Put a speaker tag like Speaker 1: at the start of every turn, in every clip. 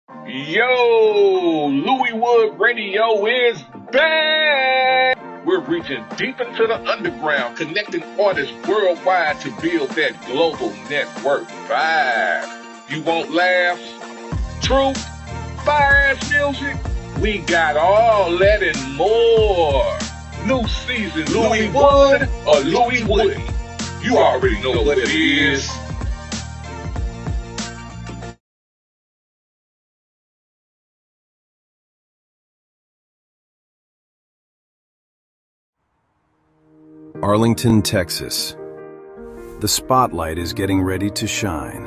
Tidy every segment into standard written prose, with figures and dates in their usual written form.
Speaker 1: Yo, Louis Wood Radio is back. We're reaching deep into the underground, connecting artists worldwide to build that global network vibe. You want laughs, truth, fire-ass music? We got all that and more. New season, Louis Wood or Louis Woody. You already know what it is.
Speaker 2: Arlington, Texas. The spotlight is getting ready to shine.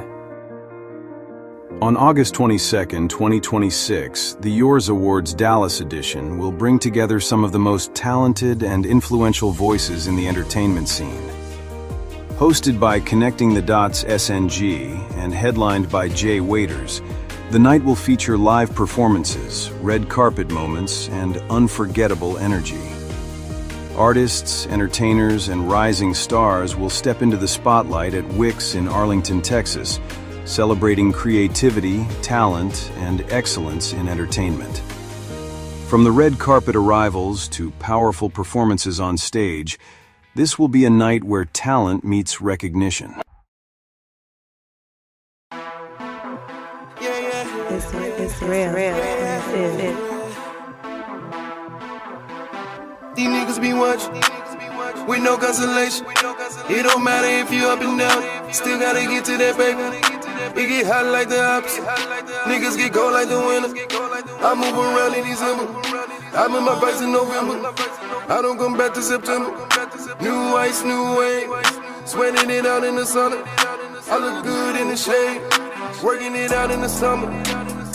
Speaker 2: On August 22, 2026, the Yours Awards Dallas edition will bring together some of the most talented and influential voices in the entertainment scene. Hosted by Connecting the Dots SNG and headlined by Jay Waiters, the night will feature live performances, red carpet moments, and unforgettable energy. Artists, entertainers, and rising stars will step into the spotlight at Wix in Arlington, Texas, celebrating creativity, talent, and excellence in entertainment. From the red carpet arrivals to powerful performances on stage, this will be a night where talent meets recognition.
Speaker 3: It's real.
Speaker 4: These niggas be watching, with no consolation. It don't matter if you up and down, still gotta get to that paper. It get hot like the ops, niggas get cold like the winter. I move around in December, I'm in my bikes in November. I don't come back to September. New ice, new wave, sweating it out in the sun. I look good in the shade, working it out in the summer.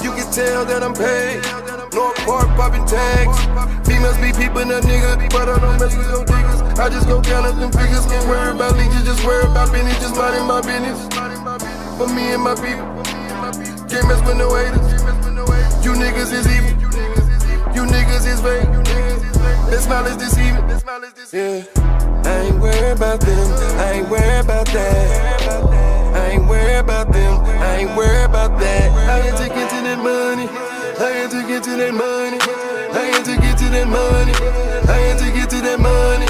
Speaker 4: You can tell that I'm paid. North Park popping tags. Females be peeping a nigga, but I don't mess with no niggas. I just go count up them figures. Can't worry about leeches, just worry about business. Just minding my business. For me and my people. Can't mess with no haters. You niggas is evil. You niggas is fake. That smile is deceiving. Yeah. I ain't worried about them. I ain't worried about that. I ain't worried about them. I ain't worried about that. I had to get to that money. I had to get to that money. I had to get to that money. I had to get to that money.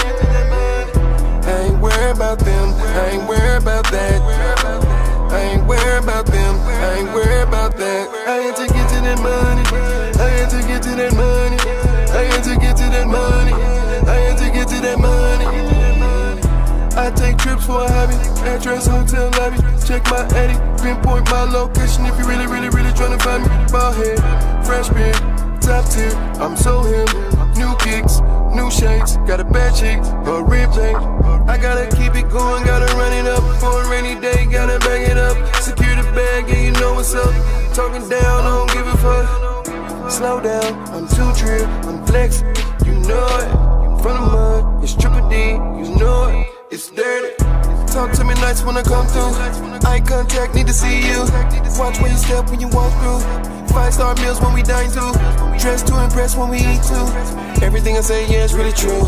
Speaker 4: I ain't worried about them. I ain't worried about that. I ain't worried about them. I ain't worried about that. I had to get to that money. I had to get to that money. I had to get to that money. I had to get to that money. I take trips for a hobby, address, hotel lobby, check my Eddie, pinpoint my location if you really tryna find me. Ball head, fresh beard, top tier, I'm so him. New kicks, new shakes, got a bad chick, a replay. I gotta keep it going, gotta run it up for a rainy day, gotta bag it up. Secure the bag, yeah, you know what's up. Talking down, I don't give a fuck. Slow down, I'm too trill, I'm flexing, you know it. From the mud, it's triple D, you know it. It's dirty. Talk to me nice when I come through. Eye contact, need to see you. Watch where you step when you walk through. 5-star meals when we dine too. Dress to impress when we eat too. Everything I say, yeah, it's really true.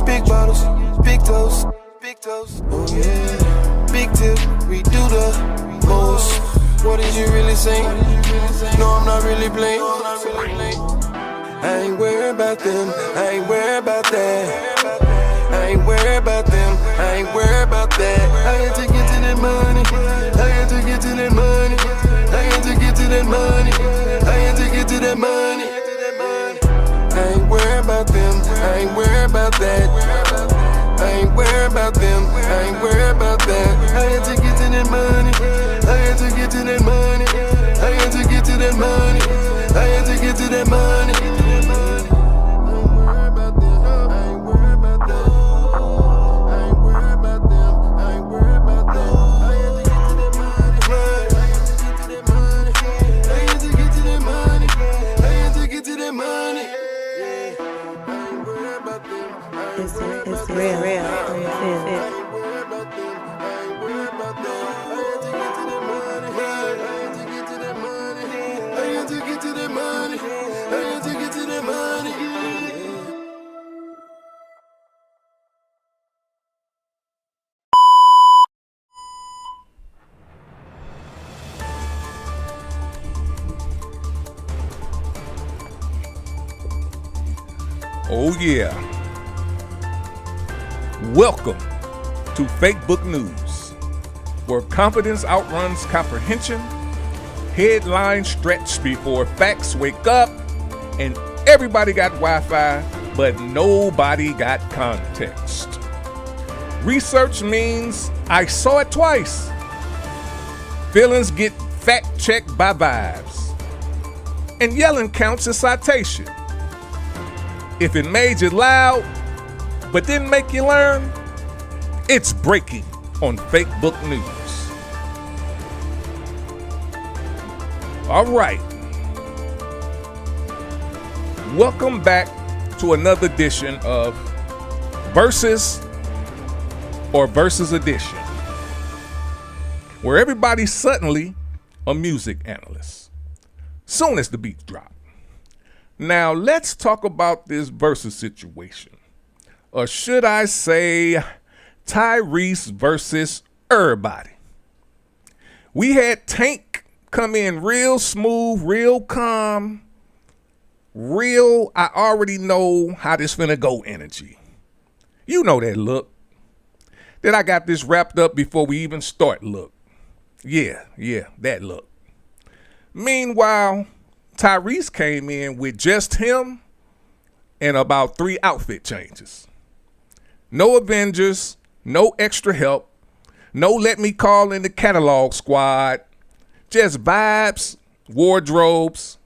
Speaker 4: Big bottles, big toes, big toes. Oh yeah. Big tip, we do the most. What did you really say? No, I'm not really playing. I ain't worried about them. I ain't worried about that. I ain't worried about them, I ain't worried about that. I had to get to that money, I had to get to that money, I had to get to that money, I had to get to that money. I ain't worried about them, I ain't worried about that. I ain't worried about them, I ain't worried about that. I had to get to that money, I had to get to that money, I had to get to that money, I had to get to that money.
Speaker 3: It's real.
Speaker 4: I had to get to that money.
Speaker 5: Oh yeah. Welcome to Fake Book News, where confidence outruns comprehension, headlines stretch before facts wake up, and everybody got Wi-Fi, but nobody got context. Research means I saw it twice. Feelings get fact-checked by vibes. And yelling counts as citation. If it made you loud, but didn't make you learn, it's breaking on Fake Book News. All right. Welcome back to another edition of Versus or Versus Edition, where everybody's suddenly a music analyst, soon as the beats drop. Now let's talk about this Versus situation. Or should I say Tyrese versus everybody. We had Tank come in real smooth, real calm, real I already know how this finna go energy. You know that look. That I got this wrapped up before we even start look. Yeah, that look. Meanwhile, Tyrese came in with just him and about 3 outfit changes. No Avengers, no extra help, no let me call in the catalog squad, just vibes, wardrobes,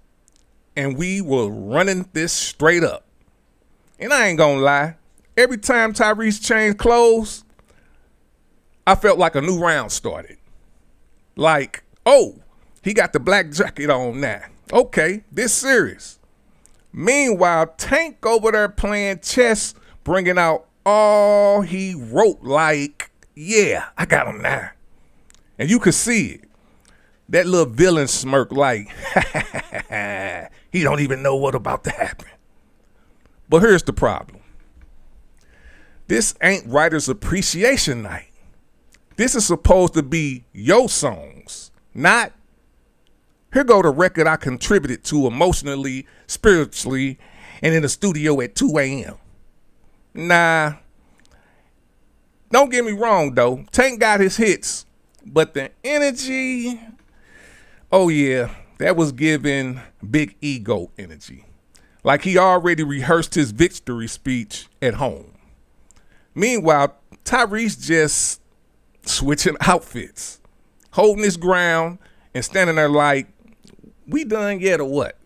Speaker 5: and we were running this straight up. And I ain't gonna lie, every time Tyrese changed clothes, I felt like a new round started. Like, oh, he got the black jacket on now. Okay, this serious. Meanwhile, Tank over there playing chess, bringing out all he wrote like, yeah, I got him now. And you could see it. That little villain smirk like, he don't even know what about to happen. But here's the problem. This ain't Writer's Appreciation Night. This is supposed to be your songs, not here go the record I contributed to emotionally, spiritually, and in the studio at 2 a.m. Nah, don't get me wrong though. Tank got his hits, but the energy, oh yeah, that was giving big ego energy. Like he already rehearsed his victory speech at home. Meanwhile, Tyrese just switching outfits, holding his ground and standing there like, we done yet or what?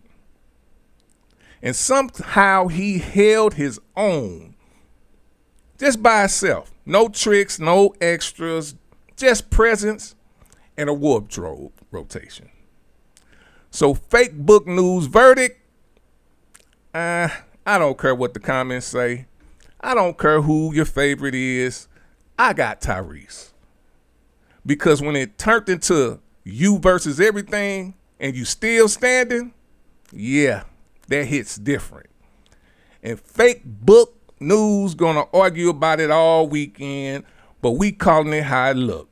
Speaker 5: And somehow he held his own just by himself. No tricks, no extras, just presence and a wardrobe rotation. So Fake Book News verdict, I don't care what the comments say. I don't care who your favorite is. I got Tyrese. Because when it turned into you versus everything and you still standing, yeah, that hits different. And Fake Book News gonna argue about it all weekend, but we calling it how it look.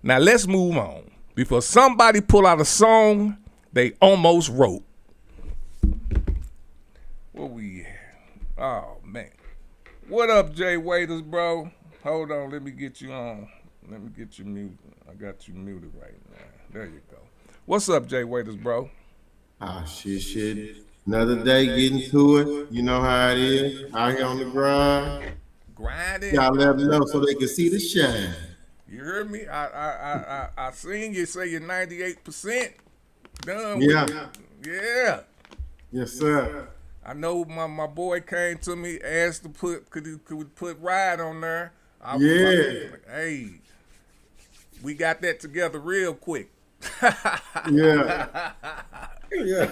Speaker 5: Now let's move on before somebody pull out a song they almost wrote. Where we at? Oh man. What up, Jay Waiters, bro? Hold on, let me get you on. Let me get you muted. I got you muted right now. There you go. What's up, Jay Waiters, bro?
Speaker 6: Shit. Another day getting to it. You know how it is. Out here on the grind.
Speaker 5: Grinding.
Speaker 6: Y'all let them know so they can see the shine.
Speaker 5: You heard me? I seen you say you're 98% done.
Speaker 6: Yeah.
Speaker 5: With it. Yeah.
Speaker 6: Yes, sir.
Speaker 5: I know my boy came to me, asked to could we put Ride on there. I was like, hey, we got that together real quick.
Speaker 6: Yeah.
Speaker 5: Yeah,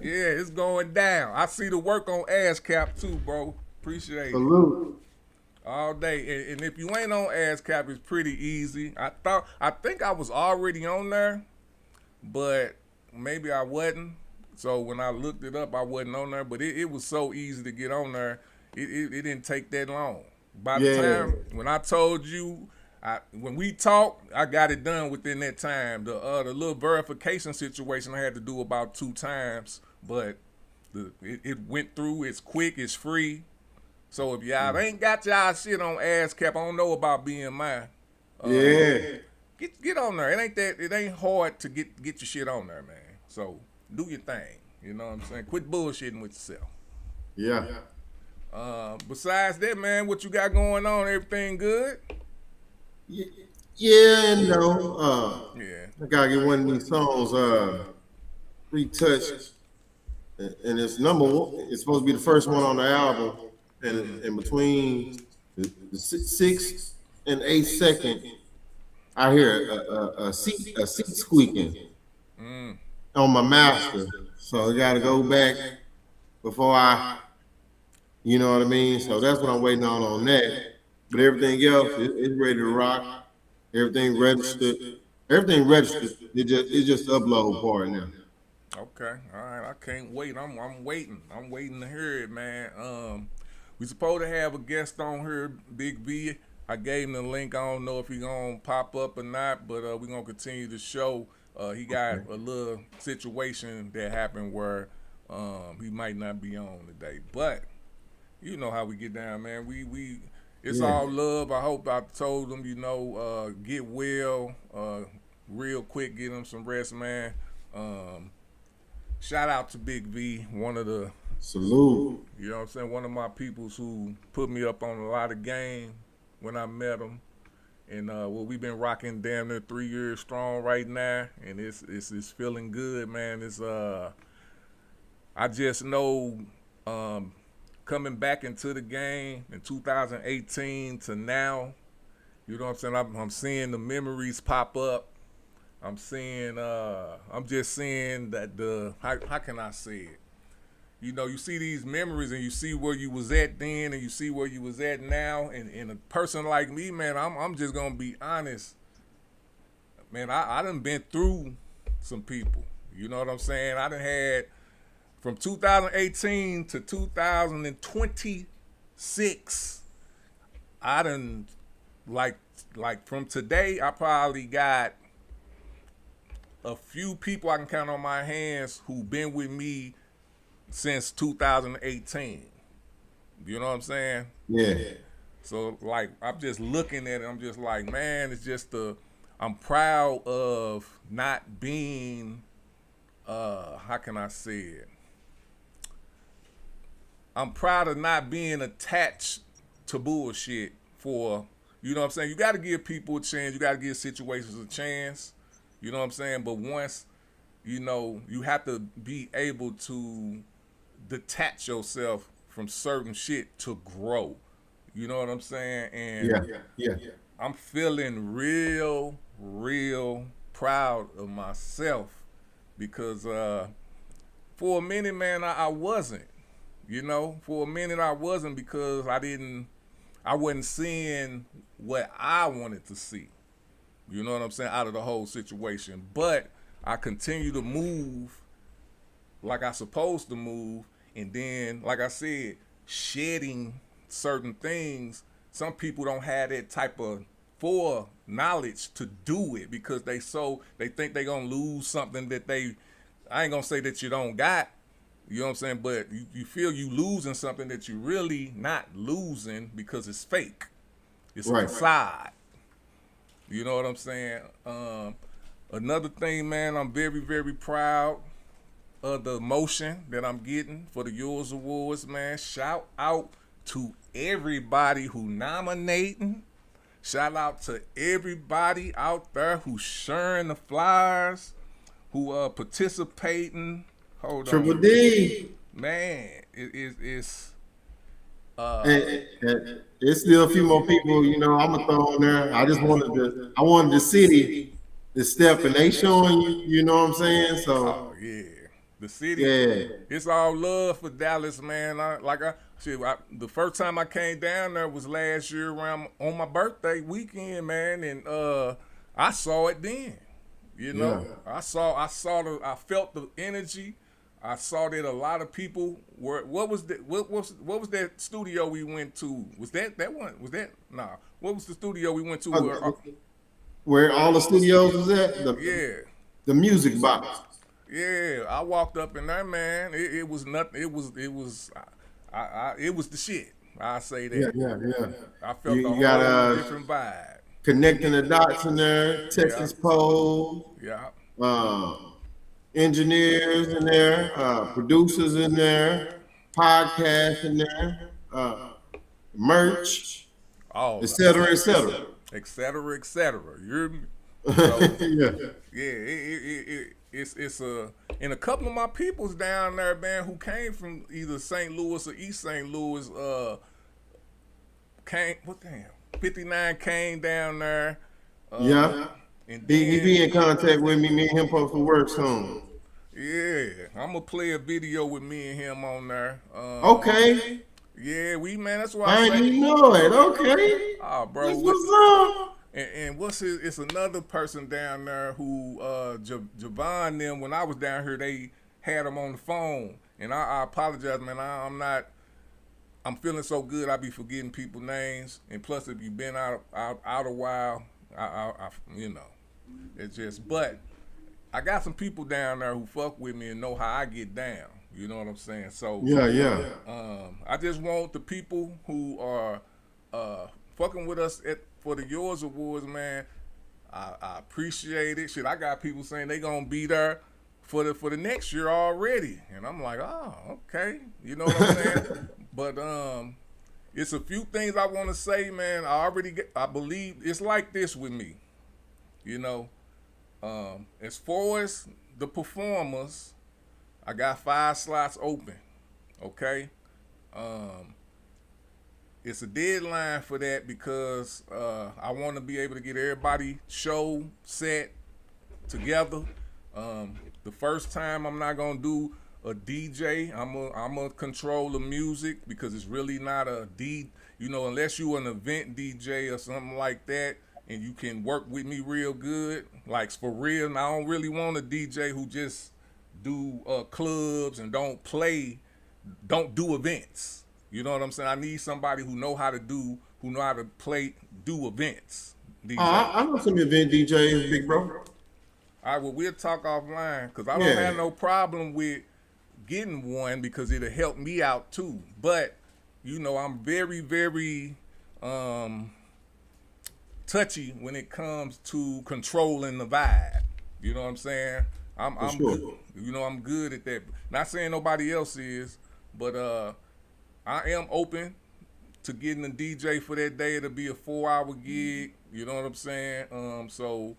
Speaker 5: it's going down. I see the work on ASCAP too, bro. Appreciate it.
Speaker 6: Salute.
Speaker 5: All day. And if you ain't on ASCAP, it's pretty easy. I think I was already on there, but maybe I wasn't. So when I looked it up, I wasn't on there. But it was so easy to get on there. It didn't take that long. By the time when I told you, when we talked, I got it done within that time. The little verification situation I had to do about 2 times, but it went through. It's quick. It's free. So if y'all ain't got y'all shit on ASCAP, I don't know about BMI.
Speaker 6: Yeah.
Speaker 5: Get on there. It ain't hard to get your shit on there, man. So do your thing. You know what I'm saying? Quit bullshitting with yourself.
Speaker 6: Yeah.
Speaker 5: Besides that, man, what you got going on? Everything good?
Speaker 6: Yeah and no.
Speaker 5: Yeah.
Speaker 6: I gotta get one of these songs retouched, and it's number one. It's supposed to be the first one on the album, and in between the 6th and 8th second, I hear a seat squeaking on my master. So I gotta go back before I, you know what I mean. So that's what I'm waiting on that. But everything else is ready to rock. Everything registered. Everything registered. It's just the upload part now.
Speaker 5: Okay, all right. I can't wait. I'm waiting. I'm waiting to hear it, man. We supposed to have a guest on here, Big V. I gave him the link. I don't know if he gonna pop up or not, but we gonna continue the show. He got a little situation that happened where he might not be on today, but you know how we get down, man. We it's all love. I hope I told him, get well, real quick, get him some rest, man. Shout out to Big V, one of the
Speaker 6: Salute.
Speaker 5: You know what I'm saying? One of my peoples who put me up on a lot of game when I met him. And we've been rocking damn near 3 years strong right now, and it's feeling good, man. It's I just know coming back into the game in 2018 to now, you know what I'm saying? I'm seeing the memories pop up. I'm seeing I'm just seeing that how can I say it? You see these memories and you see where you was at then and you see where you was at now. And a person like me, man, I'm just gonna be honest. Man, I done been through some people. You know what I'm saying? I done had from 2018 to 2026. I done like from today, I probably got a few people I can count on my hands who been with me since 2018. You know what I'm saying?
Speaker 6: Yeah.
Speaker 5: So like I'm just looking at it, I'm just like, man, it's just I'm proud of not being how can I say it? I'm proud of not being attached to bullshit for, you know what I'm saying? You gotta give people a chance, you gotta give situations a chance. You know what I'm saying? But once, you have to be able to detach yourself from certain shit to grow. You know what I'm saying? And
Speaker 6: yeah.
Speaker 5: I'm feeling real proud of myself because for a minute, man, I wasn't. For a minute I wasn't because I wasn't seeing what I wanted to see. You know what I'm saying? Out of the whole situation. But I continue to move like I supposed to move. And then, like I said, shedding certain things. Some people don't have that type of foreknowledge to do it because they think they're going to lose something that I ain't going to say that you don't got. You know what I'm saying? But you feel you losing something that you really not losing because it's fake. It's a facade. You know what I'm saying? Another thing, man, I'm very, very proud of the emotion that I'm getting for the Yours Awards, man. Shout out to everybody who nominating. Shout out to everybody out there who's sharing the flyers, who are participating. Hold
Speaker 6: Triple
Speaker 5: on.
Speaker 6: D.
Speaker 5: Man, it's
Speaker 6: and there's still a few more people, I'm gonna throw on there. I wanted the city to step and they showing you know what I'm saying? So
Speaker 5: yeah. The city,
Speaker 6: yeah.
Speaker 5: It's all love for Dallas, man. The first time I came down there was last year around on my birthday weekend, man, and I saw it then. I felt the energy. I saw that a lot of people were. What was that studio we went to? Was that one? Was that nah? What was the studio we went to?
Speaker 6: Where all the studios was at?
Speaker 5: Yeah.
Speaker 6: The Music Box.
Speaker 5: Yeah, I walked up in there, man. It was nothing. It was the shit. I say
Speaker 6: Yeah,
Speaker 5: that.
Speaker 6: yeah, yeah.
Speaker 5: I felt a
Speaker 6: You got
Speaker 5: whole different vibe.
Speaker 6: connecting the dots in there,
Speaker 5: Yeah,
Speaker 6: Texas poles,
Speaker 5: yeah.
Speaker 6: uh, engineers in there, producers in there, podcasts in there, merch,
Speaker 5: All
Speaker 6: et
Speaker 5: of it,
Speaker 6: cetera, et cetera.
Speaker 5: et cetera, et cetera. You hear me? So
Speaker 6: Yeah.
Speaker 5: yeah, it's a and a couple of my peoples down there, man, who came from either St. Louis or East St. Louis, came. What damn? 59 came down there.
Speaker 6: Yeah.
Speaker 5: And
Speaker 6: He
Speaker 5: then
Speaker 6: be in contact with me. Me and him supposed to work soon.
Speaker 5: yeah, I'm gonna play a video with me and him on there.
Speaker 6: Okay.
Speaker 5: Yeah, man. That's why
Speaker 6: I
Speaker 5: I
Speaker 6: didn't
Speaker 5: say,
Speaker 6: even know it. Okay.
Speaker 5: oh, bro.
Speaker 6: That's what's up.
Speaker 5: And what's his? It's another person down there who Javon them. When I was down here, they had him on the phone, and I apologize, man. I'm not. I'm feeling so good. I be forgetting people's names, and plus, if you've been out a while, I you know, it's just. But I got some people down there who fuck with me and know how I get down. You know what I'm saying? So
Speaker 6: Yeah.
Speaker 5: I just want the people who are fucking with us for the Yours Awards, man. I appreciate it. Shit, I got people saying they gonna be there for the next year already, and I'm like, oh, okay. You know what I'm saying? But it's a few things I want to say, man. I believe it's like this with me. You know, as far as the performers, I got 5 slots open. Okay. It's a deadline for that because I want to be able to get everybody show set together. The first time I'm not gonna do a DJ. I'm gonna control the music because it's really not a you know, unless you an event DJ or something like that, and you can work with me real good, like for real. And I don't really want a DJ who just do clubs and don't do events. You know what I'm saying? I need somebody who know how to do events. DJ.
Speaker 6: I know some event DJs, big bro.
Speaker 5: All right, well, we'll talk offline because I don't have no problem with getting one because it'll help me out too. But, you know, I'm very, very touchy when it comes to controlling the vibe. You know what I'm saying? I'm
Speaker 6: sure.
Speaker 5: good. You know, I'm good at that. Not saying nobody else is, but I am open to getting a DJ for that day. It'll be a 4-hour gig. You know what I'm saying? So,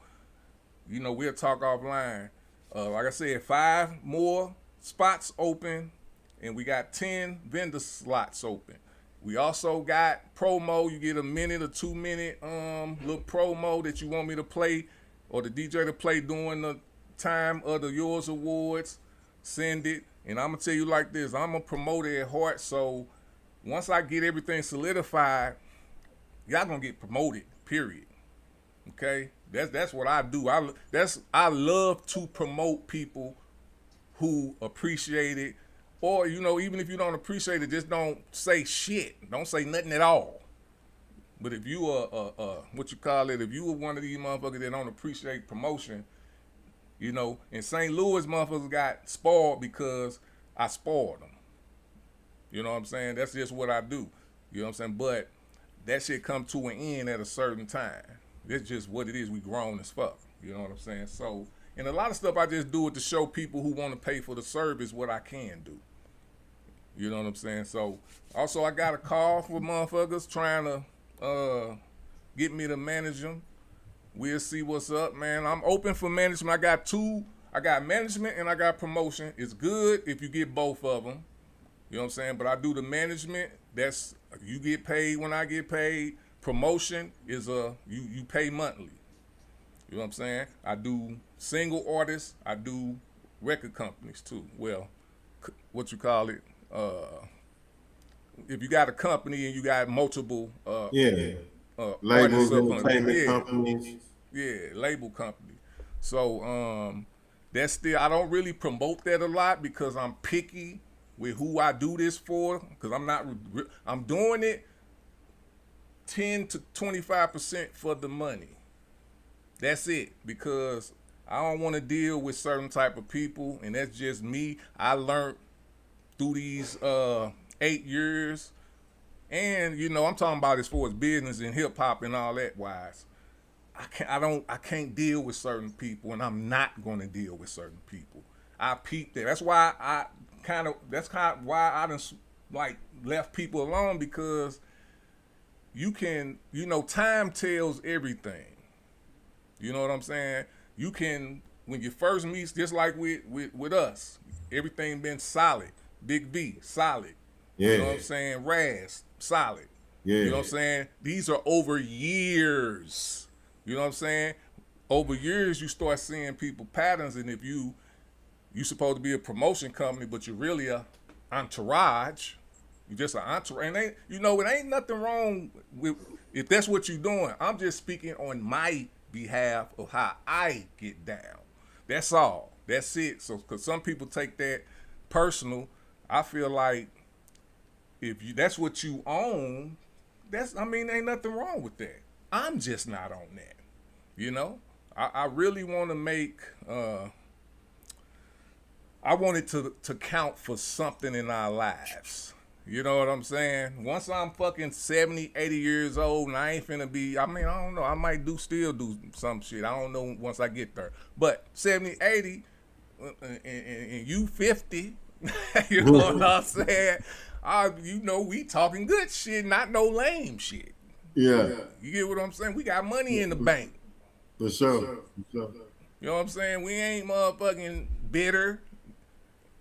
Speaker 5: you know, we'll talk offline. Like I said, 5 more spots open, and we got 10 vendor slots open. We also got promo. You get a minute or 2 minute little promo that you want me to play or the DJ to play during the time of the Yours Awards. Send it. And I'm going to tell you like this. I'm a promoter at heart, so once I get everything solidified, y'all going to get promoted, period. Okay? That's what I do. I love to promote people who appreciate it. Or, you know, even if you don't appreciate it, just don't say shit. Don't say nothing at all. But if you are, if you are one of these motherfuckers that don't appreciate promotion, you know, in St. Louis, motherfuckers got spoiled because I spoiled them. You know what I'm saying? That's just what I do. You know what I'm saying? But that shit come to an end at a certain time. It's just what it is. We grown as fuck. You know what I'm saying? So, and a lot of stuff I just do it to show people who want to pay for the service what I can do. You know what I'm saying? So, also I got a call for motherfuckers trying to get me to manage them. We'll see what's up, man. I'm open for management. I got 2. I got management and I got promotion. It's good if you get both of them. You know what I'm saying? But I do the management. That's you get paid when I get paid. Promotion is you pay monthly. You know what I'm saying? I do single artists. I do record companies too. Well, what you call it? If you got a company and you got multiple
Speaker 6: labels,
Speaker 5: artists
Speaker 6: entertainment companies.
Speaker 5: Yeah, label company. So that's still, I don't really promote that a lot because I'm picky with who I do this for. Because I'm doing it 10 to 25% for the money. That's it. Because I don't want to deal with certain type of people, and that's just me. I learned through these 8 years, and I'm talking about as far as business and hip hop and all that wise. I can't deal with certain people, and I'm not going to deal with certain people. I peeped that. That's why why I done like left people alone, because you can, time tells everything. You know what I'm saying? You can, when you first meet, just like with us, everything been solid. Big V, solid.
Speaker 6: Yeah.
Speaker 5: You know what I'm saying? Raz, solid.
Speaker 6: Yeah.
Speaker 5: You know what I'm saying? These are over years. You know what I'm saying? Over years, you start seeing people patterns, and if you supposed to be a promotion company, but you're really a entourage. You're just an entourage. And it ain't nothing wrong with if that's what you're doing. I'm just speaking on my behalf of how I get down. That's all. That's it. So, because some people take that personal, I feel like if that's what you own, ain't nothing wrong with that. I'm just not on that. I really want to make, I want it to count for something in our lives. You know what I'm saying? Once I'm fucking 70, 80 years old and I ain't finna be, I don't know, I might still do some shit. I don't know once I get there. But 70, 80, and you 50, you know what I'm saying? We talking good shit, not no lame shit.
Speaker 6: Yeah.
Speaker 5: You get what I'm saying? We got money in the bank.
Speaker 6: For sure.
Speaker 5: You know what I'm saying? We ain't motherfucking bitter.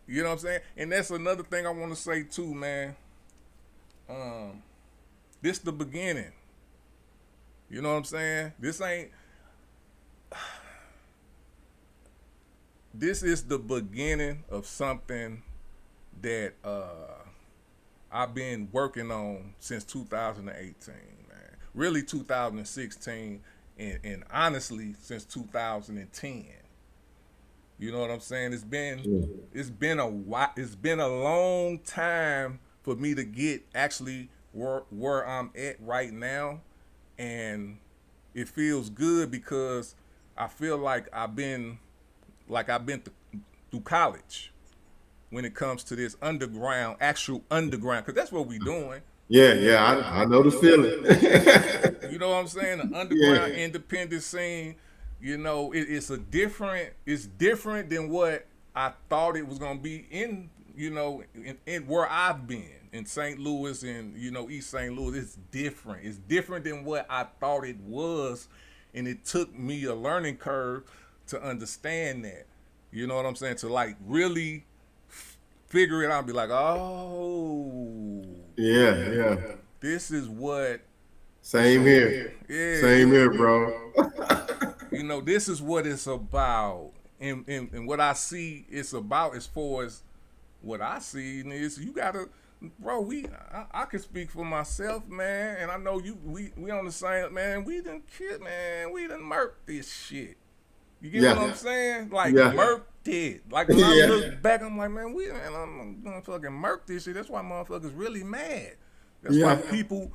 Speaker 5: You know what I'm saying? And that's another thing I want to say too, man. This the beginning. You know what I'm saying? This is the beginning of something that I've been working on since 2018, man. Really 2016, and honestly since 2010. You know what I'm saying? It's been a while. It's been a long time for me to get actually where I'm at right now, and it feels good because I feel like I've been through college when it comes to this actual underground, because that's what we doing.
Speaker 6: Yeah, I know the feeling.
Speaker 5: You know what I'm saying? The underground independent scene. It's different than what I thought it was gonna be in where I've been in St. Louis and East St. Louis. It's different. It's different than what I thought it was, and it took me a learning curve to understand that. You know what I'm saying? To like really figure it out and be like, oh,
Speaker 6: yeah.
Speaker 5: This is what.
Speaker 6: Same here.
Speaker 5: Yeah.
Speaker 6: Same here, bro.
Speaker 5: This is what it's about, and what I see it's about, as far as what I see is you gotta, bro. I can speak for myself, man, and I know we on the same, man. We done murked this shit. You get what I'm saying? Like murked it. Like when I look back, I'm like, man, I'm gonna fucking murk this shit. That's why motherfuckers really mad. That's why people.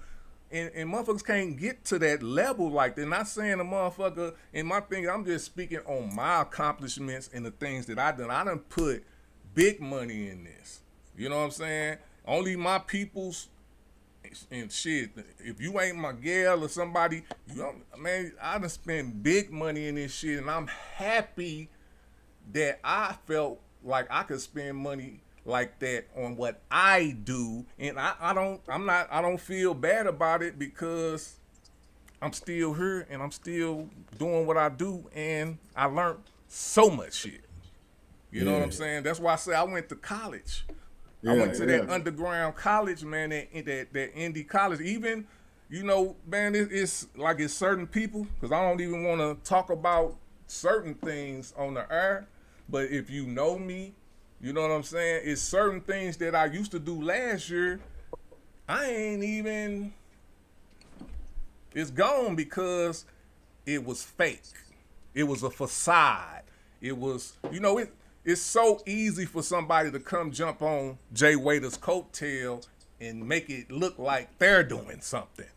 Speaker 5: And motherfuckers can't get to that level like that. Not saying a motherfucker, in my thing, I'm just speaking on my accomplishments and the things that I done. I done put big money in this. You know what I'm saying? Only my peoples and shit. If you ain't my gal or somebody, man, I done spent big money in this shit, and I'm happy that I felt like I could spend money like that on what I do, and I don't feel bad about it, because I'm still here and I'm still doing what I do, and I learned so much shit. You know what I'm saying? That's why I say I went to college. I went to that underground college, man, that indie college. Even, man, it's like it's certain people, because I don't even want to talk about certain things on the air, but if you know me, you know what I'm saying? It's certain things that I used to do last year, it's gone because it was fake. It was a facade. It was, it's so easy for somebody to come jump on Jay Waiter's coattail and make it look like they're doing something.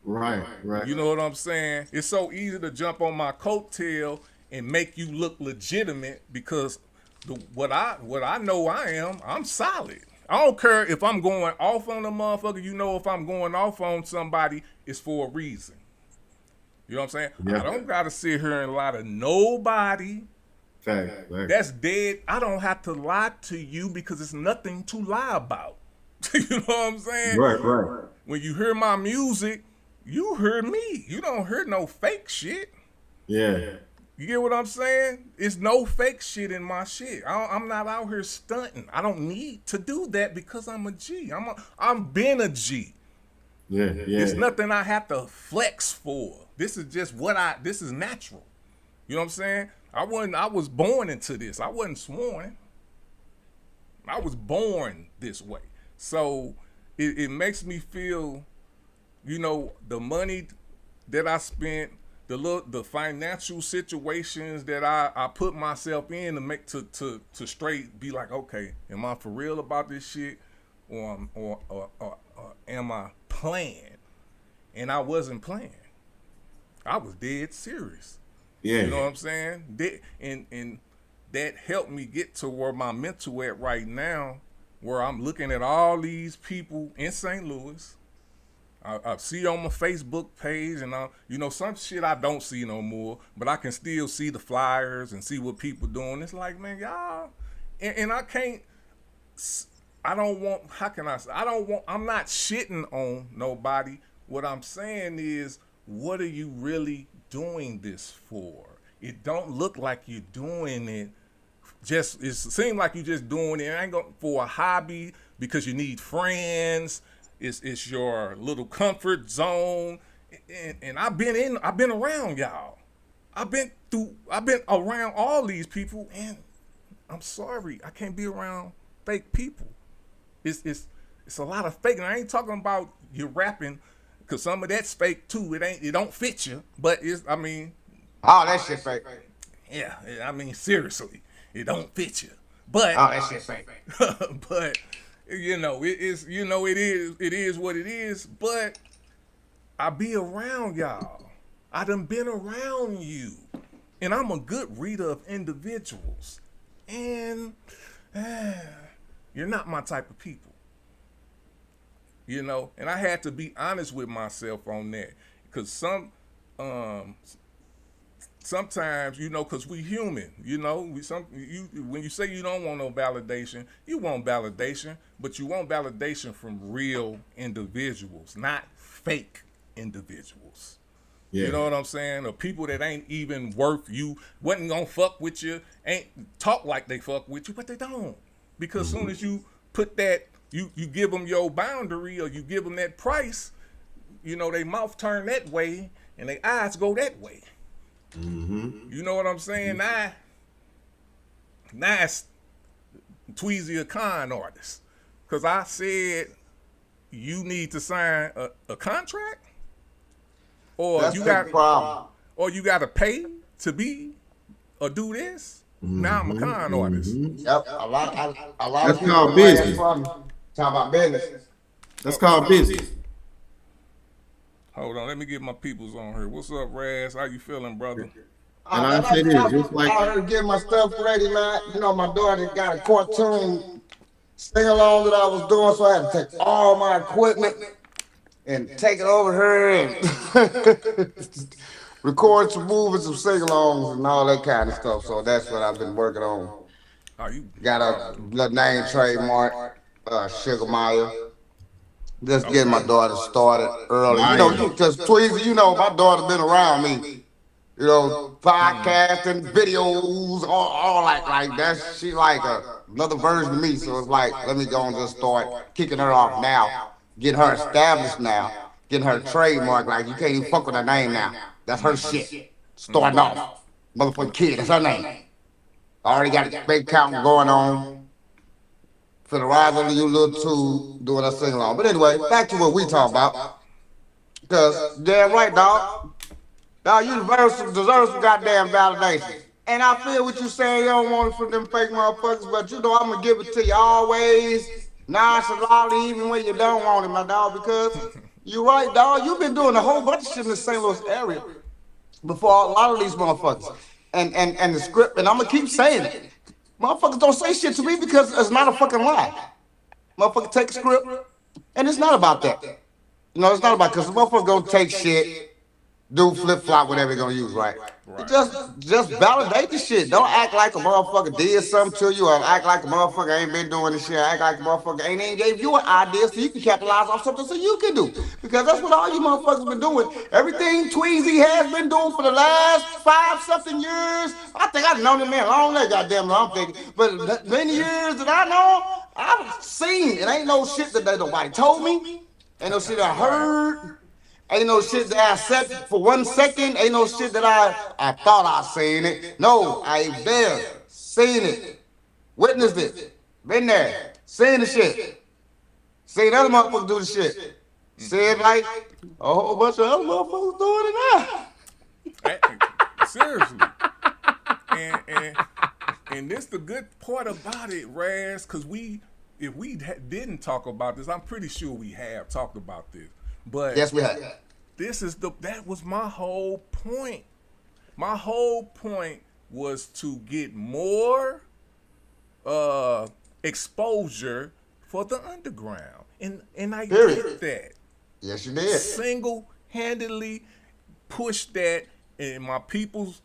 Speaker 6: Right.
Speaker 5: You know what I'm saying? It's so easy to jump on my coattail and make you look legitimate because what I know I'm solid. I don't care if I'm going off on a motherfucker. You know, if I'm going off on somebody, it's for a reason. You know what I'm saying?
Speaker 6: Yeah.
Speaker 5: I don't gotta sit here and lie to nobody.
Speaker 6: Fact.
Speaker 5: That's dead. I don't have to lie to you because it's nothing to lie about. You know what I'm saying?
Speaker 6: Right.
Speaker 5: When you hear my music, you hear me. You don't hear no fake shit.
Speaker 6: Yeah.
Speaker 5: You get what I'm saying? It's no fake shit in my shit. I'm not out here stunting. I don't need to do that because I'm a G. I'm been a G.
Speaker 6: Yeah.
Speaker 5: It's nothing I have to flex for. This is just this is natural. You know what I'm saying? I was born into this. I wasn't sworn. I was born this way. So it makes me feel, you know, the money that I spent, the financial situations that I put myself in to make to straight be like, okay, am I for real about this shit, or am I playing? And I wasn't playing. I was dead serious.
Speaker 6: Yeah.
Speaker 5: You know what I'm saying? And that helped me get to where my mental at right now, where I'm looking at all these people in St. Louis. I see on my Facebook page, and you know, some shit I don't see no more, but I can still see the flyers and see what people doing. It's like, man, y'all, and I can't. I don't want. How can I say? I don't want. I'm not shitting on nobody. What I'm saying is, what are you really doing this for? It don't look like you're doing it. It seems like you're just doing it. It ain't going for a hobby because you need friends. It's your little comfort zone, and I've been around y'all. I've been around all these people, and I'm sorry, I can't be around fake people. It's a lot of fake, and I ain't talking about you rapping, cause some of that's fake too. It don't fit you, but I mean,
Speaker 7: oh, that shit fake.
Speaker 5: Yeah, I mean, seriously, it don't fit you, but
Speaker 7: oh, that shit fake.
Speaker 5: but. You know, it is what it is, but I be around y'all. I done been around you. And I'm a good reader of individuals. And you're not my type of people. You know, and I had to be honest with myself on that. Because sometimes, you know, because we human, you know, when you say you don't want no validation, you want validation, but you want validation from real individuals, not fake individuals. Yeah. You know what I'm saying? Or people that ain't even worth you, wasn't gonna fuck with you, ain't talk like they fuck with you, but they don't. Because soon as you put that, you give them your boundary or you give them that price, you know, they mouth turn that way and their eyes go that way. Mm-hmm. You know what I'm saying? Now it's Tweezy a con artist. Because I said you need to sign a contract, or
Speaker 7: that's
Speaker 5: you got to pay to be or do this. Now I'm a con artist.
Speaker 7: Yep, a lot
Speaker 6: That's
Speaker 7: of people
Speaker 6: called business.
Speaker 7: talking about business.
Speaker 6: That's called business.
Speaker 5: Hold on, let me get my peoples on here. What's up, Raz? How you feeling, brother?
Speaker 6: And I say this, just like
Speaker 7: I heard get my stuff ready, man. You know, my daughter got a cartoon sing along that I was doing, so I had to take all my equipment and take it over her and record some movies, some sing-alongs and all that kind of stuff. So that's what I've been working on. Got a little name trademark, Sugar Maya. Just getting my daughter started early. You know, because Tweezy, you know, my daughter been around me. You know, podcasting, videos, all like that. She like another version of me. So it's like, let me go and just start kicking her off now, getting her established now, getting her trademark. Like, you can't even fuck with her name now. That's her shit. Starting off. Motherfucking kid, that's her name. I already got a big count going on. For the rise of you little two doing a sing along. But anyway, back to what we talking about. Because, damn right, dog. Dog, Universal deserves some goddamn validation. And I feel what you saying, you don't want it from them fake motherfuckers, but you know I'm gonna give it to you always, nonchalantly, even when you don't want it, my dog, because you right, dog. You've been doing a whole bunch of shit in the St. Louis area before a lot of these motherfuckers. and the script, and I'm gonna keep saying it. Motherfuckers don't say shit to me because it's not a fucking lie. Motherfucker take a script, and it's not about that. You know, it's not about because the motherfucker gonna take shit, do flip flop, whatever they're gonna use, right? Just validate the shit. Don't act like a motherfucker did something to you, or act like a motherfucker ain't been doing this shit. Act like a motherfucker ain't even gave you an idea so you can capitalize on something so you can do. Because that's what all you motherfuckers been doing. Everything Tweezy has been doing for the last 5-something years. I think I've known him man long that goddamn long. I'm thinking, but that many years that I know, I've seen. It ain't no shit that nobody told me. Ain't no shit I heard. Ain't no shit that I said for 1 second. Ain't no shit that I thought I seen it. No, I ain't there. Seen it. Witnessed it. Been there. Seen the shit. Seen other motherfuckers do the shit. Said like a whole bunch of other motherfuckers doing it now.
Speaker 5: Seriously. And this the good part about it, Raz, because if we didn't talk about this, I'm pretty sure we have talked about this. But
Speaker 7: yes, we have.
Speaker 5: That was my whole point. My whole point was to get more exposure for the underground. And I did that.
Speaker 7: Yes, you did.
Speaker 5: Single-handedly pushed that, and my people's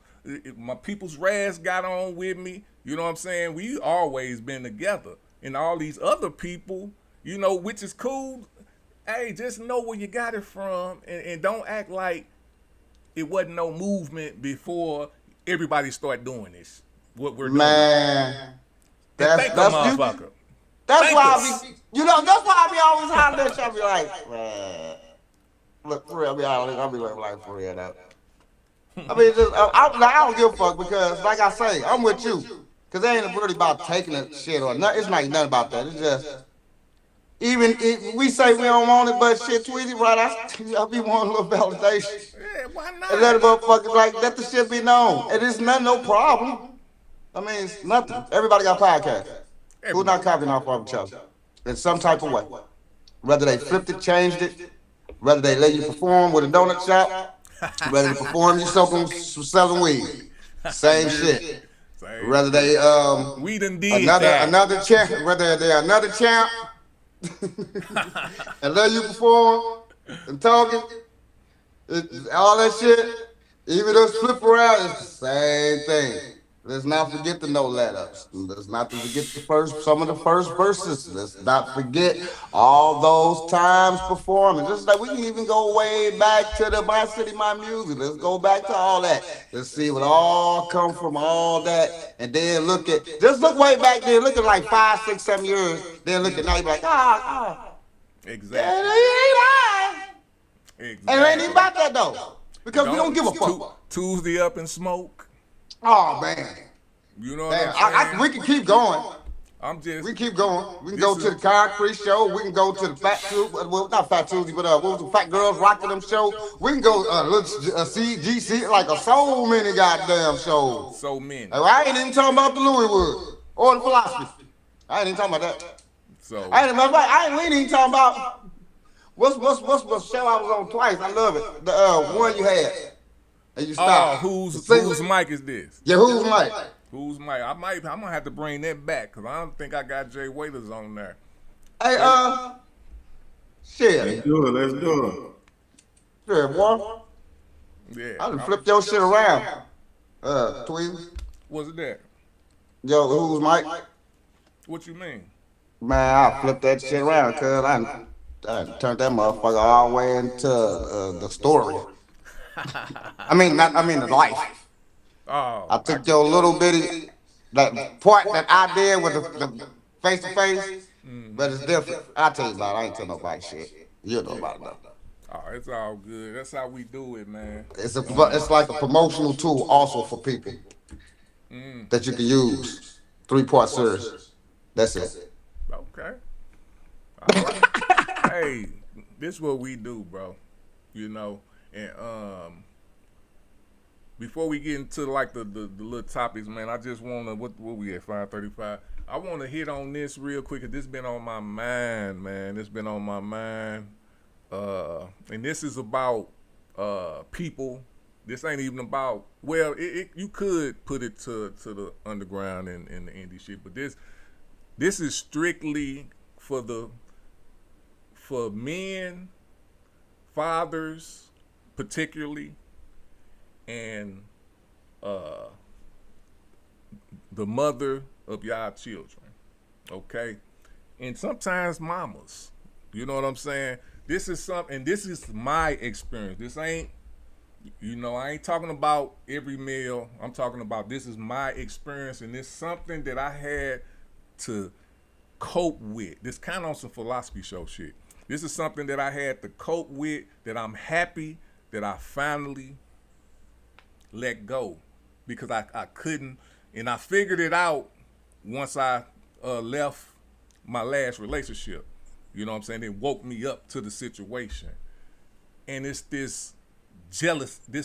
Speaker 5: Raz got on with me. You know what I'm saying? We always been together. And all these other people, you know, which is cool. Hey, just know where you got it from, and don't act like it wasn't no movement before everybody start doing this. What we're doing,
Speaker 7: man. That's
Speaker 5: motherfucker.
Speaker 7: That's why I be, that's why I be always hollering at you. I be like, man, look for real. I be like for real though. I mean, I don't give a fuck because, like I say, I'm with you. Cause it ain't really about taking the shit or nothing. It's like nothing about that. It's just. Even if we say we don't want it, but shit, Tweety, right? I be wanting a little validation.
Speaker 5: Yeah, why not?
Speaker 7: And let the motherfuckers let the shit be known. And it's not no problem. I mean, it's nothing. Everybody got podcasts. Who's not copying off of each other? In some type of way. Whether they flipped it, changed it, whether they let you perform with a donut shop, whether they perform you selling weed. Same shit. Whether they
Speaker 5: we done did
Speaker 7: another champ, whether they're another champ. And let you perform and talking, all that shit, even those flip around, it's the same thing. Let's not forget the no let-ups. Let's not forget some of the first verses. Let's not forget all those times performing. Just like we can even go way back to the My City, My Music. Let's go back to all that. Let's see what all come from all that. And then look way back then, look at like 5, 6, 7 years. Then look at now, you be like,
Speaker 5: Exactly.
Speaker 7: And it ain't lying. And it ain't even about that though. Because we don't give a fuck.
Speaker 5: Tuesday Up in Smoke.
Speaker 7: Oh man.
Speaker 5: You know what I'm saying?
Speaker 7: We can keep going.
Speaker 5: We
Speaker 7: can keep going. We can go to the Concrete Show. We can go to the Fat Tuesday, well, not Fat Tuesday, but what was the Fat Girls Rocking Them show? We can go CGC, like so many goddamn shows.
Speaker 5: So many.
Speaker 7: I ain't even talking about the Louis Wood or the Philosophy. I ain't even talking about that.
Speaker 5: So
Speaker 7: we ain't even talking about what's the show I was on twice. I love it. The one you had. And you stop.
Speaker 5: Whose mic is this?
Speaker 7: Yeah, whose mic?
Speaker 5: Whose mic? I'm gonna have to bring that back because I don't think I got Jay Waiters on there.
Speaker 7: Hey, shit.
Speaker 6: Let's do it.
Speaker 7: Sure, boy.
Speaker 5: Yeah.
Speaker 7: I done flipped your shit around. Tweet.
Speaker 5: What's that?
Speaker 7: Yo, whose mic?
Speaker 5: What you mean?
Speaker 7: Man, I flipped that shit around because I turned that motherfucker all the way into the story. I mean the life.
Speaker 5: Oh,
Speaker 7: I took your little bitty that part that I did with the face to face, but it's different. I'll tell you about it. I ain't tell nobody shit. You know about it though.
Speaker 5: Oh, it's all good. That's how we do it, man.
Speaker 7: It's like a promotional tool also for people that you can use. 3-part series. That's it.
Speaker 5: Okay. All right. Hey, this is what we do, bro. You know, and before we get into like the little topics, man, I just wanna what we at 5:35. I wanna hit on this real quick because this been on my mind, man. It's been on my mind, and this is about people This ain't even about. Well, you could put it to the underground and the indie shit, but this is strictly for men, fathers, particularly, and the mother of y'all children. Okay, and sometimes mamas. You know what I'm saying? This is something. And this is my experience. This ain't. I ain't talking about every male. I'm talking about this is my experience, and it's something that I had to cope with. This kind of on some philosophy show shit. This is something that I had to cope with, that I'm happy that I finally let go, because I couldn't, and I figured it out once I left my last relationship. You know what I'm saying? It woke me up to the situation. And it's this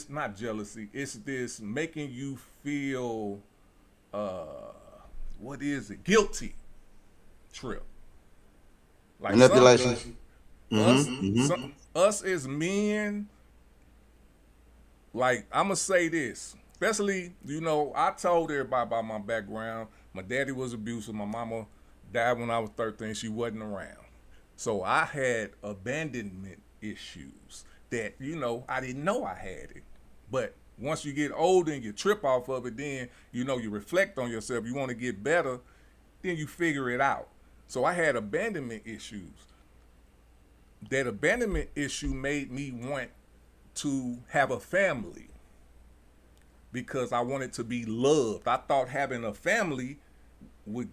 Speaker 5: not jealousy, it's this making you feel, what is it? Guilty trip. Like
Speaker 7: manipulation.
Speaker 5: Us as men, like, I'm going to say this, especially, I told everybody about my background. My daddy was abusive. My mama died when I was 13. She wasn't around. So I had abandonment issues that, I didn't know I had it. But once you get older and you trip off of it, then, you reflect on yourself, you want to get better, then you figure it out. So I had abandonment issues. That abandonment issue made me want to have a family because I wanted to be loved. I thought having a family will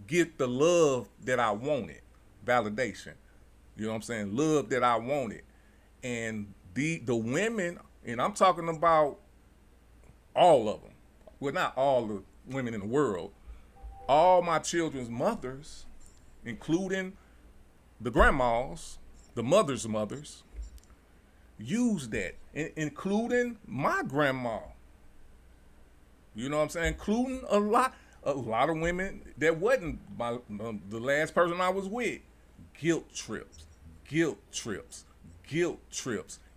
Speaker 5: get the love that I wanted, validation. You know what I'm saying? Love that I wanted. And the women, and I'm talking about all of them. Well, not all the women in the world. All my children's mothers, including the grandmas, the mothers' mothers, use that, including my grandma. You know what I'm saying? Including a lot of women that wasn't the last person I was with. Guilt trips.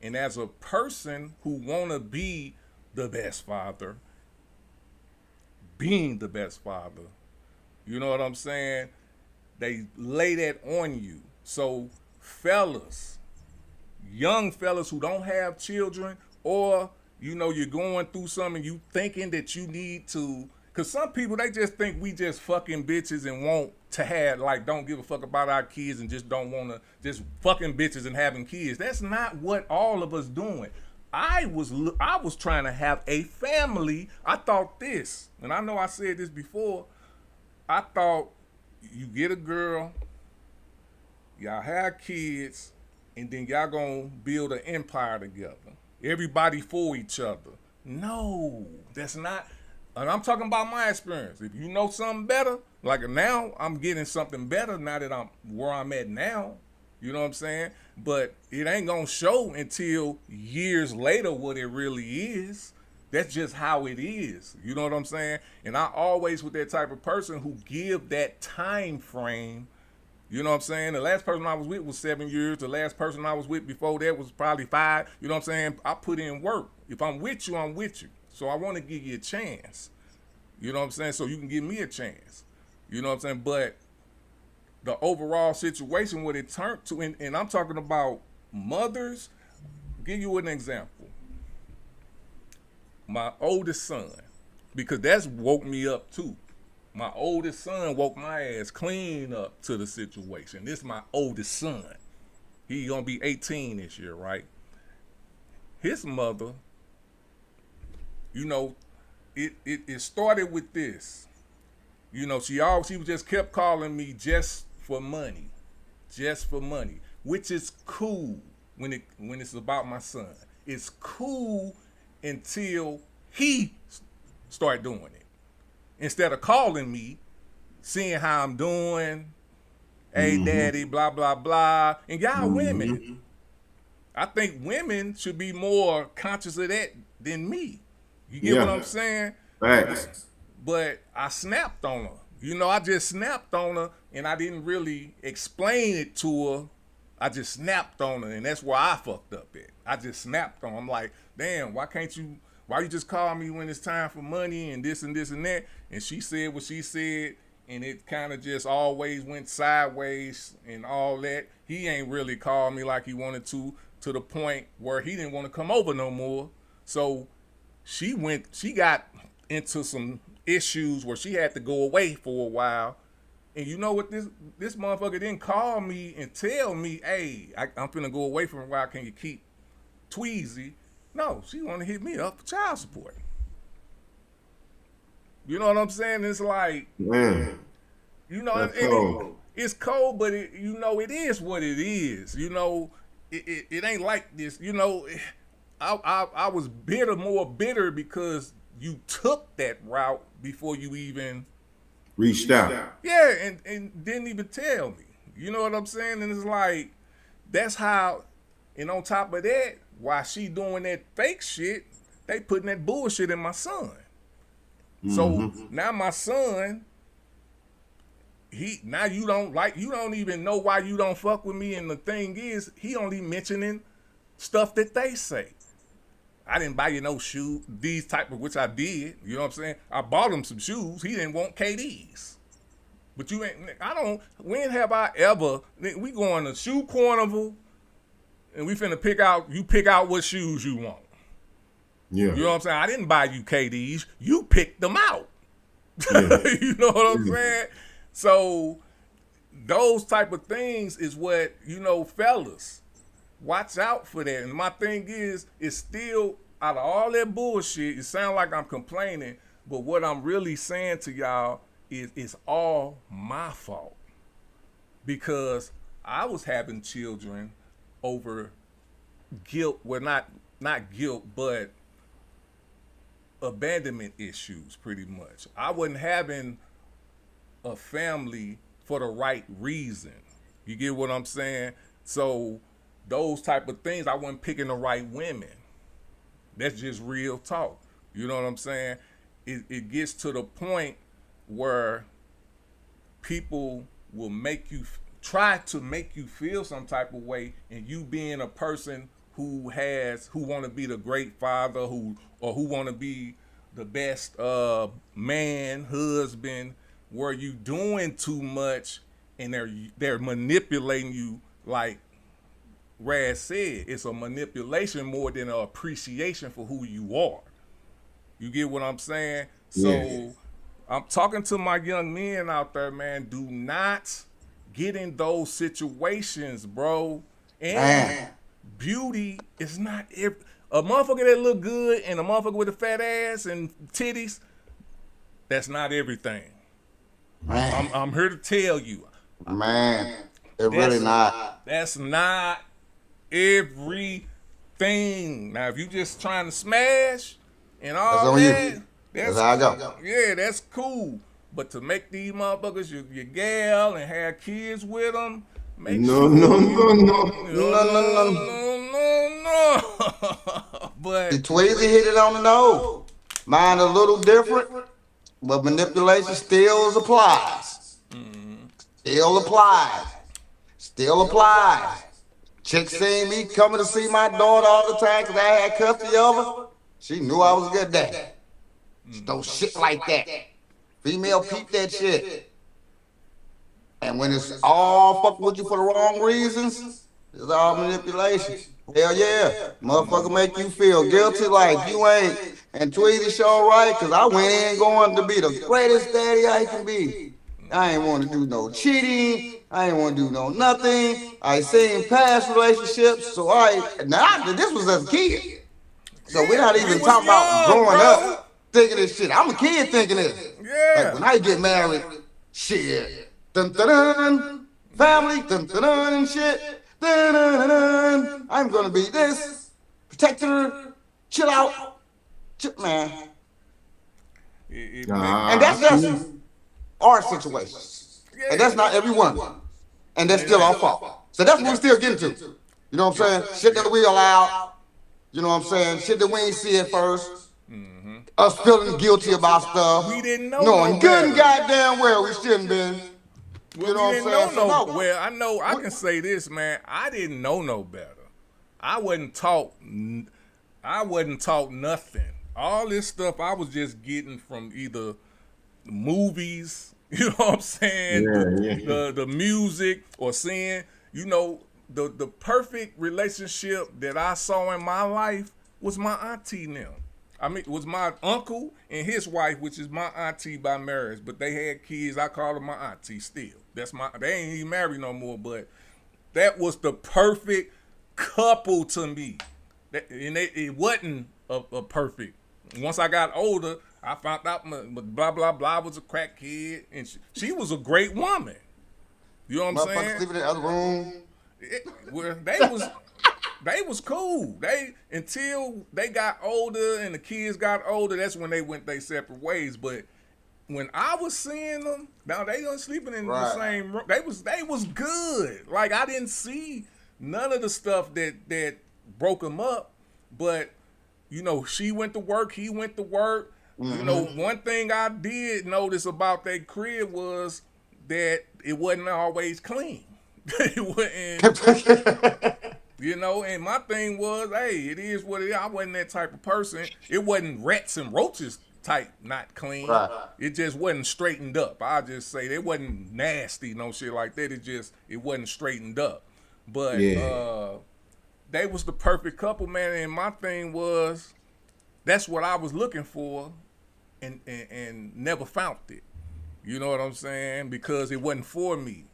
Speaker 5: And as a person who want to be the best father, being the best father, you know what I'm saying? They lay that on you. So fellas, young fellas who don't have children, or, you're going through something, you thinking that you need to, because some people, they just think we just fucking bitches and want to have, like, don't give a fuck about our kids and just don't want to, just fucking bitches and having kids. That's not what all of us doing. I was trying to have a family. I thought this, and I know I said this before, I thought you get a girl, y'all have kids, and then y'all gonna build an empire together. Everybody for each other. No, that's not. And I'm talking about my experience. If you know something better, like now I'm getting something better now that I'm where I'm at now. You know what I'm saying? But it ain't gonna show until years later what it really is. That's just how it is. You know what I'm saying? And I always with that type of person who give that time frame. You know what I'm saying? The last person I was with was 7 years. The last person I was with before that was probably 5. You know what I'm saying? I put in work. If I'm with you, I'm with you. So I want to give you a chance. You know what I'm saying? So you can give me a chance. You know what I'm saying? But the overall situation, what it turned to, and I'm talking about mothers. I'll give you an example. My oldest son, because that's woke me up too. My oldest son woke my ass clean up to the situation. This is my oldest son. He gonna be 18 this year, right? His mother, it started with this. She just kept calling me just for money, which is cool when it's about my son. It's cool until he start doing it. Instead of calling me, seeing how I'm doing, hey daddy, blah, blah, blah. And y'all women, I think women should be more conscious of that than me. You get what I'm saying?
Speaker 6: Right.
Speaker 5: But I snapped on her. I just snapped on her and I didn't really explain it to her I just snapped on her, and that's where I fucked up at. I just snapped on her. I'm like, damn, why you just call me when it's time for money and this and this and that? And she said what she said, and it kind of just always went sideways and all that. He ain't really called me like he wanted to the point where he didn't want to come over no more. So she got into some issues where she had to go away for a while. And you know what, this motherfucker didn't call me and tell me, hey, I'm finna go away from a while, can you keep Tweezy? No, she wanna hit me up for child support. You know what I'm saying? It's like,
Speaker 6: Man,
Speaker 5: you know, it's cold, but it is what it is. You know, it ain't like this. You know, I was more bitter because you took that route before you even
Speaker 6: reached out.
Speaker 5: Yeah, and didn't even tell me. You know what I'm saying? And it's like, that's how, and on top of that, while she doing that fake shit, they putting that bullshit in my son. So now my son, you don't even know why you don't fuck with me. And the thing is, he only mentioning stuff that they say. I didn't buy you no shoes, these type of, which I did. You know what I'm saying? I bought him some shoes. He didn't want KDs. But when have I ever, we going to shoe carnival and we finna pick out what shoes you want.
Speaker 6: Yeah.
Speaker 5: You know what I'm saying? I didn't buy you KDs. You picked them out.
Speaker 6: Yeah.
Speaker 5: You know what I'm saying? So those type of things is what, fellas, watch out for that. And my thing is, it's still, out of all that bullshit, it sounds like I'm complaining, but what I'm really saying to y'all is it's all my fault. Because I was having children over guilt, well, not guilt, but abandonment issues, pretty much. I wasn't having a family for the right reason. You get what I'm saying? So those type of things, I wasn't picking the right women. That's just real talk. You know what I'm saying? It gets to the point where people will try to make you feel some type of way, and you being a person who want to be the great father, who want to be the best man, husband, where you doing too much, and they're manipulating you. Like Raz said, it's a manipulation more than an appreciation for who you are. You get what I'm saying? So I'm talking to my young men out there, man. Do not get in those situations, bro. And beauty is not a motherfucker that look good and a motherfucker with a fat ass and titties. That's not everything.
Speaker 7: Man.
Speaker 5: I'm here to tell you,
Speaker 7: man, it's really not.
Speaker 5: That's not everything. Now, if you just trying to smash and all that,
Speaker 7: that's how I go.
Speaker 5: Yeah, that's cool. But to make these motherfuckers your gal and have kids with them,
Speaker 6: No.
Speaker 5: But
Speaker 7: the Tweezy hit it on the nose. Mine a little different, but manipulation still applies. Still applies. Chick seen me coming to see my daughter all the time because I had custody of her. She knew I was a good daddy. No shit like that. Female peep that shit. And when it's all fucking with you for the wrong reasons, it's all manipulation. Hell yeah. Motherfucker make you feel guilty like you ain't. And Tweezy show right, because I went in going to be the greatest daddy I can be. I ain't want to do no cheating. I ain't want to do no nothing. I seen past relationships. So this was as a kid. So we're not even talking about growing up thinking this shit. I'm a kid thinking this.
Speaker 5: Yeah.
Speaker 7: Like when I get married, shit. Dun dun dun. Family, dun dun dun and shit. Dun dun dun. I'm gonna be this. Protector. Chill out. Man. And that's just our situation. And that's not everyone. And that's still our fault. So that's what we're still getting to. You know what I'm saying? Shit that we allow. You know what I'm saying? Shit that we ain't see at first. Us feeling guilty about stuff.
Speaker 5: We didn't know.
Speaker 7: Knowing good and goddamn well we shouldn't been. You know what I'm saying? So no.
Speaker 5: Well, I can say this, man. I didn't know no better. I wasn't taught nothing. All this stuff I was just getting from either movies, you know what I'm saying, the music, or seeing, you know, the perfect relationship that I saw in my life was my auntie and them. I mean, it was my uncle and his wife, which is my auntie by marriage, but they had kids. I call them my auntie still. They ain't even married no more, but that was the perfect couple to me. It wasn't a perfect. Once I got older, I found out my blah blah blah was a crack kid, and she was a great woman. You know what I'm saying?
Speaker 7: Sleeping in the other room.
Speaker 5: They was cool. Until they got older and the kids got older, that's when they went their separate ways. But when I was seeing them, now they weren't sleeping in the same room. They was good. Like, I didn't see none of the stuff that broke them up. But you know, she went to work, he went to work. Mm-hmm. You know, one thing I did notice about that crib was that it wasn't always clean. It wasn't. You know, and my thing was, hey, it is what it is. I wasn't that type of person. It wasn't rats and roaches type, not clean. Right. It just wasn't straightened up. I just say it wasn't nasty, no shit like that. It wasn't straightened up. But they was the perfect couple, man. And my thing was, that's what I was looking for, and never found it. You know what I'm saying? Because it wasn't for me.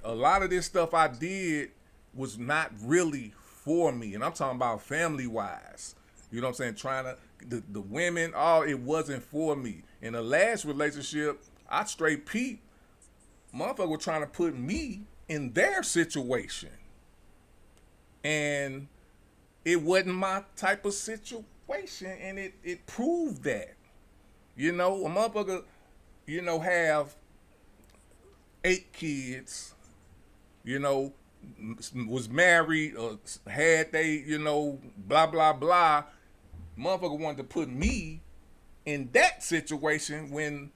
Speaker 5: A lot of this stuff I did was not really for me, and I'm talking about family-wise. You know what I'm saying? The women, it wasn't for me. In the last relationship, I straight peeped. Motherfucker was trying to put me in their situation, and it wasn't my type of situation, and it proved that. You know, a motherfucker, you know, have 8 kids, you know, was married or had you know, blah, blah, blah. Motherfucker wanted to put me in that situation when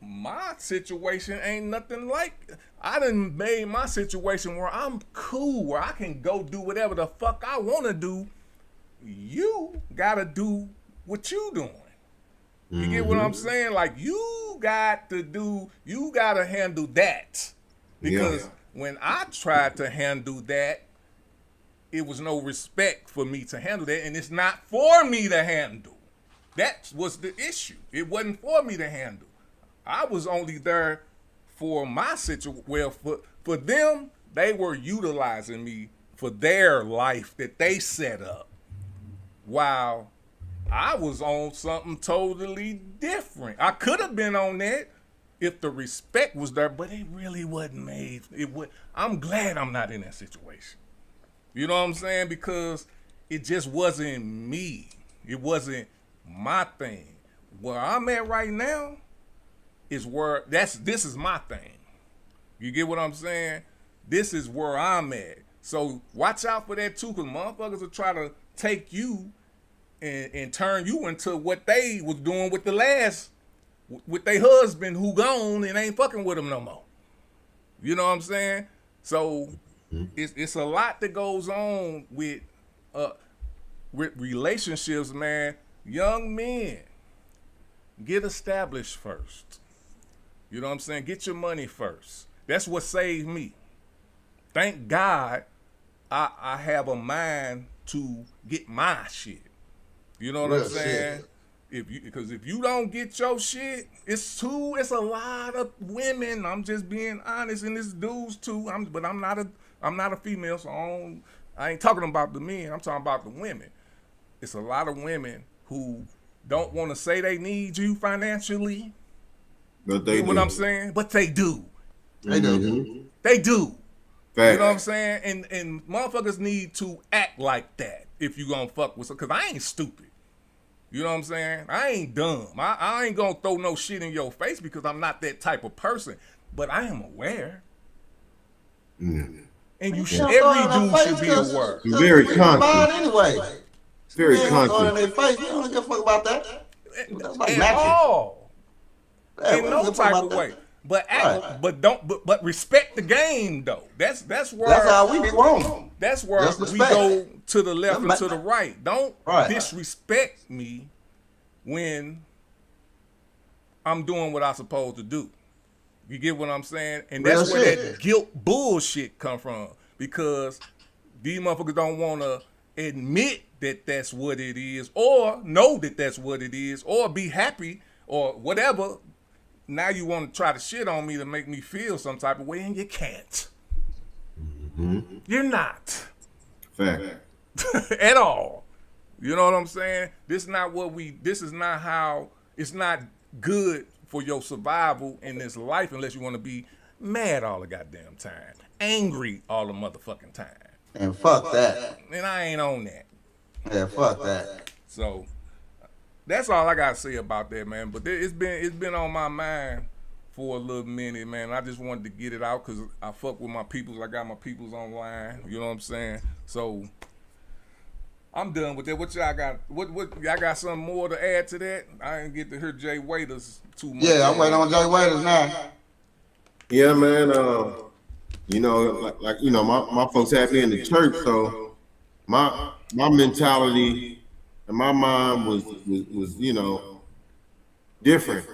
Speaker 5: my situation ain't nothing like. I done made my situation where I'm cool, where I can go do whatever the fuck I want to do. You gotta do what you doing. You get what I'm saying? Like, you gotta handle that. Because when I tried to handle that, it was no respect for me to handle that, and it's not for me to handle. That was the issue. It wasn't for me to handle. I was only there for my situation. Well, for them, they were utilizing me for their life that they set up, while I was on something totally different. I could have been on that if the respect was there, but it really wasn't made. I'm glad I'm not in that situation. You know what I'm saying? Because it just wasn't me. It wasn't my thing. Where I'm at right now is where this is my thing. You get what I'm saying? This is where I'm at. So watch out for that too, because motherfuckers will try to take you and turn you into what they was doing with with their husband who gone and ain't fucking with them no more. You know what I'm saying? So it's a lot that goes on with relationships, man. Young men, get established first. You know what I'm saying? Get your money first. That's what saved me. Thank God I have a mind to get my shit. You know what I'm saying? Because if you don't get your shit, it's a lot of women. I'm just being honest, and it's dudes too. But I'm not a female, so I ain't talking about the men. I'm talking about the women. It's a lot of women who don't want to say they need you financially.
Speaker 6: But they
Speaker 5: you know what I'm saying? But they do.
Speaker 7: They do.
Speaker 5: They do.
Speaker 6: Fact.
Speaker 5: You know what I'm saying? And motherfuckers need to act like that if you gonna fuck with some. Because I ain't stupid. You know what I'm saying? I ain't dumb. I ain't gonna throw no shit in your face because I'm not that type of person. But I am aware. And every dude should be aware.
Speaker 6: Very conscious.
Speaker 7: Anyway.
Speaker 6: Very conscious.
Speaker 7: In their face. You don't give a fuck about that. That's like
Speaker 5: At
Speaker 7: magic.
Speaker 5: all.
Speaker 7: Yeah,
Speaker 5: in no type of way. But
Speaker 7: Right.
Speaker 5: but respect the game though. That's where
Speaker 7: That's how we want.
Speaker 5: that's where
Speaker 7: Just
Speaker 5: we
Speaker 7: respect.
Speaker 5: go to the left and
Speaker 7: That's
Speaker 5: to the right. Don't
Speaker 7: Right.
Speaker 5: disrespect me when I'm doing what I'm supposed to do. You get what I'm saying? And that's
Speaker 7: Real
Speaker 5: where
Speaker 7: shit.
Speaker 5: that guilt bullshit come from. Because these motherfuckers don't want to admit that that's what it is, or know that that's what it is, or be happy, or whatever. Now you want to try to shit on me to make me feel some type of way, and you can't. You're not.
Speaker 6: Fact.
Speaker 5: At all. You know what I'm saying? This is not how, it's not good for your survival in this life unless you want to be mad all the goddamn time. Angry all the motherfucking time.
Speaker 7: And fuck that.
Speaker 5: And I ain't on that.
Speaker 7: Yeah, fuck that.
Speaker 5: So that's all I gotta say about that, man. But it's been on my mind for a little minute, man. I just wanted to get it out because I fuck with my peoples. I got my peoples online. You know what I'm saying? So I'm done with that. What y'all got? What y'all got something more to add to that? I didn't get to hear Jay Waiters too much.
Speaker 7: Yeah, I'm waiting on Jay Waiters now.
Speaker 6: Yeah, man. You know, like you know, my folks had me in the church, so my mentality and my mind was you know different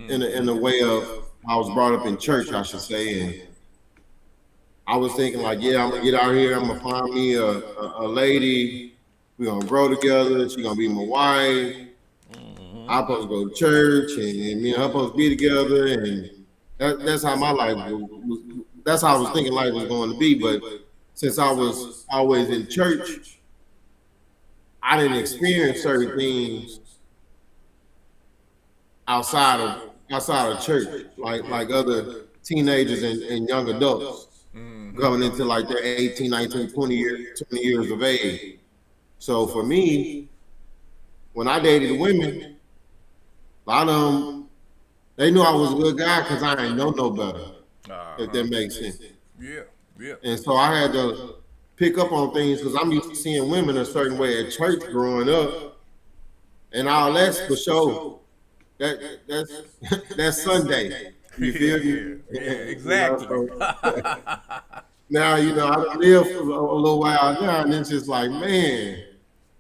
Speaker 6: in the way of I was brought up in church, I should say, and I was thinking like, yeah, I'm gonna get out here, I'm gonna find me a lady, we're gonna grow together, she's gonna be my wife. I'm supposed to go to church, and me and her supposed to be together, and that's how my life was. That's how I was thinking life was going to be. But since I was always in church, I didn't experience certain things outside of church, like other teenagers and young adults coming into like their 18, 19, 20 years of age. So for me, when I dated women, a lot of them, they knew I was a good guy because I ain't know no better, if that makes sense.
Speaker 5: Yeah, yeah.
Speaker 6: And so I had to pick up on things because I'm used to seeing women a certain way at church growing up, and all that's for sure. That's Sunday. You feel me?
Speaker 5: Yeah, exactly.
Speaker 6: Now you know I lived for a little while now, and it's just like, man.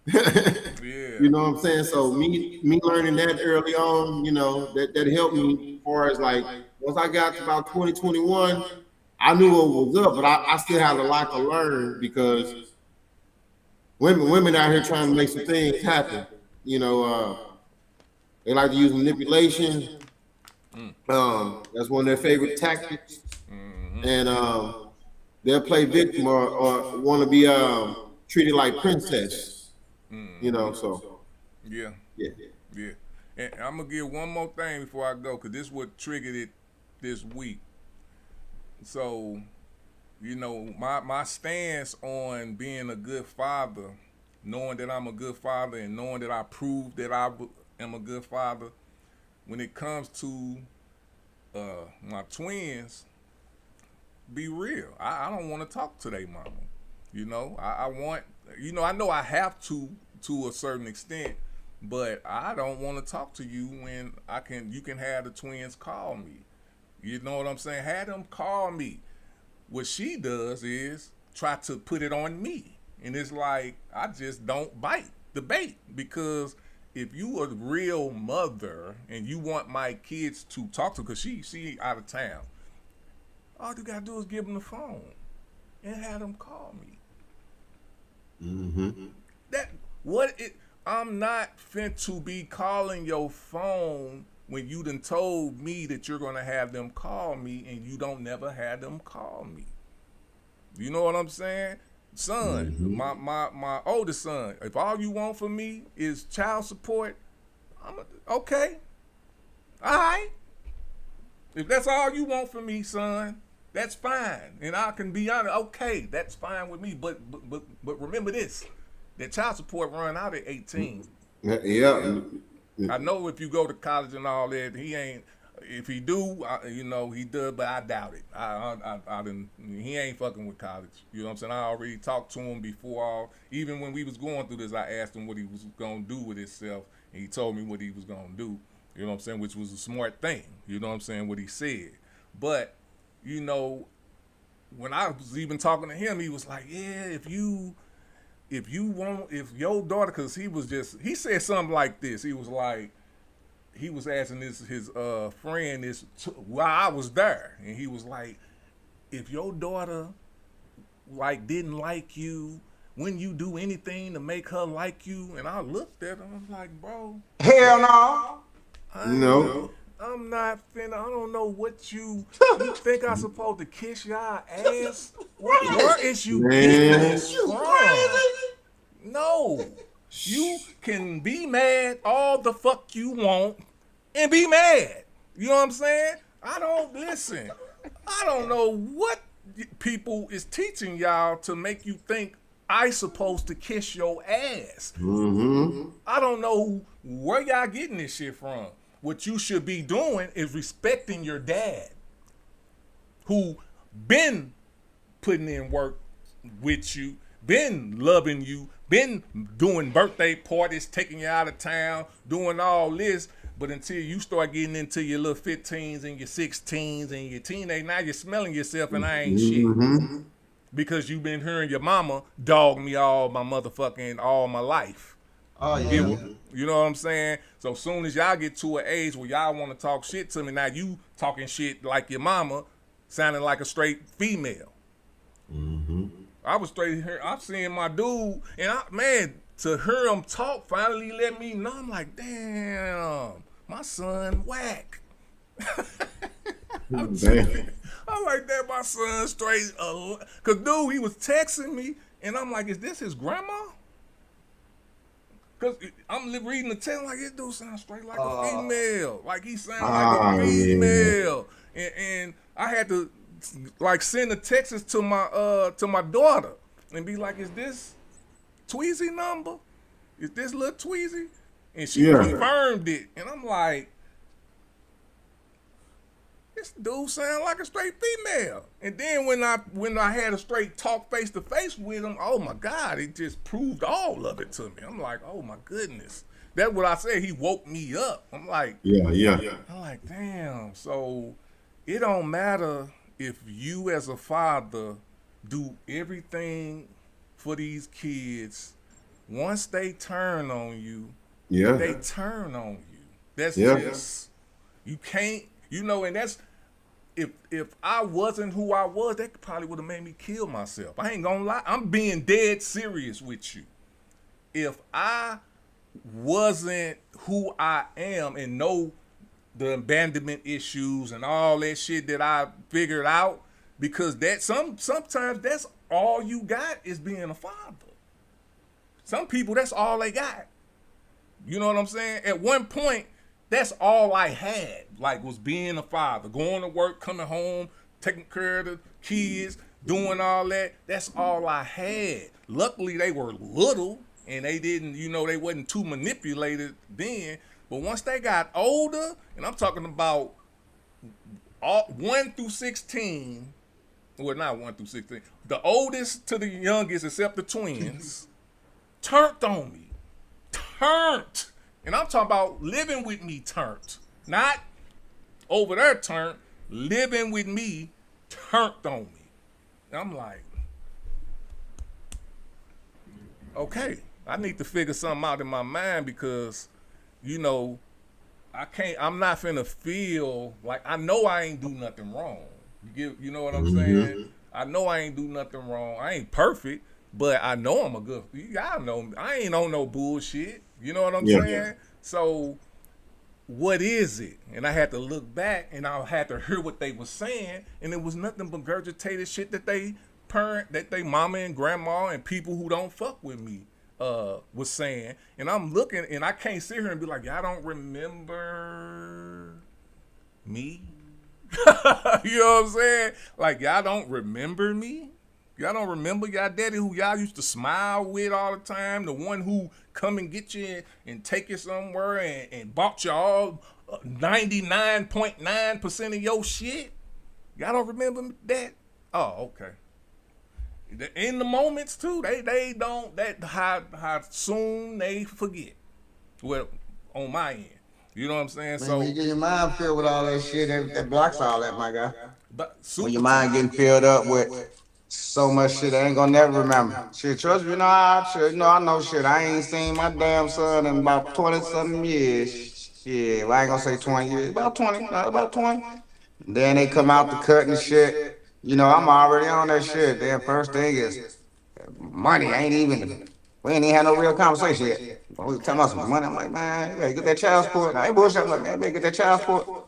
Speaker 5: Yeah.
Speaker 6: You know what I'm saying? So me learning that early on, you know, that helped me as far as like once I got to about 2021, I knew what was up, but I still had a lot to learn because women out here trying to make some things happen. You know, they like to use manipulation. That's one of their favorite tactics. And they'll play victim or want to be treated like princess. You know, so
Speaker 5: yeah.
Speaker 6: Yeah.
Speaker 5: And I'm gonna give one more thing before I go, cause this is what triggered it this week. So, you know, my stance on being a good father, knowing that I'm a good father, and knowing that I proved that I am a good father, when it comes to my twins, be real. I don't want to talk to their mama. You know, I want, you know, I know I have to a certain extent, but I don't want to talk to you when you can have the twins call me. You know what I'm saying? Have them call me. What she does is try to put it on me. And it's like, I just don't bite the bait, because if you a real mother and you want my kids to talk to, because she out of town, all you gotta do is give them the phone and have them call me. I'm not fit to be calling your phone when you done told me that you're gonna have them call me and you don't never have them call me. You know what I'm saying? Son, my oldest son, if all you want from me is child support, okay. All right. If that's all you want from me, son, that's fine. And I can be honest, okay, that's fine with me. But remember this, that child support run out at 18.
Speaker 6: Yeah.
Speaker 5: I know if you go to college and all that, he ain't. If he do, you know, he does, but I doubt it. He ain't fucking with college. You know what I'm saying? I already talked to him before. Even when we was going through this, I asked him what he was gonna do with himself, and he told me what he was gonna do. You know what I'm saying? Which was a smart thing. You know what I'm saying? What he said. But, you know, when I was even talking to him, he was like, yeah, if your daughter, because he said something like this. He was like, he was asking his friend this while I was there, and he was like, if your daughter like didn't like you, when you do anything to make her like you, and I looked at him, I was like, bro,
Speaker 7: Hell no.
Speaker 6: No.
Speaker 5: I'm not finna. I don't know what you think I'm supposed to kiss y'all ass. Where is you getting this from? No. You can be mad all the fuck you want and be mad. You know what I'm saying? I don't know what people is teaching y'all to make you think I supposed to kiss your ass.
Speaker 6: Mm-hmm.
Speaker 5: I don't know where y'all getting this shit from. What you should be doing is respecting your dad, who been putting in work with you, been loving you, been doing birthday parties, taking you out of town, doing all this. But until you start getting into your little 15s and your 16s and your teenage, now you're smelling yourself and I ain't shit. Because you've been hearing your mama dog me all my life.
Speaker 7: Oh yeah.
Speaker 5: You know what I'm saying? So soon as y'all get to an age where y'all want to talk shit to me, now you talking shit like your mama, sounding like a straight female. I was straight here. I'm seeing my dude, and to hear him talk finally let me know. I'm like, damn, my son whack. I'm like that. My son straight, cause dude, he was texting me, and I'm like, is this his grandma? Cause I'm reading the text like this dude sounds straight like a female, like he sounds like a female, and I had to like send the texts to my daughter and be like, is this Tweezy number? Is this little Tweezy? And she confirmed it, and I'm like, this dude sound like a straight female. And then when I had a straight talk face to face with him, oh my God, it just proved all of it to me. I'm like, oh my goodness. That's what I said. He woke me up. I'm like,
Speaker 6: Yeah.
Speaker 5: I'm like, damn. So it don't matter if you as a father do everything for these kids. Once they turn on you, they turn on you. That's just, you can't, and that's, if I wasn't who I was, that probably would have made me kill myself. I ain't gonna lie. I'm being dead serious with you. If I wasn't who I am and know the abandonment issues and all that shit that I figured out, because that sometimes that's all you got is being a father. Some people, that's all they got. You know what I'm saying? At one point, that's all I had, like, was being a father, going to work, coming home, taking care of the kids, doing all that. That's all I had. Luckily, they were little, and they didn't, they wasn't too manipulated then. But once they got older, and I'm talking about 1 through 16, well, not 1 through 16, the oldest to the youngest, except the twins, turned on me. Turned. And I'm talking about living with me turned. Not over there turned. Living with me turned on me. And I'm like, okay, I need to figure something out in my mind because, I'm not finna feel like, I know I ain't do nothing wrong. You know what I'm saying? I know I ain't do nothing wrong. I ain't perfect, but I know I'm a good, y'all know me. I ain't on no bullshit. You know what I'm saying? So what is it? And I had to look back and I had to hear what they were saying, and it was nothing but regurgitated shit that they mama and grandma and people who don't fuck with me was saying. And I'm looking and I can't sit here and be like, y'all don't remember me? You know what I'm saying? Like, y'all don't remember me? Y'all don't remember y'all daddy who y'all used to smile with all the time? The one who come and get you and take you somewhere and bought you all 99.9% of your shit? Y'all don't remember that? Oh, okay. In the moments too, they don't, that how soon they forget. Well, on my end. You know what I'm saying?
Speaker 7: Man,
Speaker 5: So
Speaker 7: when you get your mind filled with all that shit, that blocks all that, my guy.
Speaker 5: but
Speaker 7: When your mind getting filled up with so much shit, I ain't gonna never remember. Shit, trust me, I know shit. I ain't seen my damn son in about 20-something years. Yeah, well, I ain't gonna say 20 years, about 20, not about 20. Then they come out the cut and shit. You know, I'm already on that shit. Then first thing is money. We ain't even had no real conversation yet. We talking about some money. I'm like, man, you better get that child support. I ain't bullshit. I'm like, man, you better get that child support.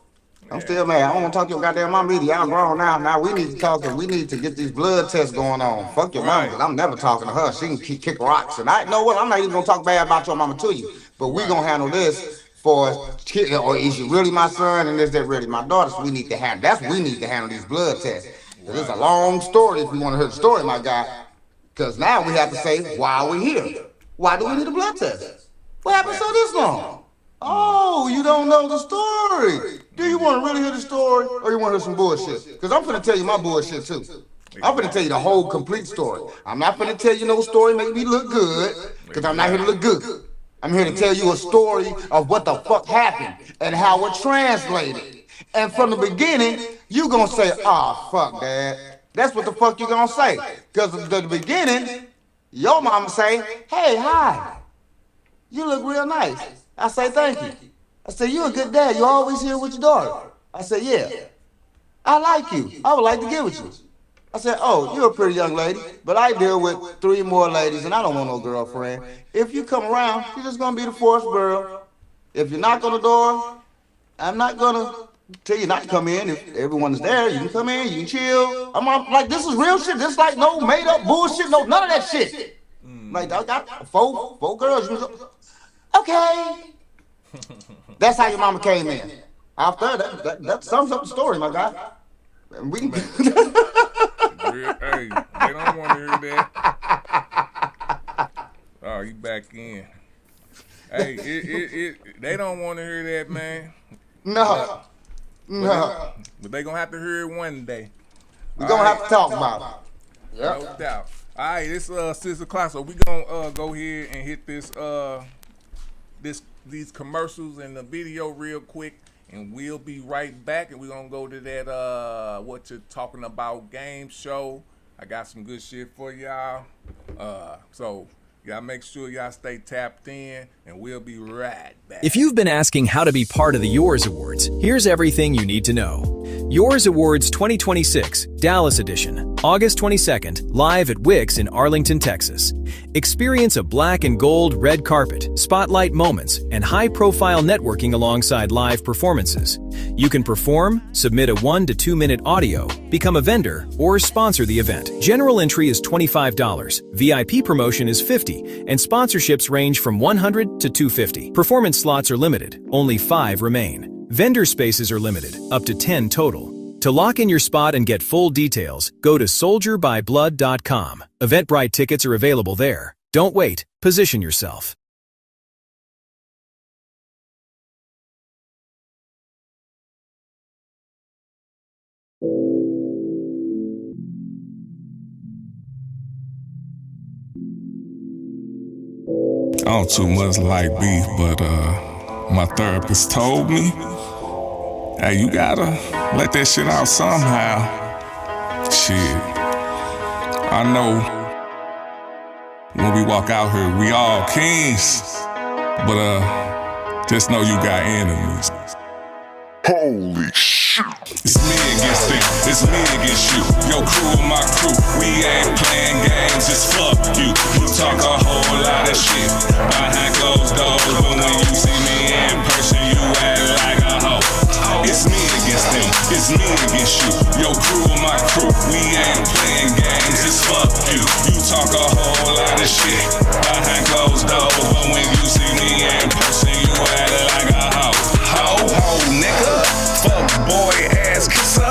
Speaker 7: I'm still mad. I don't want to talk to your goddamn mom either. Y'all grown now. Now we need to talk and we need to get these blood tests going on. Fuck your mama, because I'm never talking to her. She can kick rocks. And I know what? I'm not even going to talk bad about your mama to you. But we going to handle this for, or is you really my son and is that really my daughter? So we need to handle, we need to handle these blood tests. Because it's a long story if you want to hear the story, my guy. Because now we have to say, why are we here? Why do we need a blood test? What happened so this long? Oh, you don't know the story. Do you want to really hear the story or you want to hear some bullshit? Because I'm finna tell you my bullshit too. I'm finna tell you the whole complete story. I'm not finna tell you no story make me look good, because I'm not here to look good. I'm here to tell you a story of what the fuck happened and how it translated. And from the beginning, you gonna say, oh, fuck, Dad. That's what the fuck you gonna say. Because at the beginning, your mama say, hey, hi. You look real nice. I say, thank you. I say, you a good dad. You always here with your daughter. I say, yeah. I like you. I would like to get with you. I said, oh, you're a pretty young lady, but I deal with 3 more ladies and I don't want no girlfriend. If you come around, you're just gonna be the 4th girl. If you knock on the door, I'm not gonna tell you not to come in. If everyone's there, you can come in, you can chill. I'm like, this is real shit. This is like no made up bullshit, no, none of that shit. Like, I got four girls. Okay. That's how your mama came in. After that sums up the story, my guy. And we can.
Speaker 5: Hey, they don't want to hear that. Oh, you back in. Hey, they don't want to hear that, man.
Speaker 7: No.
Speaker 5: But they gonna have to hear it one day.
Speaker 7: We're gonna have to talk about it.
Speaker 5: Yep. No doubt. All right, it's 6 o'clock, so we gonna go ahead and hit these commercials and the video real quick, and we'll be right back. And we're gonna go to that what you're talking about game show. I got some good shit for y'all. So y'all make sure y'all stay tapped in, and we'll be right back.
Speaker 8: If you've been asking how to be part of the Yours Awards, here's everything you need to know. Yours Awards 2026, Dallas Edition, August 22nd, live at Wix in Arlington, Texas. Experience a black and gold red carpet, spotlight moments, and high-profile networking alongside live performances. You can perform, submit a 1 to 2 minute audio, become a vendor, or sponsor the event. General entry is $25, VIP promotion is $50, and sponsorships range from $100 to $250. Performance slots are limited, only 5 remain. Vendor spaces are limited, up to 10 total. To lock in your spot and get full details, go to soldierbyblood.com. Eventbrite tickets are available there. Don't wait, position yourself.
Speaker 9: I don't too much like beef, but my therapist told me, hey, you gotta let that shit out somehow. Shit, I know when we walk out here, we all kings, but just know you got enemies. Holy shit. It's me against them, it's me against you. Your crew and my crew, we ain't playing games, just fuck you. You talk a whole lot of shit behind closed doors, but when you see me in person, you act like a hoe. It's me against them, it's me against you. Your crew and my crew, we ain't playing games, just fuck you. You talk a whole lot of shit behind closed doors, but when you see me in person, you act like a hoe. Ho, nigga, fuck boy ass kisser.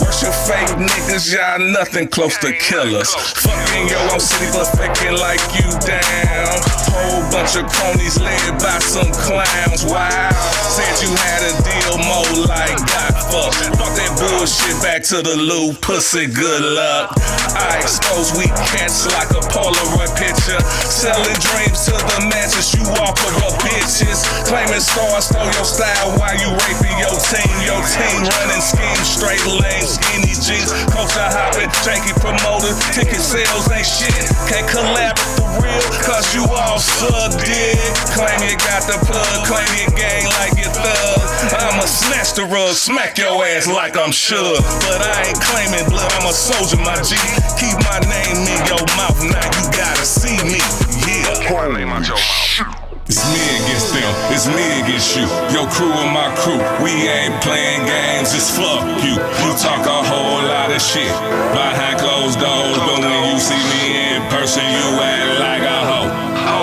Speaker 9: Worship fake niggas, y'all nothing close to killers. Fucking your own city, but faking like you down. Whole bunch of cronies led by some clowns. Wow, said you had a deal, more like got fucked. Fuck that bullshit. shit back to the loop, pussy, good luck. I expose weak cats like a Polaroid picture. Selling dreams to the masses, you walk over bitches. Claiming stars stole your style while you raping your team. Your team running schemes, straight lane, skinny jeans. Culture hopping, janky promoters, ticket sales ain't shit. Can't collab with the real, cause you all suck dick. Claim you got the plug, claim you gang like you thug. I'ma snatch the rug, smack your ass like I'm sure. But I ain't claiming blood, I'm a soldier, my G. Keep my name in your mouth, now you gotta see me. Yeah. Pour my name out your mouth. It's me against them, it's me against you. Your crew and my crew, we ain't playing games, it's fuck you. You talk a whole lot of shit behind closed doors, but when you see me in person, you act like a hoe.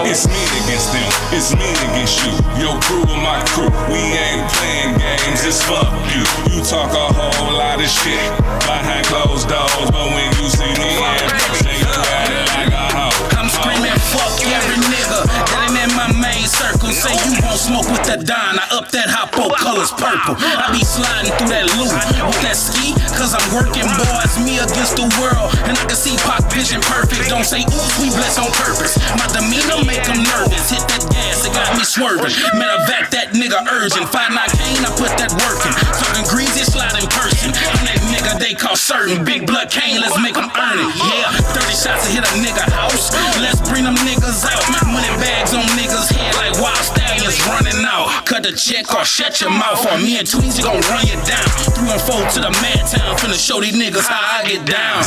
Speaker 9: It's me against them, it's me against you. Your crew and my crew, we ain't playing games, it's fuck you. You talk a whole lot of shit behind closed doors, but when you see me in person, you act like a hoe.
Speaker 10: I'm screaming fuck every nigga that ain't in my main circle. Say you won't smoke with that Don, I up that Hoppo colors purple. I be sliding through that loop with that ski, cause I'm working, boy, it's me against the world. And I can see Pac vision perfect. Don't say oops, we bless on purpose. My demeanor make them nervous. Hit that gas, it got me swerving. Medevac that nigga urgent. 5'9" Kane, I put that work in. Talking greasy, slide in person. I'm that nigga they call certain. Big blood Kane, let's make them earn it. Yeah, 30 shots to hit a nigga house. Let's bring them niggas out. Money bags on niggas' head like wild stallions running out. Cut the check or shut your mouth. Or me and Tweezy gon' run you down. 3 and 4 to the mad town. Finna show these niggas how I get down.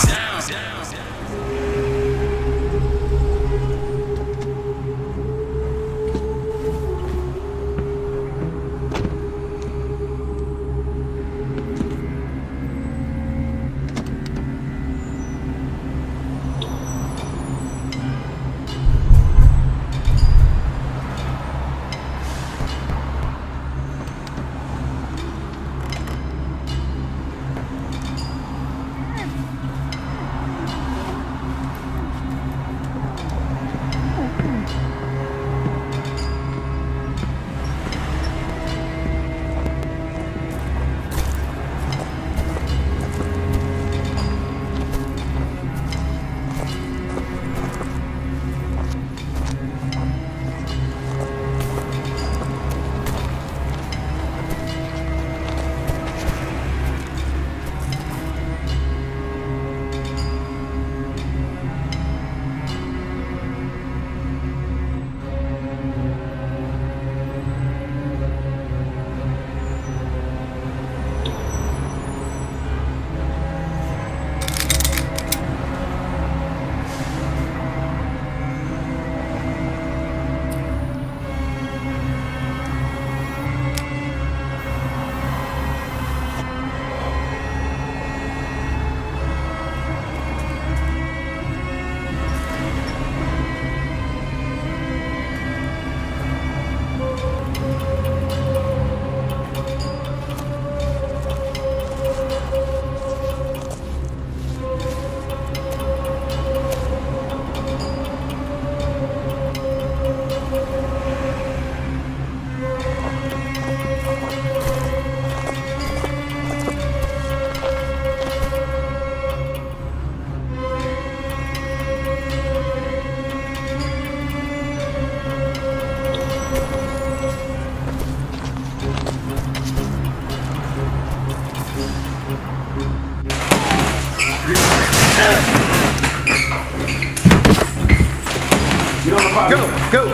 Speaker 11: Go!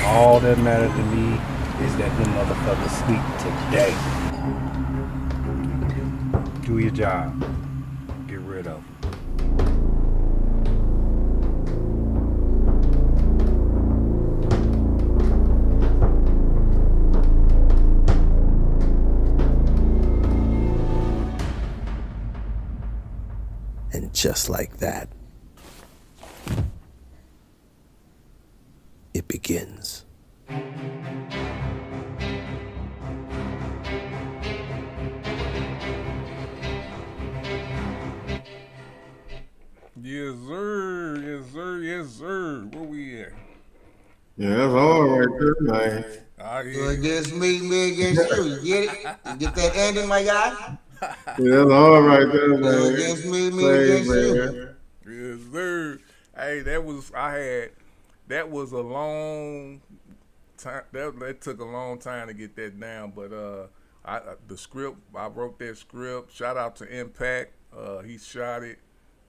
Speaker 11: All that matters to me is that them motherfuckers sleep today. Do your job. Get rid of them.
Speaker 12: And just like that, it begins.
Speaker 5: Yes, sir. Yes, sir. Yes, sir. Where we at?
Speaker 6: Yeah, that's all right there, man.
Speaker 5: Ah,
Speaker 7: So against me against you. You get it? You get that ending, my guy?
Speaker 6: that's all right there,
Speaker 7: You
Speaker 6: man.
Speaker 7: against me
Speaker 6: Say,
Speaker 7: against you.
Speaker 6: man.
Speaker 5: Yes, sir. Hey, that was a long time. That took a long time to get that down, but the script, I wrote that script. Shout out to Impact. He shot it,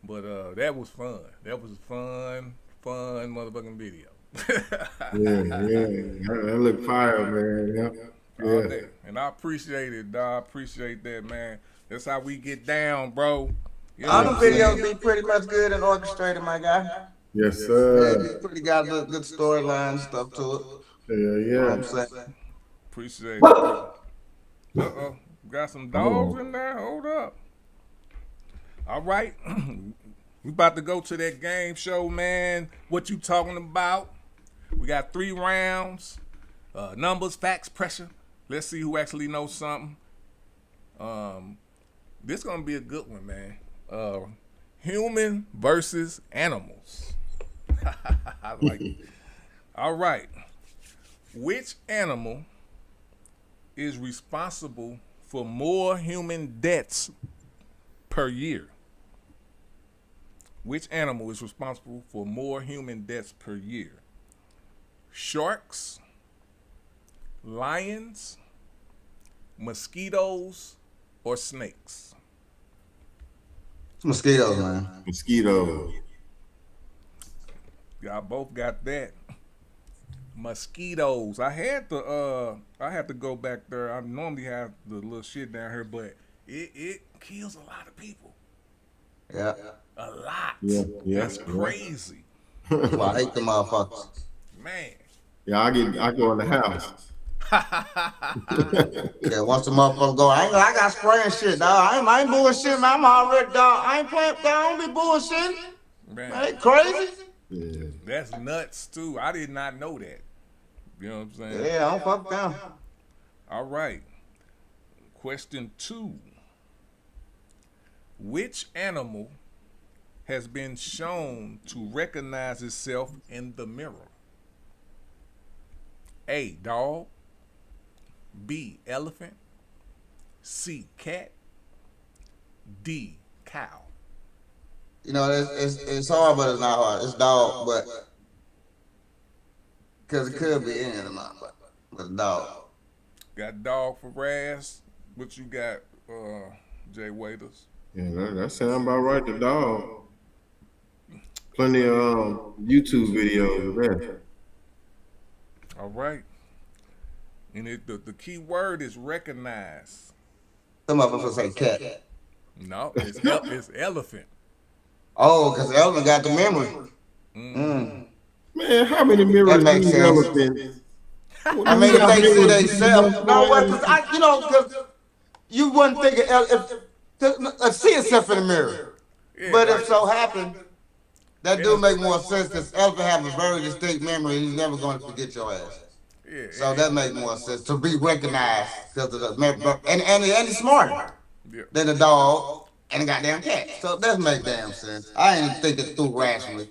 Speaker 5: but that was fun. That was fun motherfucking video.
Speaker 6: Yeah. That look fire, man.
Speaker 5: All
Speaker 6: Yeah.
Speaker 5: day. And I appreciate it, dog. I appreciate that, man. That's how we get down, bro. You know
Speaker 7: All
Speaker 5: what
Speaker 7: the
Speaker 5: I'm saying?
Speaker 7: videos be pretty much good and orchestrated, my guy.
Speaker 6: Yes,
Speaker 7: Yeah,
Speaker 6: sir.
Speaker 7: you pretty got a good storyline stuff to it. You know what I'm
Speaker 6: Yeah.
Speaker 7: saying?
Speaker 5: Appreciate it. Uh-oh. Got some dogs in there? Hold up. All right. We about to go to that game show, man. What you talking about? We got 3 rounds. Numbers, facts, pressure. Let's see who actually knows something. This gonna be a good one, man. Human versus animals. I like it. All right. Which animal is responsible for more human deaths per year? Which animal is responsible for more human deaths per year? Sharks, lions, mosquitoes, or snakes?
Speaker 7: Mosquitoes, man.
Speaker 6: Mosquito.
Speaker 5: Y'all both got that. Mosquitoes. I had to go back there. I normally have the little shit down here, but it kills a lot of people.
Speaker 7: Yeah.
Speaker 5: A lot.
Speaker 6: Yeah.
Speaker 5: That's crazy.
Speaker 7: Well, I hate the motherfuckers.
Speaker 5: Man.
Speaker 6: Yeah, I go in the house.
Speaker 7: Yeah, once the motherfucker go, I got spraying shit, dog. I ain't bullshitting, man. I'm already, dog. I ain't playing, dog. I don't be bullshitting.
Speaker 5: Man.
Speaker 7: Man, ain't crazy.
Speaker 6: Yeah.
Speaker 5: That's nuts too. I did not know that. You know what I'm saying?
Speaker 7: Yeah, I don't fuck down.
Speaker 5: All right. Question 2. Which animal has been shown to recognize itself in the mirror? A, dog. B, elephant. C, cat. D, cow.
Speaker 7: You know, it's hard, but it's not hard. It's dog, but because it could be any animal, but dog.
Speaker 5: Got dog for ass. What you got, Jay Waiters?
Speaker 6: Yeah, that sound about right. The dog. Plenty of YouTube videos of that.
Speaker 5: All right. And the key word is recognize.
Speaker 7: Some of us say cat.
Speaker 5: No, it's elephant.
Speaker 7: Oh, because the elephant got the memory.
Speaker 6: Man, how many mirrors
Speaker 7: That makes
Speaker 6: do
Speaker 7: sense.
Speaker 6: elephants?
Speaker 7: I mean, if they see themselves, no, what? Because you wouldn't think if see itself in the mirror.
Speaker 5: Yeah,
Speaker 7: But
Speaker 5: right.
Speaker 7: if so happened, that do make more sense because elephant have a very distinct memory. He's never going to forget your ass.
Speaker 5: Yeah,
Speaker 7: So that makes more sense to be recognized because of the memory. And he's smarter than the dog and the goddamn cat. So it does make damn sense. I ain't think it through rationally.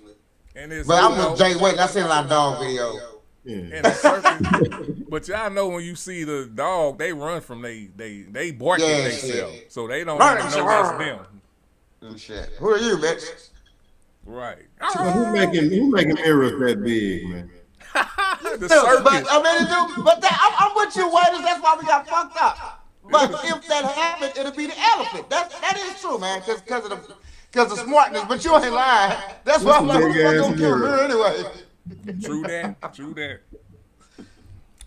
Speaker 5: And it's,
Speaker 7: But I'm with Jay Wade. I seen a lot of dog videos.
Speaker 5: And the circus, but y'all know when you see the dog, they run from they bark at themselves, so they don't even know that's them.
Speaker 7: And shit. Who are you, bitch?
Speaker 5: Right.
Speaker 6: So who making mirrors that big, man?
Speaker 5: The circus.
Speaker 7: But I mean, I'm with you, Waiters. That's why we got fucked up. But if that happened, it'll be the elephant. That is true, man. Because of smartness. But you ain't lying. That's why I'm like, who the fuck gonna kill her anyway?
Speaker 5: True that.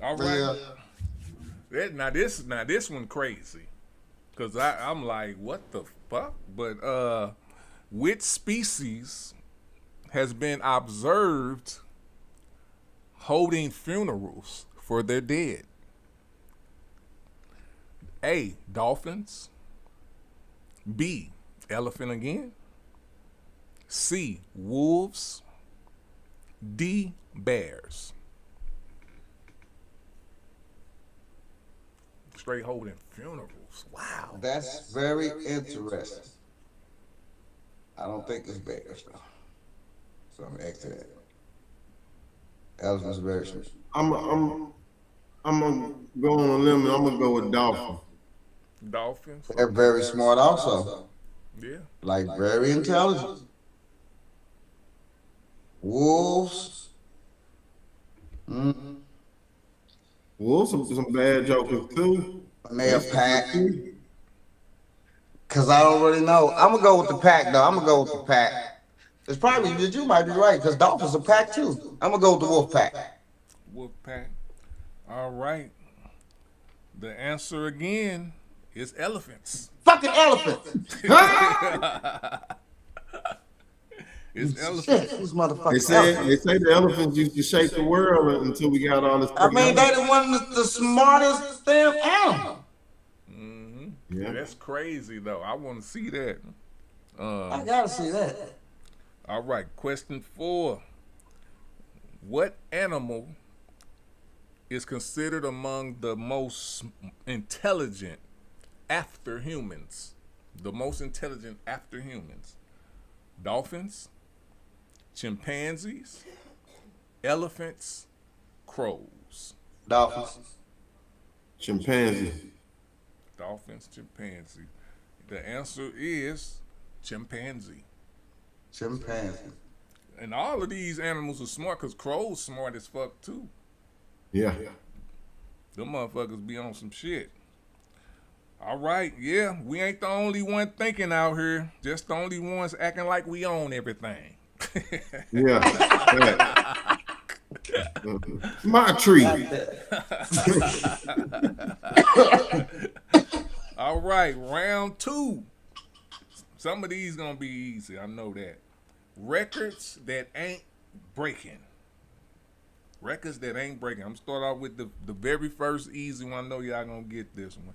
Speaker 5: All right.
Speaker 7: Yeah.
Speaker 5: Now this one crazy, cause I'm like, what the fuck? But which species has been observed holding funerals for their dead? A, dolphins. B, elephant again. C, wolves. D, bears. Straight holding funerals. Wow.
Speaker 7: That's very interesting. I don't think it's bears though. So I'm X that. Elephant's very smart.
Speaker 6: I'm gonna go on a limb and I'm gonna go with dolphin.
Speaker 5: Dolphins.
Speaker 7: They're very smart also.
Speaker 5: Yeah.
Speaker 7: Like very intelligent. Wolves. Mm.
Speaker 6: Wolves some bad jokers too.
Speaker 7: And they a pack. Cause I don't really know. I'm gonna go with the pack though. I'm gonna go with the pack. It's probably you might be right, cause Dolphins a pack too. I'm gonna go with the wolf pack.
Speaker 5: Wolf pack. All right. The answer again is elephants.
Speaker 7: Fucking elephants.
Speaker 5: It's elephants.
Speaker 7: Shit, these motherfuckers.
Speaker 6: They say the elephants used to shape the world until we got all this.
Speaker 7: I mean, they the one the smartest damn animal.
Speaker 5: Yeah. That's crazy though. I want to see that.
Speaker 7: I gotta see that.
Speaker 5: All right. Question 4. What animal is considered among the most intelligent after humans? The most intelligent after humans. Dolphins, chimpanzees, elephants, crows.
Speaker 7: Dolphins.
Speaker 6: Chimpanzee.
Speaker 5: Dolphins, chimpanzee. The answer is chimpanzee.
Speaker 7: Chimpanzee.
Speaker 5: And all of these animals are smart because crows smart as fuck too.
Speaker 6: Yeah.
Speaker 5: Them motherfuckers be on some shit. All right, yeah, we ain't the only one thinking out here. Just the only ones acting like we own everything.
Speaker 6: Yeah. My tree.
Speaker 5: All right, round 2. Some of these gonna be easy, I know that. Records that ain't breaking. Records that ain't breaking. I'm gonna start off with the very first easy one. I know y'all gonna get this one.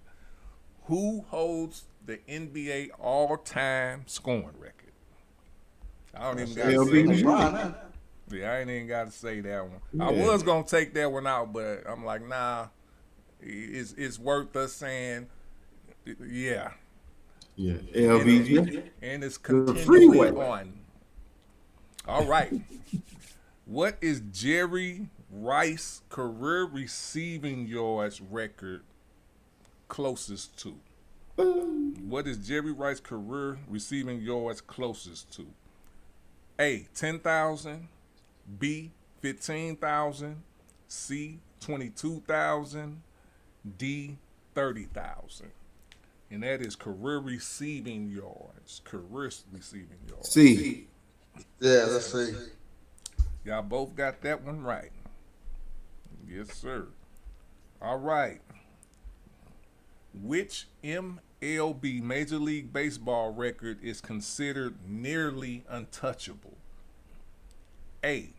Speaker 5: Who holds the NBA all-time scoring record? I don't even got to say that. Yeah, I ain't even got to say that one. Yeah. I was gonna take that one out, but I'm like, nah. It's worth us saying, yeah.
Speaker 6: Yeah, LBG.
Speaker 5: And it's continually on. All right. What is Jerry Rice's career receiving yards record closest to? What is Jerry Rice's career receiving yards closest to? A, 10,000. B, 15,000. C, 22,000. D, 30,000. And that is career receiving yards. Career receiving yards.
Speaker 6: C.
Speaker 7: Yeah, let's see.
Speaker 5: Y'all both got that one right. Yes, sir. All right. Which MLB, Major League Baseball record is considered nearly untouchable? A,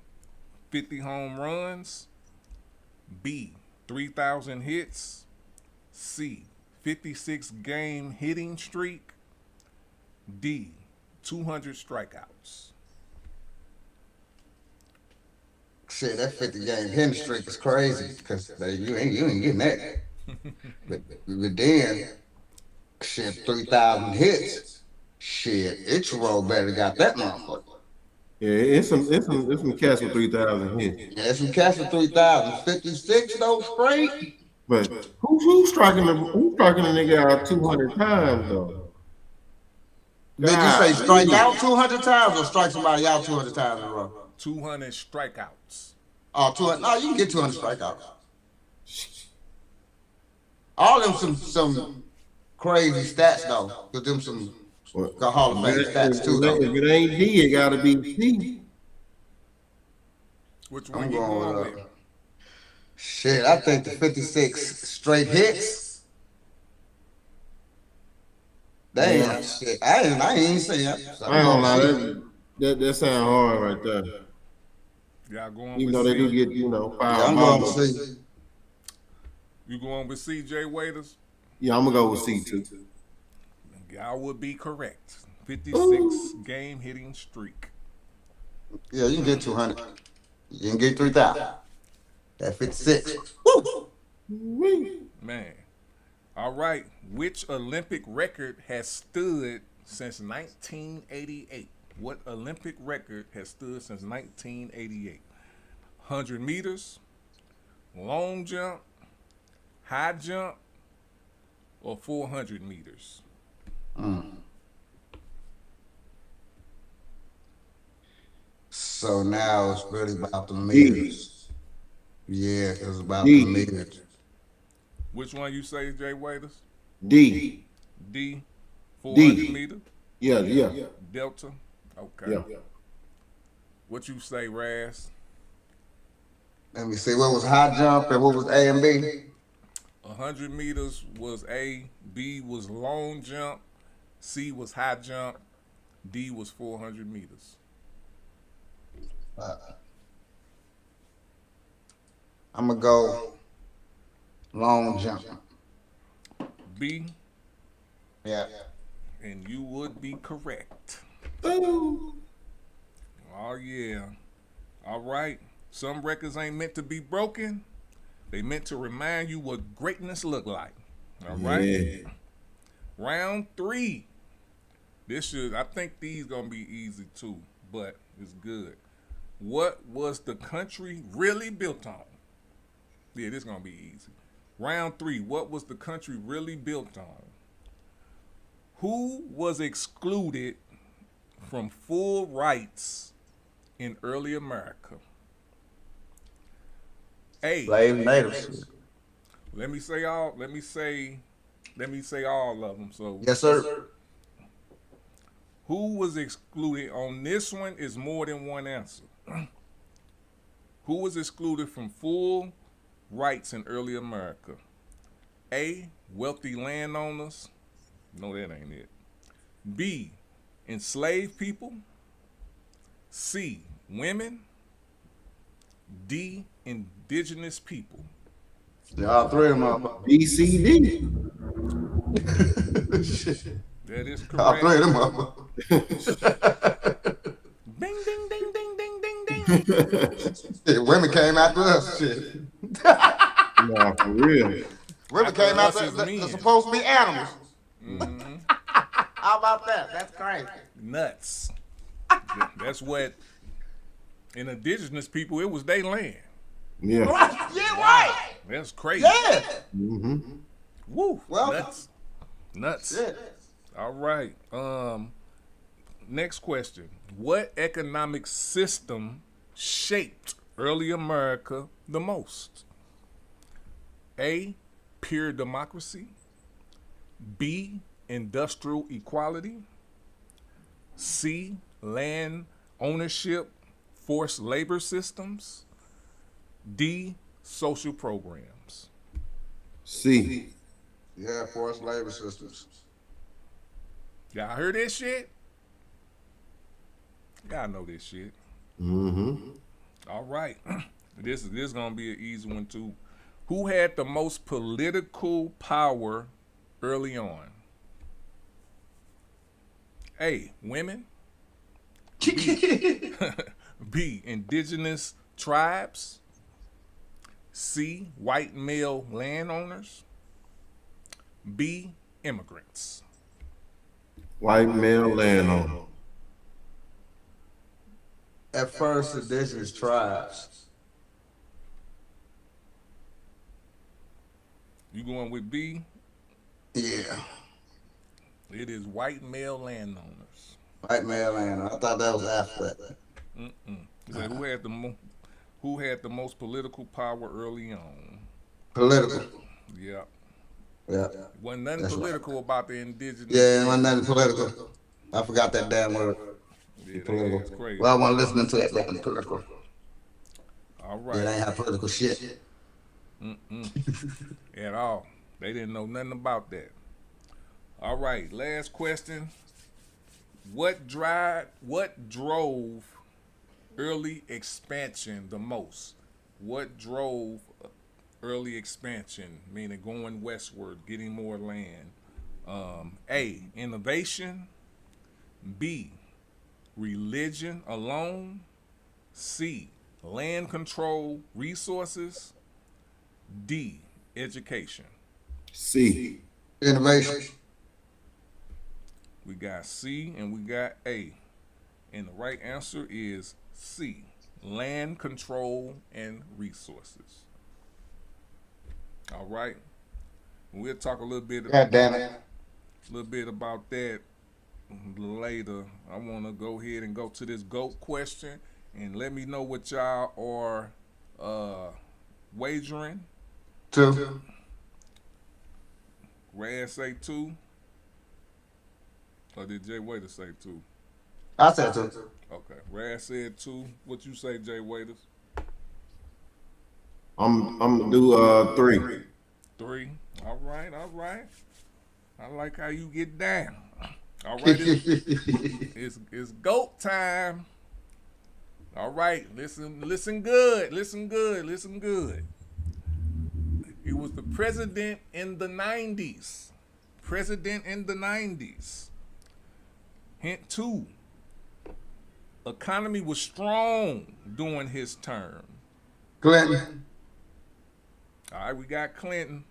Speaker 5: 50 home runs. B, 3,000 hits. C, 56 game hitting streak. D, 200 strikeouts.
Speaker 7: Shit, that 50 game hitting streak is crazy because you ain't getting that. but then, shit, 3,000 hits. Shit, Ichiro better got that motherfucker.
Speaker 6: Yeah, it's some cats with 3,000 hits.
Speaker 7: Yeah, some cats with 3,000. 56 though straight.
Speaker 6: But who's striking the nigga out 200 times though?
Speaker 7: Did you say strike out 200 times or strike somebody out 200 times in a row?
Speaker 5: 200 strikeouts.
Speaker 7: Oh, 200. No, you can get 200 strikeouts. All them some crazy stats though. Cause them some Hall of Fame stats too though.
Speaker 6: If it ain't D, it gotta be C.
Speaker 5: Which one you going with?
Speaker 7: Shit, I think the 56 straight hits. Damn, shit. I ain't saying that.
Speaker 6: I don't lie. That sound hard right there.
Speaker 5: Y'all going
Speaker 6: even
Speaker 5: with
Speaker 6: though
Speaker 5: C?
Speaker 6: they do get, 5
Speaker 7: I'm going with C.
Speaker 5: You going with CJ Waiters?
Speaker 6: Yeah, I'm gonna go with C too.
Speaker 5: Y'all would be correct. 56 game hitting streak.
Speaker 7: Yeah, you can get 200. You can get 3,000. That 56. Woo!
Speaker 5: Man. All right. Which Olympic record has stood since 1988? What Olympic record has stood since 1988? 100 meters, long jump, high jump, or 400 meters?
Speaker 7: So now it's really about the
Speaker 6: D.
Speaker 7: meters. Yeah, it's about the
Speaker 6: D.
Speaker 7: meters.
Speaker 5: Which one you say, Jay Waiters?
Speaker 6: D.
Speaker 5: D, 400
Speaker 6: D.
Speaker 5: meter?
Speaker 6: Yeah.
Speaker 5: Delta? Okay.
Speaker 6: Yeah.
Speaker 5: What you say, Raz?
Speaker 7: Let me see, what was high jump and what was A and B?
Speaker 5: 100 meters was A, B was long jump, C was high jump, D was 400 meters.
Speaker 7: I'm gonna go long jump.
Speaker 5: B,
Speaker 7: Yeah.
Speaker 5: and you would be correct.
Speaker 6: Ooh.
Speaker 5: Oh, yeah. All right. Some records ain't meant to be broken. They meant to remind you what greatness look like. All right.
Speaker 6: Yeah.
Speaker 5: Round 3. I think these gonna be easy too, but it's good. What was the country really built on? Yeah, this gonna be easy. Round 3. What was the country really built on? Who was excluded from full rights in early America? A.
Speaker 7: Slave natives.
Speaker 5: Let me say all of them. So
Speaker 7: Yes, sir.
Speaker 5: who was excluded on this one is more than one answer. Who was excluded from full rights in early America? A. Wealthy landowners. No, that ain't it. B. Enslaved people. C. Women. D. Indigenous people.
Speaker 7: Yeah, all three of them.
Speaker 6: B, C, D.
Speaker 5: That is
Speaker 7: All
Speaker 5: correct.
Speaker 7: three of them. Motherfuckers.
Speaker 5: Ding, ding, ding, ding, ding, ding, ding.
Speaker 7: Shit, women came after us. Shit.
Speaker 6: Nah, for real.
Speaker 7: Women came
Speaker 5: us
Speaker 7: after
Speaker 5: as
Speaker 7: us.
Speaker 5: men.
Speaker 7: They're supposed to be animals. How about that? That's crazy.
Speaker 5: Nuts. That's what, in indigenous people, it was their land.
Speaker 6: Yeah.
Speaker 7: Right. Yeah, right.
Speaker 5: That's crazy.
Speaker 7: Yeah.
Speaker 6: Mm-hmm.
Speaker 5: Woo.
Speaker 7: Well,
Speaker 5: Nuts.
Speaker 7: shit.
Speaker 5: All right. Next question. What economic system shaped early America the most? A. Pure democracy. B. Industrial equality. C. Land ownership, forced labor systems. D. Social programs.
Speaker 6: C.
Speaker 7: Yeah, forced labor systems.
Speaker 5: Y'all heard this shit? Y'all know this shit.
Speaker 6: Mm-hmm.
Speaker 5: All right. This is gonna be an easy one too. Who had the most political power early on? A. Women. B. Indigenous tribes. C. White male landowners. B. Immigrants.
Speaker 6: White male landowner.
Speaker 7: At first, indigenous tribes.
Speaker 5: You going with B?
Speaker 7: Yeah.
Speaker 5: It is white male landowners.
Speaker 7: White male landowner. I thought that was after that.
Speaker 5: So who had the most political power early on?
Speaker 7: Political.
Speaker 5: Yeah.
Speaker 7: Yeah.
Speaker 5: Wasn't nothing
Speaker 7: That's
Speaker 5: political about the indigenous.
Speaker 7: Yeah, it wasn't nothing political. I forgot that damn word.
Speaker 5: Yeah,
Speaker 7: Political.
Speaker 5: that's crazy.
Speaker 7: Well, I wasn't listening to that damn political.
Speaker 5: All right.
Speaker 7: Yeah, they ain't have political shit.
Speaker 5: At all. They didn't know nothing about that. All right, last question. What drove early expansion the most? What drove early expansion, meaning going westward, getting more land? A, innovation. B, religion alone. C, land control resources. D, education.
Speaker 6: C.
Speaker 7: Innovation.
Speaker 5: We got C and we got A. And the right answer is C, land control and resources. All right. We'll talk a little bit.
Speaker 7: God damn it.
Speaker 5: A little bit about that later. I want to go ahead and go to this GOAT question and let me know what y'all are wagering.
Speaker 7: 2.
Speaker 5: Rad say 2. Or did Jay Waiter say 2?
Speaker 7: I said 2.
Speaker 5: Okay. Rad said 2. What you say, Jay Waiters?
Speaker 6: I'm gonna do 3.
Speaker 5: 3. All right. I like how you get down. All right. It's GOAT time. All right. Listen good. He was the president in the 90s. Hint 2. Economy was strong during his term.
Speaker 7: Clinton.
Speaker 5: All right, we got Clinton.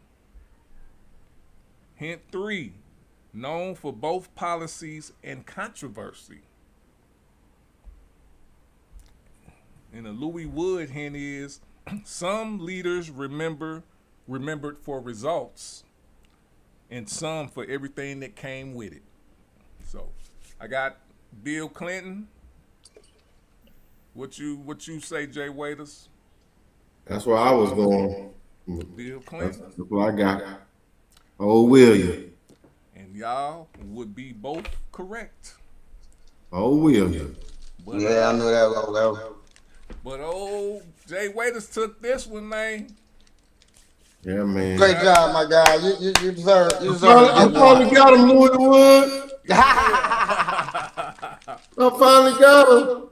Speaker 5: Hint 3. Known for both policies and controversy. And the Louis Wood hint is some leaders remembered for results and some for everything that came with it. So I got Bill Clinton. What you say, Jay Waiters?
Speaker 6: That's where I was going.
Speaker 5: Bill Clinton.
Speaker 6: That's what I got. Oh, William.
Speaker 5: And y'all would be both correct.
Speaker 6: Oh, William.
Speaker 5: But,
Speaker 7: yeah, I knew that was.
Speaker 5: But Jay Waiters took this one, man.
Speaker 6: Yeah, man.
Speaker 7: Great job, my guy. You deserve.
Speaker 6: I finally got him, Louis Wood. I finally got him.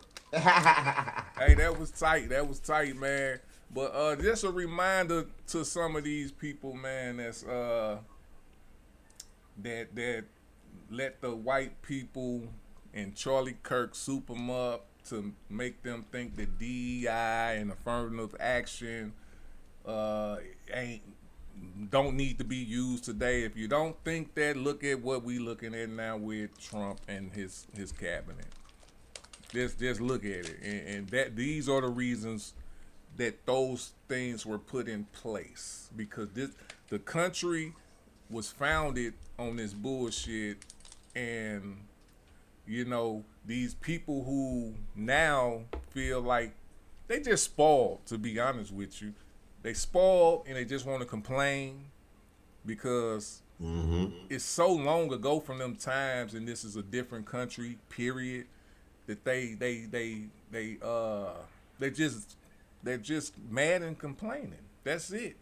Speaker 5: Hey, that was tight, man. But just a reminder to some of these people, man, that's that let the white people and Charlie Kirk soup them up to make them think that DEI and affirmative action don't need to be used today. If you don't think that, look at what we looking at now with Trump and his cabinet. Just look at it, and that these are the reasons that those things were put in place, because the country was founded on this bullshit, and these people who now feel like they just spoiled, to be honest with you. They spoiled and they just want to complain because it's so long ago from them times, and this is a different country, period, that they're just mad and complaining. That's it.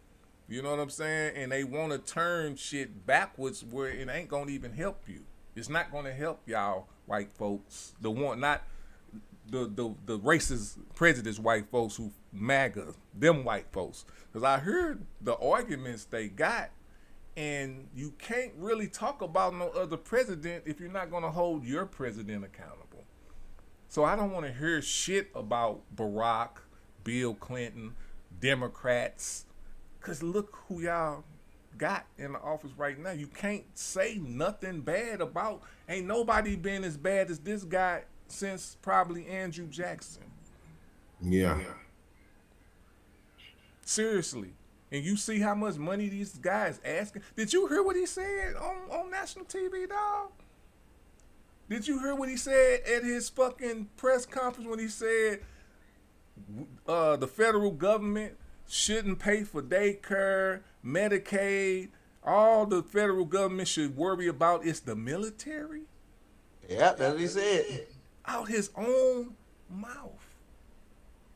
Speaker 5: You know what I'm saying? And they want to turn shit backwards where it ain't gonna even help you. It's not gonna help y'all white folks. Not the racist, prejudiced white folks who MAGA, them white folks. Because I heard the arguments they got, and you can't really talk about no other president if you're not gonna hold your president accountable. So I don't want to hear shit about Barack, Bill Clinton, Democrats, because look who y'all got in the office right now. You can't say nothing bad about, ain't nobody been as bad as this guy since probably Andrew Jackson.
Speaker 6: Yeah.
Speaker 5: Seriously. And you see how much money these guys asking. Did you hear what he said on national TV, dog? Did you hear what he said at his fucking press conference when he said the federal government shouldn't pay for daycare, Medicaid? All the federal government should worry about is the military?
Speaker 7: Yeah, that's what he said.
Speaker 5: Out his own mouth.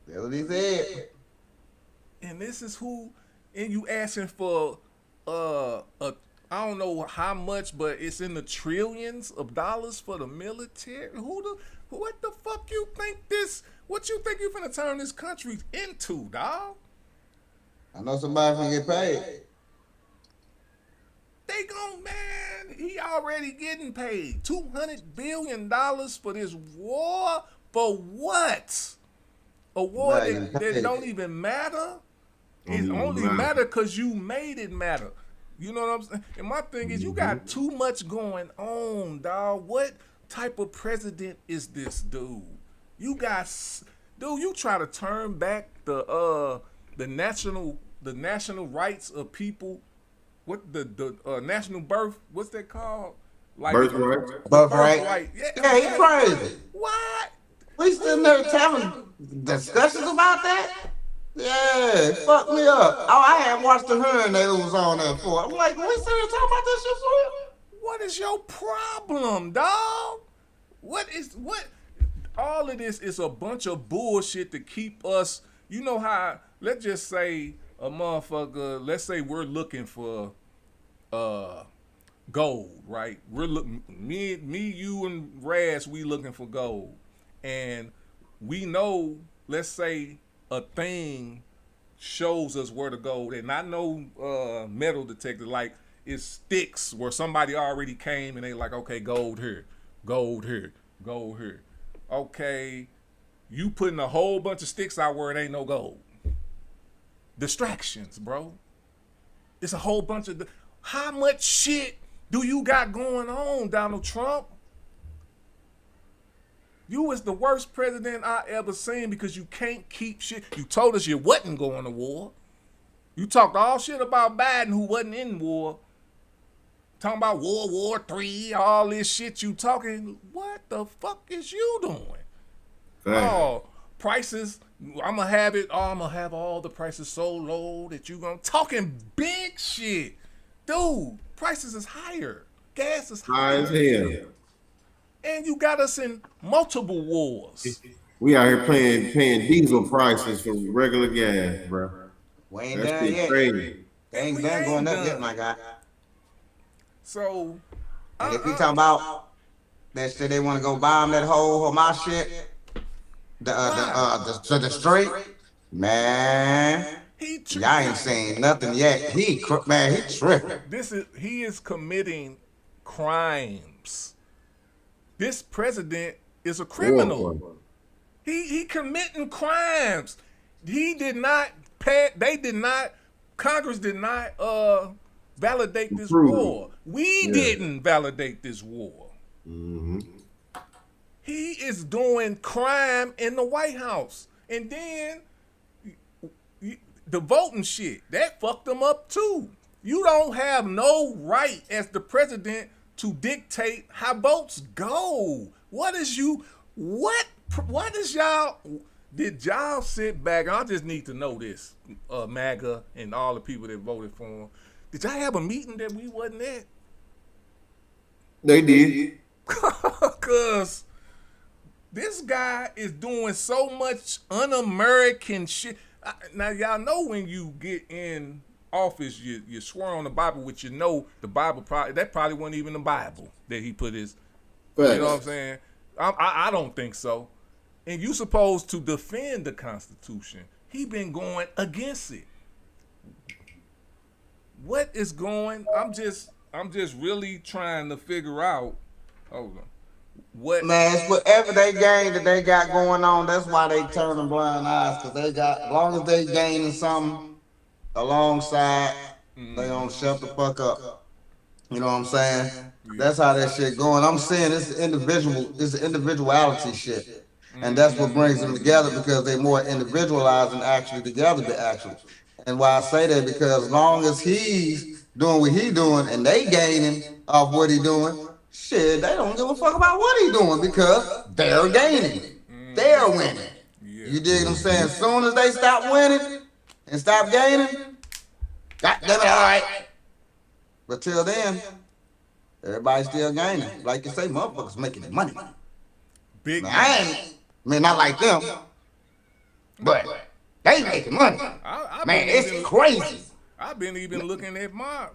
Speaker 7: That's what he said.
Speaker 5: And this is who, and you asking for I don't know how much, but it's in the trillions of dollars for the military. What the fuck you think what you think you finna turn this country into, dawg?
Speaker 7: I know somebody finna get paid.
Speaker 5: They man, he already getting paid. $200 billion for this war? For what? A war that don't even matter? It only matter because you made it matter. You know what I'm saying? And my thing is, you got too much going on, dog. What type of president is this dude? You try to turn back the national rights of people what the national birth? What's that called? Like
Speaker 6: Birthright.
Speaker 7: Birthright. Yeah, he crazy.
Speaker 5: What?
Speaker 7: We sitting there having discussions about that? Yeah, fuck me up. Oh, I hadn't watched the hearing they was on there for. I'm like, we sitting there talking about this shit for real?
Speaker 5: What is your problem, dog? What? All of this is a bunch of bullshit to keep us. You know how? Let's just say a motherfucker. Let's say we're looking for gold, right? We're looking. Me, you, and Raz. We looking for gold, and we know. Let's say a thing shows us where to go, and not no metal detector. Like it sticks where somebody already came, and they like, okay, gold here, gold here, gold here. Okay, you putting a whole bunch of sticks out where it ain't no gold. Distractions, bro. It's a whole bunch of. How much shit do you got going on, Donald Trump? You was the worst president I ever seen because you can't keep shit. You told us you wasn't going to war. You talked all shit about Biden who wasn't in war. Talking about World War III, all this shit you talking. What the fuck is you doing? Oh, prices, I'm going to have it. Oh, I'm going to have all the prices so low that you going to. Talking big shit. Dude, prices is higher. Gas is higher.
Speaker 6: High as hell.
Speaker 5: And you got us in multiple wars.
Speaker 6: We out here paying diesel prices for regular gas, bro.
Speaker 7: We ain't done yet.
Speaker 6: Crazy.
Speaker 7: They ain't done going up yet, my guy.
Speaker 5: So,
Speaker 7: and if you talking about that shit, they want to go bomb that whole Hamas shit, the straight, man. Y'all ain't seen nothing yet. He tripping.
Speaker 5: He is committing crimes. This president is a criminal. He committing crimes. He did not pay. Congress did not validate this war. We didn't validate this war.
Speaker 6: Mm-hmm.
Speaker 5: He is doing crime in the White House. And then the voting shit, that fucked them up too. You don't have no right as the president to dictate how votes go. Did y'all sit back? I just need to know this, MAGA and all the people that voted for him. Did y'all have a meeting that we wasn't at?
Speaker 6: They did.
Speaker 5: Because this guy is doing so much un-American shit. Now, y'all know when you get in office, you swear on the Bible, which you know the Bible probably wasn't even the Bible that he put his. Right. You know what I'm saying? I don't think so. And you supposed to defend the Constitution. He been going against it. What is going? I'm just really trying to figure out. Hold on. What?
Speaker 7: Man, it's whatever they gain that they got going on. That's why they turning blind eyes, because they got, as long as they gaining something alongside, they don't shut the fuck up. You know what I'm saying? Yeah. That's how that shit going. I'm saying it's individuality shit. And that's what brings them together, because they're more individualized and actually together to actually. And why I say that, because as long as he's doing what he doing and they gaining off what he doing, shit, they don't give a fuck about what he doing, because they're gaining. They're winning. Yeah. You dig what I'm saying? As soon as they stop winning and stop gaining, God damn it, all right. But till then, everybody's still gaining. Like you say, motherfuckers making money.
Speaker 5: Big money.
Speaker 7: I mean, not like them, but they making money. Man, it's crazy.
Speaker 5: I've been even looking at my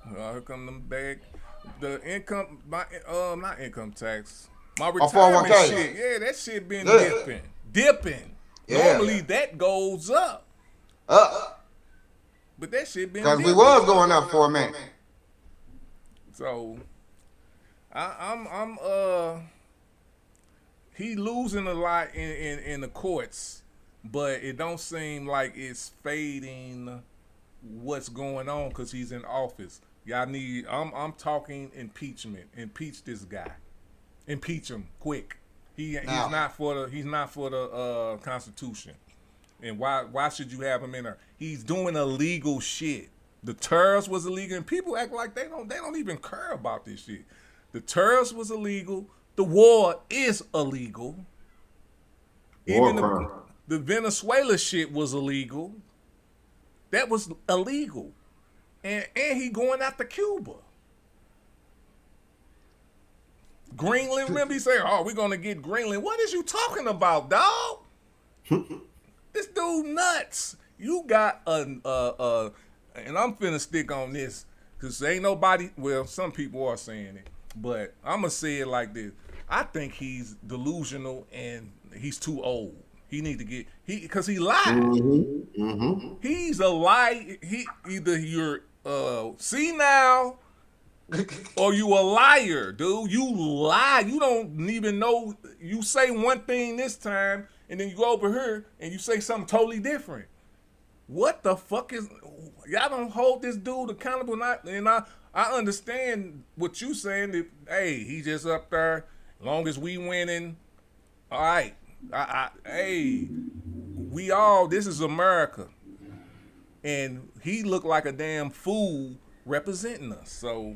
Speaker 5: here come them bag, the income, not income tax, my retirement shit. Yeah, that shit been dipping. Yeah. Normally that goes up. But that shit been
Speaker 7: because we was going up for a minute.
Speaker 5: So I'm he losing a lot in the courts, but it don't seem like it's fading what's going on because he's in office. Y'all need I'm talking impeachment. Impeach this guy. Impeach him quick. He's not for the Constitution. And why should you have him in there? He's doing illegal shit. The tariffs was illegal, and people act like they don't even care about this shit. The tariffs was illegal. The war is illegal. Even the Venezuela shit was illegal. That was illegal. And he going after Cuba. Greenland, remember he said, oh, we're going to get Greenland. What is you talking about, dog? This dude nuts. You got and I'm finna stick on this, because ain't nobody, well, some people are saying it, but I'm going to say it like this. I think he's delusional and he's too old. He need to get, because he lied.
Speaker 6: Mm-hmm. Mm-hmm.
Speaker 5: He's a lie. Either you're senile or you a liar, dude. You lie. You don't even know. You say one thing this time, and then you go over here and you say something totally different. What the fuck is, y'all don't hold this dude accountable? And I understand what you saying. That, hey, he just up there. As long as we winning, all right. Hey, we all, this is America. And he looked like a damn fool representing us. So,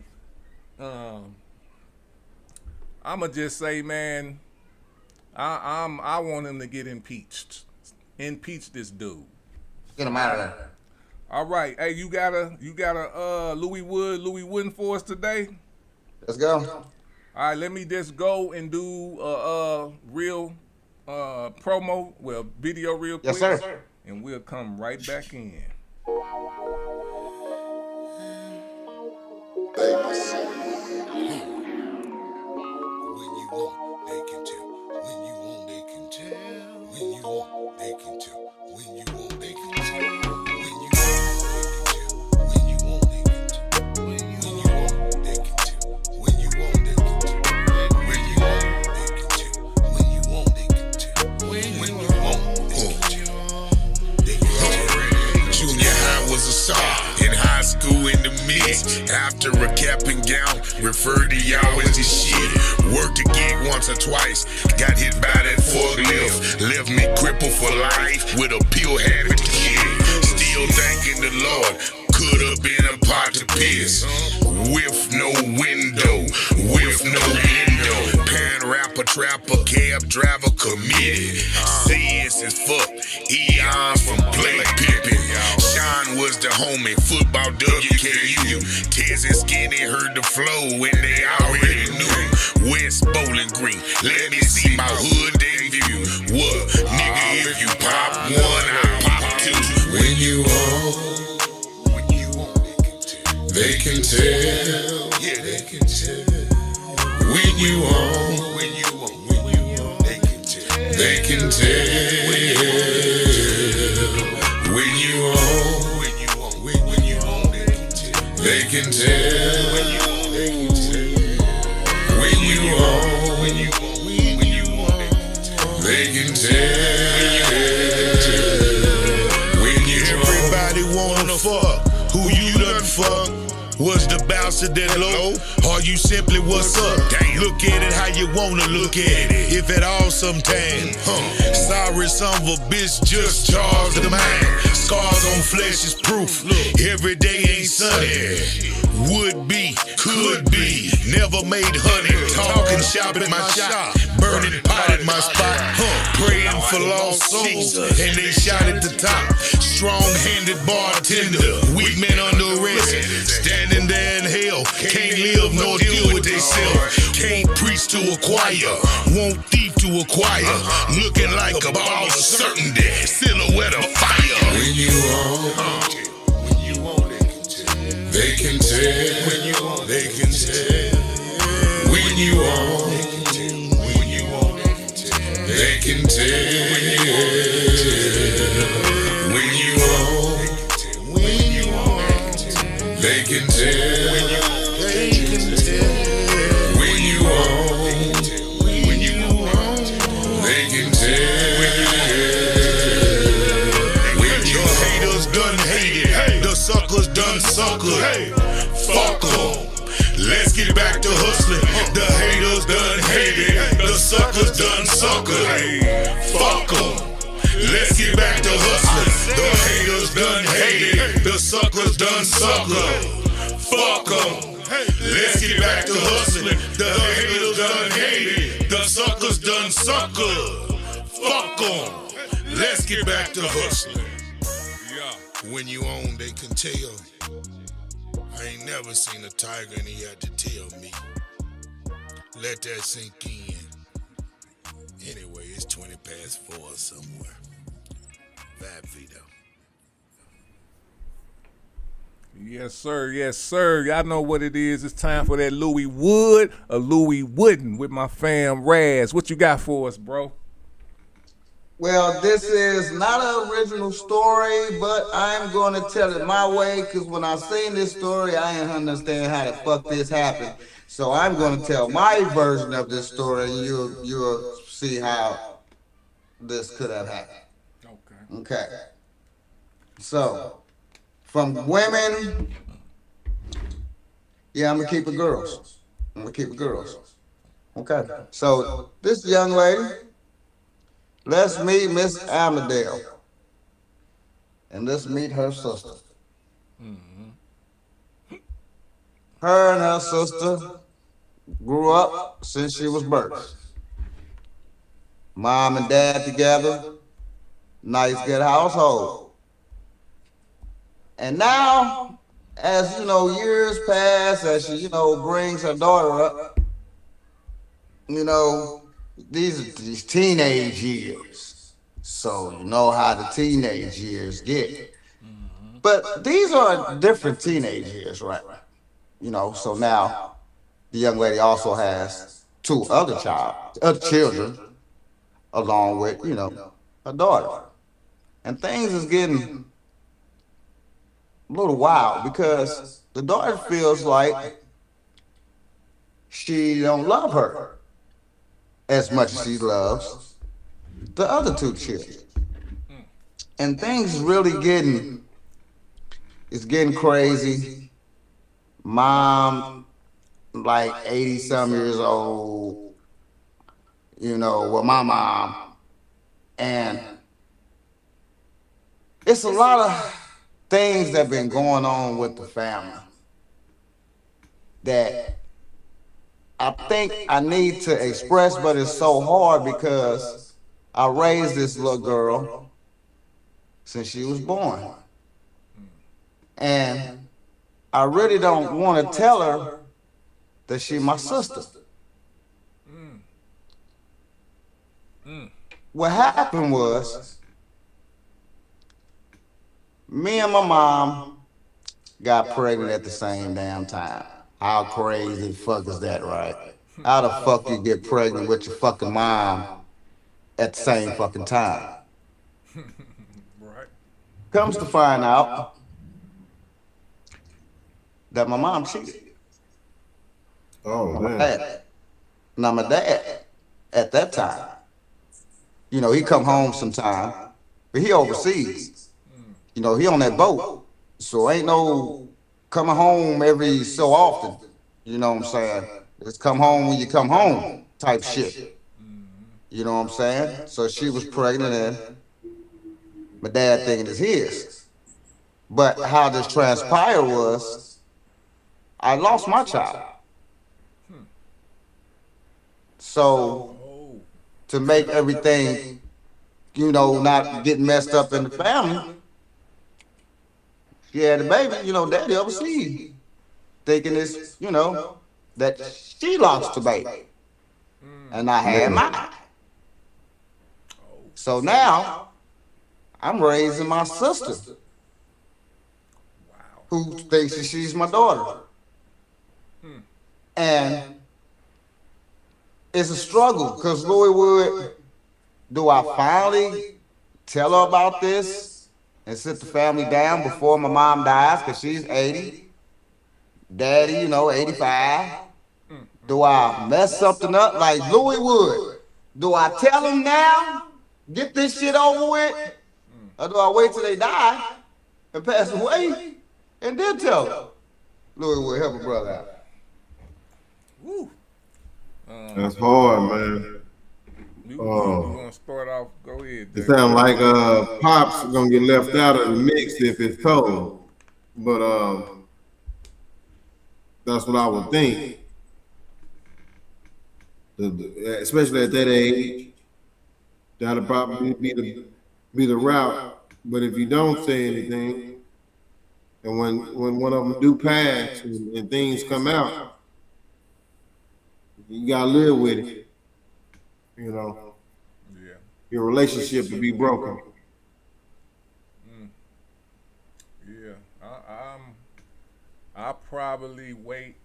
Speaker 5: I'ma just say, man, I want him to get impeached. Impeach this dude.
Speaker 7: Get him out of there.
Speaker 5: All right. Hey, you got a Louis Wooden for us today?
Speaker 7: Let's go.
Speaker 5: All right, let me just go and do real promo, well, video real quick.
Speaker 7: Yes, sir.
Speaker 5: And we'll come right back in.
Speaker 9: After a cap and gown, refer to y'all as this shit. Worked a gig once or twice, got hit by that forklift. Left me crippled for life with a pill habit to kill. Still thanking the Lord, could have been a pot to piss. With no window, with no window. Pan rapper, trapper, cab driver committed. Serious as fuck, eons from Blake Pippin. Sean was the homie, football WKU. Tez and Skinny heard the flow and they already knew. West Bowling Green, let me see my hood debut. What? Nigga, if you pop one, I pop two. When you on, they can tell. Yeah, they can tell. When you on, they can tell. They can tell. When you on, they can tell. When you on, they can tell. When you everybody wanna fuck, who you done fuck? Was the bouncer that low? Or you simply what's up? Look at it how you wanna look at it, if at all sometime. Sorry, son of a bitch, just charged the mind. Scars on flesh is proof. Every day ain't sunny. Would be, could be. Never made honey. Talking shop at my shop. Burning pot at my spot. Praying for lost souls. And they shot at the top. Strong-handed bartender. Weak men under arrest. Standing there in hell. Can't live nor deal with themselves. Can't preach to a choir. Won't thief to acquire. Looking like a ball of certainty. Silhouette of fire. When you on, they can tell. When you on, they can tell. When you on, they can tell. When you on, they can tell. They can tell. When you on, they can tell. When your haters done hated, the suckers done suckered. Fuck 'em. Let's get back to hustling. The haters done hated, the suckers done suckered. Fuck 'em. Let's get back to hustling. The haters done hated, the suckers done sucker. Fuck 'em. Let's get back to hustling. The haters done hated. The suckers done sucker. Fuck 'em. Let's get back to hustling. When you own, they can tell. I ain't never seen a tiger and he had to tell me. Let that sink in. Anyway, it's 20 past 4 somewhere. Fab Vito.
Speaker 5: Yes, sir. Yes, sir. Y'all know what it is. It's time for that Louis Wood or Louis Wooden with my fam Raz. What you got for us, bro?
Speaker 7: Well, this is not an original story, but I'm going to tell it my way, because when I seen this story, I didn't understand how the fuck this happened. So I'm going to tell my version of this story, and you'll see how this could have happened. Okay. So, from women, yeah, I'm going to keep it girls. Okay. So, this young lady, let's meet Miss Amadale. And let's meet her sister. Her and her sister grew up since she was birthed. Mom and dad together, nice good household. And now, as you know, years pass, as she, brings her daughter up, these are these teenage years. So you know how the teenage years get. But these are different teenage years, right? So now the young lady also has two other children, along with, her daughter. And things is getting a little wild because the daughter feels like she don't love her as much as she loves the other two children. And things really getting crazy. Mom, like 80 some years old, with my mom. And it's a lot of things that been going on with the family that I think I need to express, but it's so hard because I raised this little girl since she was born. And I really don't want to tell her that she's my sister. What happened was, me and my mom got pregnant at the same damn time. How crazy the fuck is that, right? How the fuck you get pregnant with your fucking mom at the same fucking time?
Speaker 5: Right.
Speaker 7: Comes to find out that my mom cheated.
Speaker 6: Oh, man.
Speaker 7: Now, my dad, at that time, he come home sometime, but he overseas. He on that boat. So ain't no coming home every so often. You know what I'm saying? It's come home when you come home type shit. You know what I'm saying? So she was pregnant and my dad thinking it's his. But how this transpired was, I lost my child. So to make everything, not get messed up in the family, she had a baby, daddy overseas, thinking it's, that she lost the baby. And I had mine. So now, I'm raising my sister, who thinks that she's my daughter. And it's a struggle, because Louis Wood, do I finally tell her about this and sit the family down before my mom dies, because she's 80, daddy, 85? Do I mess something up like Louis Wood? Do I tell him now, get this shit over with? Or do I wait till they die and pass away and then tell them? Louis Wood, help a brother out.
Speaker 5: Woo.
Speaker 6: That's hard, man.
Speaker 5: You want to start off? Go ahead.
Speaker 6: It sounds like Pop's gonna get left out of the mix if it's told. But that's what I would think. Especially at that age, that'll probably be the route. But if you don't say anything, and when one of them do pass and things come out, you gotta live with it. You know,
Speaker 5: Yeah.
Speaker 6: your relationship will be broken.
Speaker 5: Yeah. I probably wait.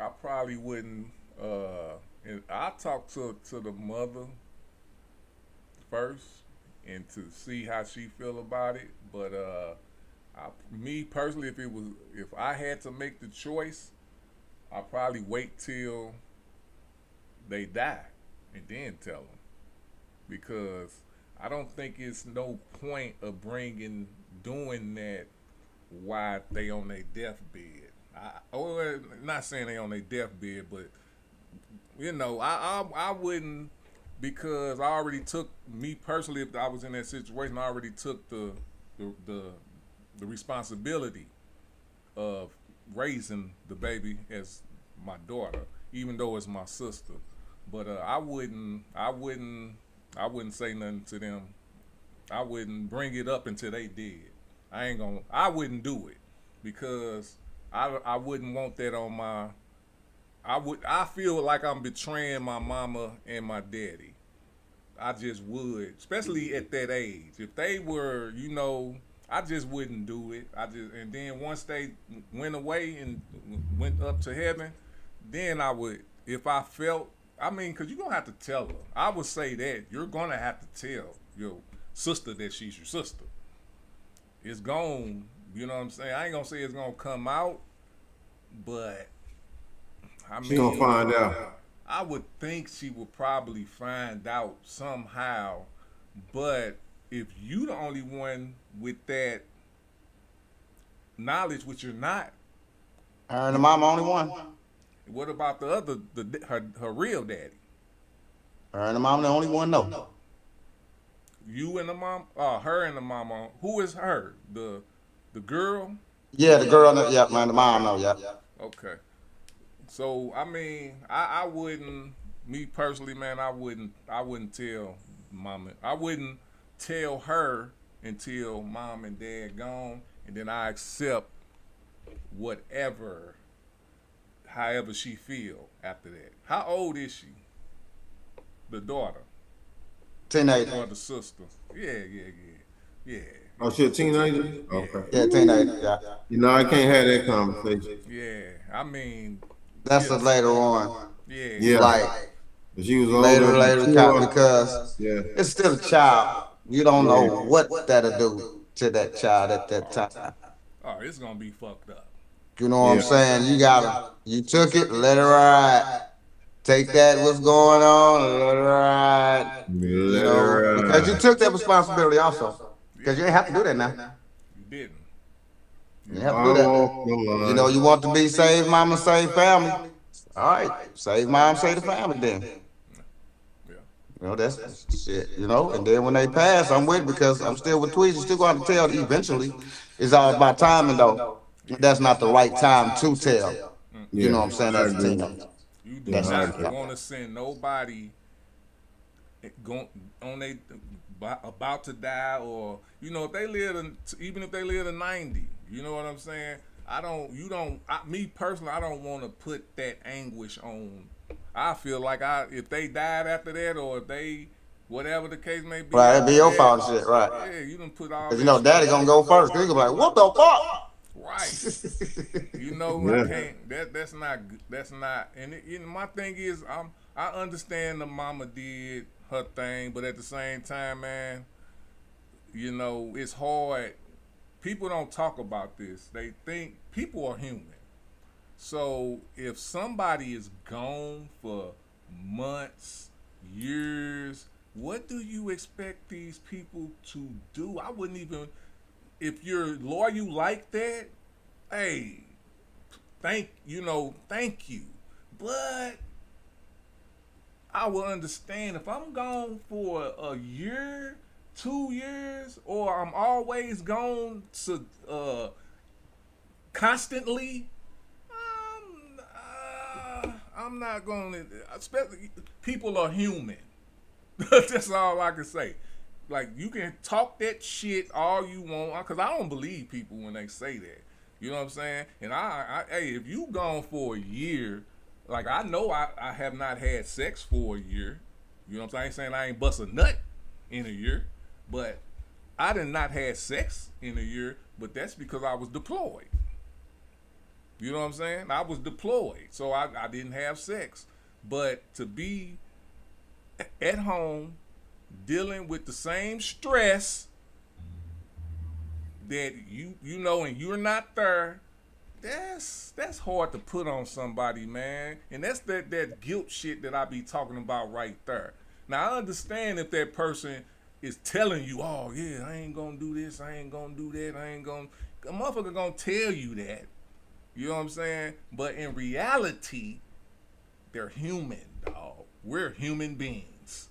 Speaker 5: I probably wouldn't. And I talk to the mother first and to see how she feel about it. But me personally, if I had to make the choice, I probably wait till they die and then tell them, because I don't think it's no point of doing that while they on their deathbed. Not saying they on their deathbed, but I wouldn't, because I already took, me personally, if I was in that situation, I already took the responsibility of raising the baby as my daughter, even though it's my sister. But I wouldn't say nothing to them. I wouldn't bring it up until they did. I wouldn't do it, because I wouldn't want that on my. I feel like I'm betraying my mama and my daddy. I just would, especially at that age. If they were, I just wouldn't do it. And then once they went away and went up to heaven, then I would, if I felt, because you're gonna have to tell her. I would say that you're gonna have to tell your sister that she's your sister. It's gone, you know what I'm saying? I ain't gonna say it's gonna come out, but
Speaker 6: She gonna find out.
Speaker 5: I would think she would probably find out somehow, but if you the only one with that knowledge, which you're not.
Speaker 7: Her and the mama only one.
Speaker 5: What about the other, her real daddy?
Speaker 7: Her and the mama the only one, no.
Speaker 5: You and the mom, her and the mama. Who is her? The girl?
Speaker 7: Yeah, the girl, yeah, man, the mom, no, yeah.
Speaker 5: Okay. So I wouldn't. Me personally, man, I wouldn't tell mama. I wouldn't tell her until mom and dad gone, and then I accept however she feel after that. How old is she? The daughter.
Speaker 7: Teenager.
Speaker 5: Or the sister. Yeah.
Speaker 6: Oh, she a teenager? Okay.
Speaker 7: Yeah, teenager, yeah.
Speaker 6: I can't have that conversation.
Speaker 5: Yeah,
Speaker 7: that's later on.
Speaker 5: Yeah.
Speaker 7: Like,
Speaker 6: she was
Speaker 7: later, because it's still a child. You don't know what that'll do to that child at that time.
Speaker 5: Oh, it's gonna be fucked up.
Speaker 7: You know what I'm saying? You took it, let it ride. Take that, what's going on, let it ride. Because you took that responsibility also. Because you ain't have to do that now.
Speaker 5: You didn't.
Speaker 7: You have to do that. You want to be save mama, save family. All right, save mom, save the family then. That's shit, and then when they pass, I'm with it, because I'm still with Tweezy, still going to tell eventually. It's all about timing, though. That's not the right time to tell. You know what I'm saying? As a teenager.
Speaker 5: You do not want to send nobody about to die, or if they live even if they live to 90, you know what I'm saying? Me personally, I don't want to put that anguish on. I feel like if they died after that, or if they, whatever the case may be.
Speaker 7: Right, it'd be your fault and shit, right.
Speaker 5: Yeah, you done put all.
Speaker 7: Because daddy gonna go first. He gonna be like, what the fuck?
Speaker 5: Right. I can't. That's not good. That's not. And my thing is, I understand the mama did her thing, but at the same time, man, it's hard. People don't talk about this. They think people are human. So if somebody is gone for months, years, what do you expect these people to do? I wouldn't even, if you're loyal like that, hey, thank you. But I will understand if I'm gone for a year, 2 years, or I'm always gone to constantly, I'm not gonna. Especially people are human. That's all I can say. Like, you can talk that shit all you want, because I don't believe people when they say that. You know what I'm saying? And hey, if you gone for a year, like, I know I have not had sex for a year. You know what I'm saying? I ain't saying I ain't bust a nut in a year, but I did not have sex in a year, but that's because I was deployed. You know what I'm saying? I was deployed, so I didn't have sex. But to be at home dealing with the same stress that you know, and you're not there, that's hard to put on somebody, man. And that's that guilt shit that I be talking about right there. Now, I understand if that person is telling you, oh yeah, I ain't gonna do this, I ain't gonna do that, a motherfucker gonna tell you that. You know what I'm saying? But in reality, they're human, dog. We're human beings.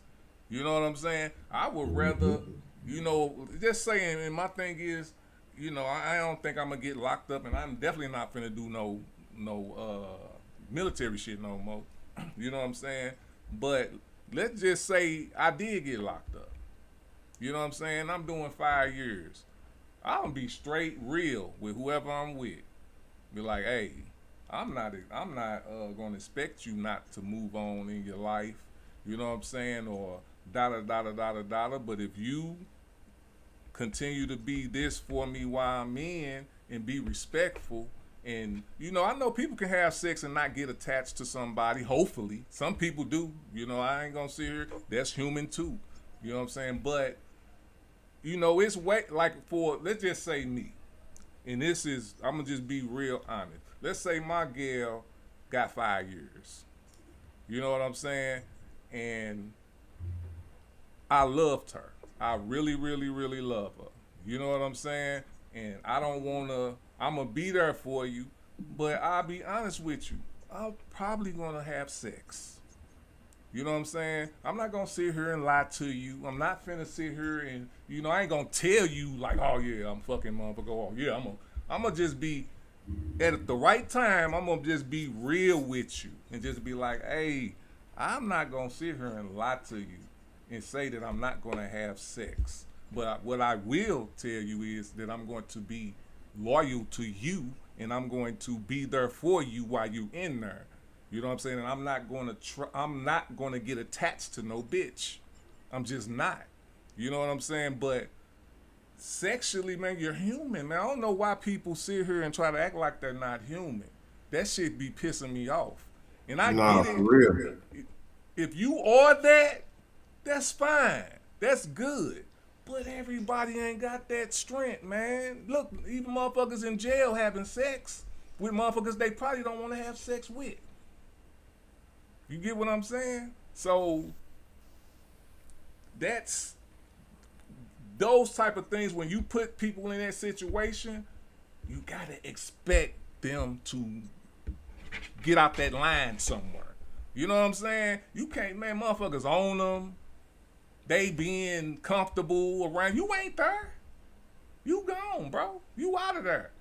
Speaker 5: You know what I'm saying? I would rather, you know, just saying, and my thing is, you know, I don't think I'm gonna get locked up, and I'm definitely not finna do no military shit no more. You know what I'm saying? But let's just say I did get locked up. You know what I'm saying? I'm doing 5 years. I'm gonna be straight real with whoever I'm with. Be like, hey, I'm not gonna expect you not to move on in your life. You know what I'm saying? Or da-da-da-da-da-da-da. But if you continue to be this for me while I'm in, and be respectful, and, you know, I know people can have sex and not get attached to somebody, hopefully. Some people do. You know, I ain't gonna sit here. That's human too. You know what I'm saying? But, you know, it's way, like, for, let's just say me. And this is, I'm gonna just be real honest. Let's say my gal got 5 years. You know what I'm saying? And I loved her. I really, really, really love her. You know what I'm saying? And I don't wanna, I'm gonna be there for you, but I'll be honest with you. I'm probably gonna have sex. You know what I'm saying? I'm not gonna sit here and lie to you. I'm not finna sit here and, you know, I ain't gonna tell you like, oh yeah, I'm fucking motherfucker. Oh yeah, I'm gonna just be, at the right time, I'm gonna just be real with you and just be like, hey, I'm not gonna sit here and lie to you and say that I'm not gonna have sex. But what I will tell you is that I'm going to be loyal to you, and I'm going to be there for you while you're in there. You know what I'm saying? And I'm not going to get attached to no bitch. I'm just not. You know what I'm saying? But sexually, man, you're human, man. I don't know why people sit here and try to act like they're not human. That shit be pissing me off. And I get it.
Speaker 6: For real.
Speaker 5: If you are that, that's fine. That's good. But everybody ain't got that strength, man. Look, even motherfuckers in jail having sex with motherfuckers they probably don't want to have sex with. You get what I'm saying? So that's those type of things. When you put people in that situation, you gotta expect them to get out that line somewhere. You know what I'm saying? You can't, man, motherfuckers own them. They being comfortable around. You ain't there. You gone, bro. You out of there.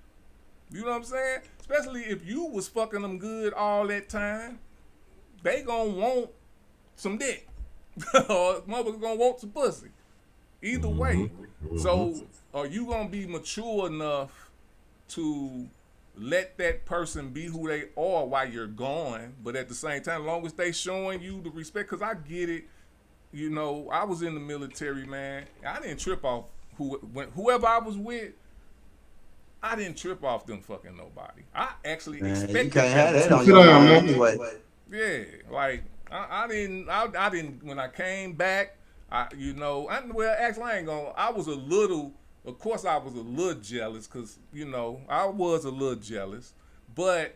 Speaker 5: You know what I'm saying? Especially if you was fucking them good all that time. They gonna want some dick. Or motherfuckers gonna want some pussy. Either way. So are you gonna be mature enough to let that person be who they are while you're gone, but at the same time, as long as they showing you the respect? Because I get it. You know, I was in the military, man. I didn't trip off whoever I was with. I didn't trip off them fucking nobody. I actually expected
Speaker 7: you can't have that
Speaker 6: on
Speaker 7: your
Speaker 6: your
Speaker 7: mind
Speaker 6: mind
Speaker 7: anyway.
Speaker 5: Yeah, like I didn't. When I came back, actually, I ain't gonna. I was a little. Of course, I was a little jealous because I was a little jealous, but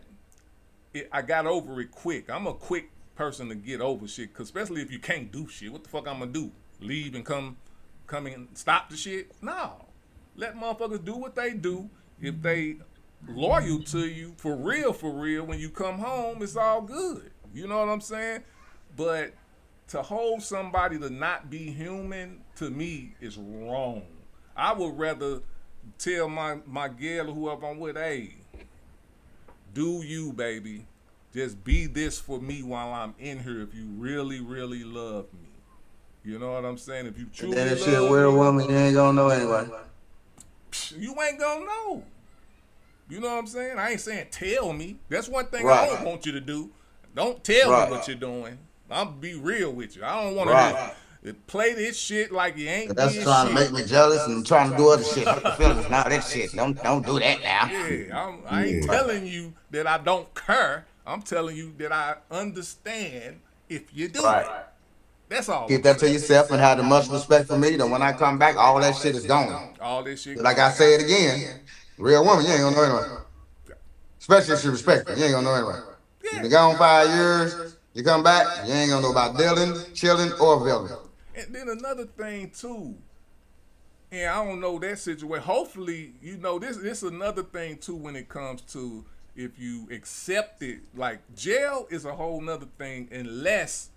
Speaker 5: I got over it quick. I'm a quick person to get over shit, cause especially if you can't do shit. What the fuck I'm gonna do? Leave and come and stop the shit? No. Let motherfuckers do what they do. If they loyal to you for real, when you come home, it's all good. You know what I'm saying? But to hold somebody to not be human, to me, is wrong. I would rather tell my gal or whoever I'm with, hey, Do you, baby. Just be this for me while I'm in here if you really, really love me. You know what I'm saying? If you truly
Speaker 7: And then if
Speaker 5: love
Speaker 7: she a weird
Speaker 5: me,
Speaker 7: woman, you ain't gonna know anyway.
Speaker 5: you ain't gonna know. You know what I'm saying? I ain't saying tell me. That's one thing
Speaker 7: Right.
Speaker 5: I don't want you to do. Don't tell
Speaker 7: Right.
Speaker 5: me what you're doing. I'm be real with you. I don't want
Speaker 7: Right.
Speaker 5: to play this shit like you ain't
Speaker 7: That's
Speaker 5: did
Speaker 7: trying
Speaker 5: shit.
Speaker 7: to make me jealous and trying to do other shit. Hurt the feelings. Now that shit. Don't do that now.
Speaker 5: Yeah, I ain't telling you that I don't care. I'm telling you that I understand if you do
Speaker 7: Right.
Speaker 5: it. That's all.
Speaker 7: Keep that to yourself and have the much respect for me. Then when I come back, all that shit is gone.
Speaker 5: All this shit.
Speaker 7: Like I say it again, real woman, you ain't gonna know anyway. Especially if she respect you, you ain't gonna know anyway. You been gone 5 years, you come back, you ain't gonna know about dealing, chilling, or villain.
Speaker 5: And then another thing too, and I don't know that situation. Hopefully, you know this is another thing too when it comes to if you accept it. Like jail is a whole nother thing unless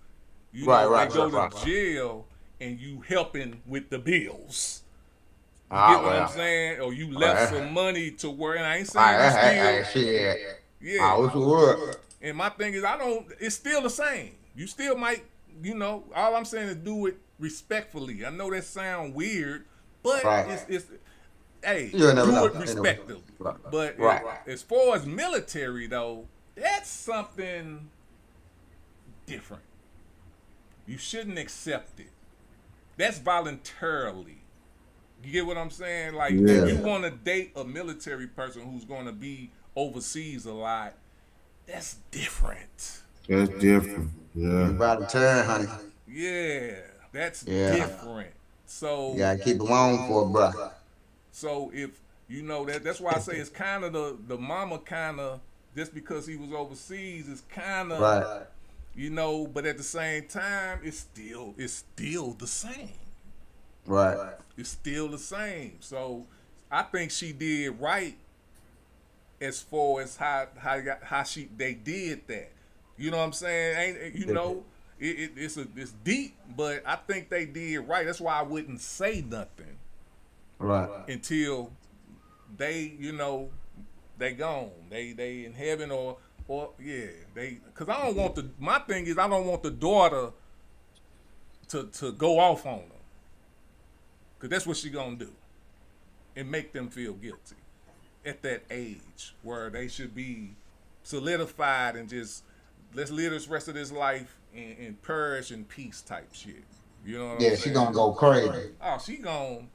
Speaker 5: you know they go to jail and you helping with the bills. You get what I'm saying? Or you left some money to where, and I ain't saying you still. And my thing is, it's still the same. You still might, you know, all I'm saying is do it respectfully. I know that sound weird, but it's hey, do it respectfully. But as far as military though, that's something different. You shouldn't accept it. That's voluntarily. You get what I'm saying? Like, if you want to date a military person who's going to be overseas a lot, that's different.
Speaker 6: That's different. Yeah.
Speaker 7: Volunteer, honey.
Speaker 5: Yeah, that's different. So
Speaker 7: you gotta keep it long for a brother.
Speaker 5: So if you know that's why I say it's kind of the mama kind of just because he was overseas is kind of you know, but at the same time it's still the same.
Speaker 7: Right.
Speaker 5: It's still the same. So I think she did right as far as how they did that. You know what I'm saying? Ain't you know? It's deep, but I think they did right. That's why I wouldn't say nothing,
Speaker 7: right,
Speaker 5: until they, you know, they gone. They in heaven or they. Because I don't want my thing is I don't want the daughter to go off on them, because that's what she gonna do, and make them feel guilty at that age where they should be solidified and just let's live this rest of this life and perish in peace type shit. You know what I'm saying?
Speaker 7: She gonna go crazy.
Speaker 5: Oh, she gonna,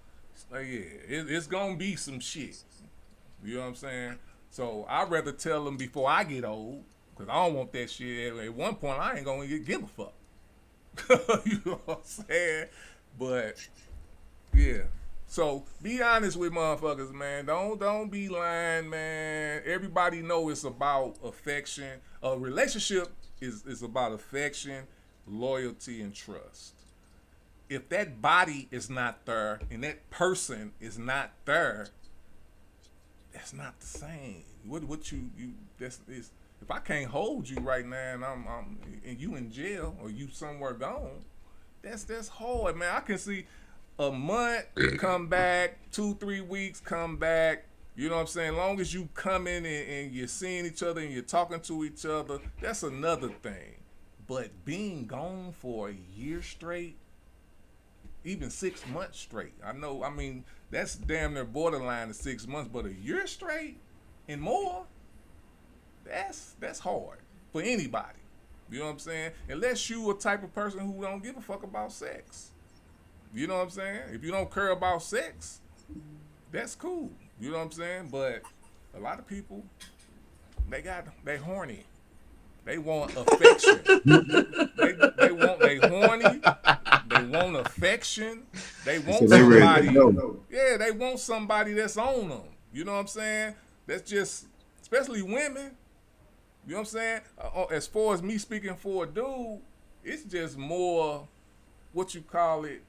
Speaker 5: it's gonna be some shit. You know what I'm saying? So I'd rather tell them before I get old, because I don't want that shit. At one point, I ain't gonna give a fuck. You know what I'm saying? But, yeah. So be honest with motherfuckers, man. Don't be lying, man. Everybody know it's about affection. A relationship is about affection, loyalty, and trust. If that body is not there and that person is not there, that's not the same. What you that's is if I can't hold you right now and I'm and you in jail or you somewhere gone, that's hard, man. I can see a month come back, 2-3 weeks come back. You know what I'm saying? Long as you come in and you're seeing each other and you're talking to each other, that's another thing. But being gone for a year straight, even 6 months straight, I mean, that's damn near borderline to 6 months, but a year straight and more, that's hard for anybody. You know what I'm saying? Unless you a type of person who don't give a fuck about sex. You know what I'm saying? If you don't care about sex, that's cool. You know what I'm saying? But a lot of people, they horny. They want affection. they horny. They want affection. They want somebody. Yeah, they want somebody that's on them. You know what I'm saying? That's just, especially women. You know what I'm saying? As far as me speaking for a dude, it's just more, what you call it,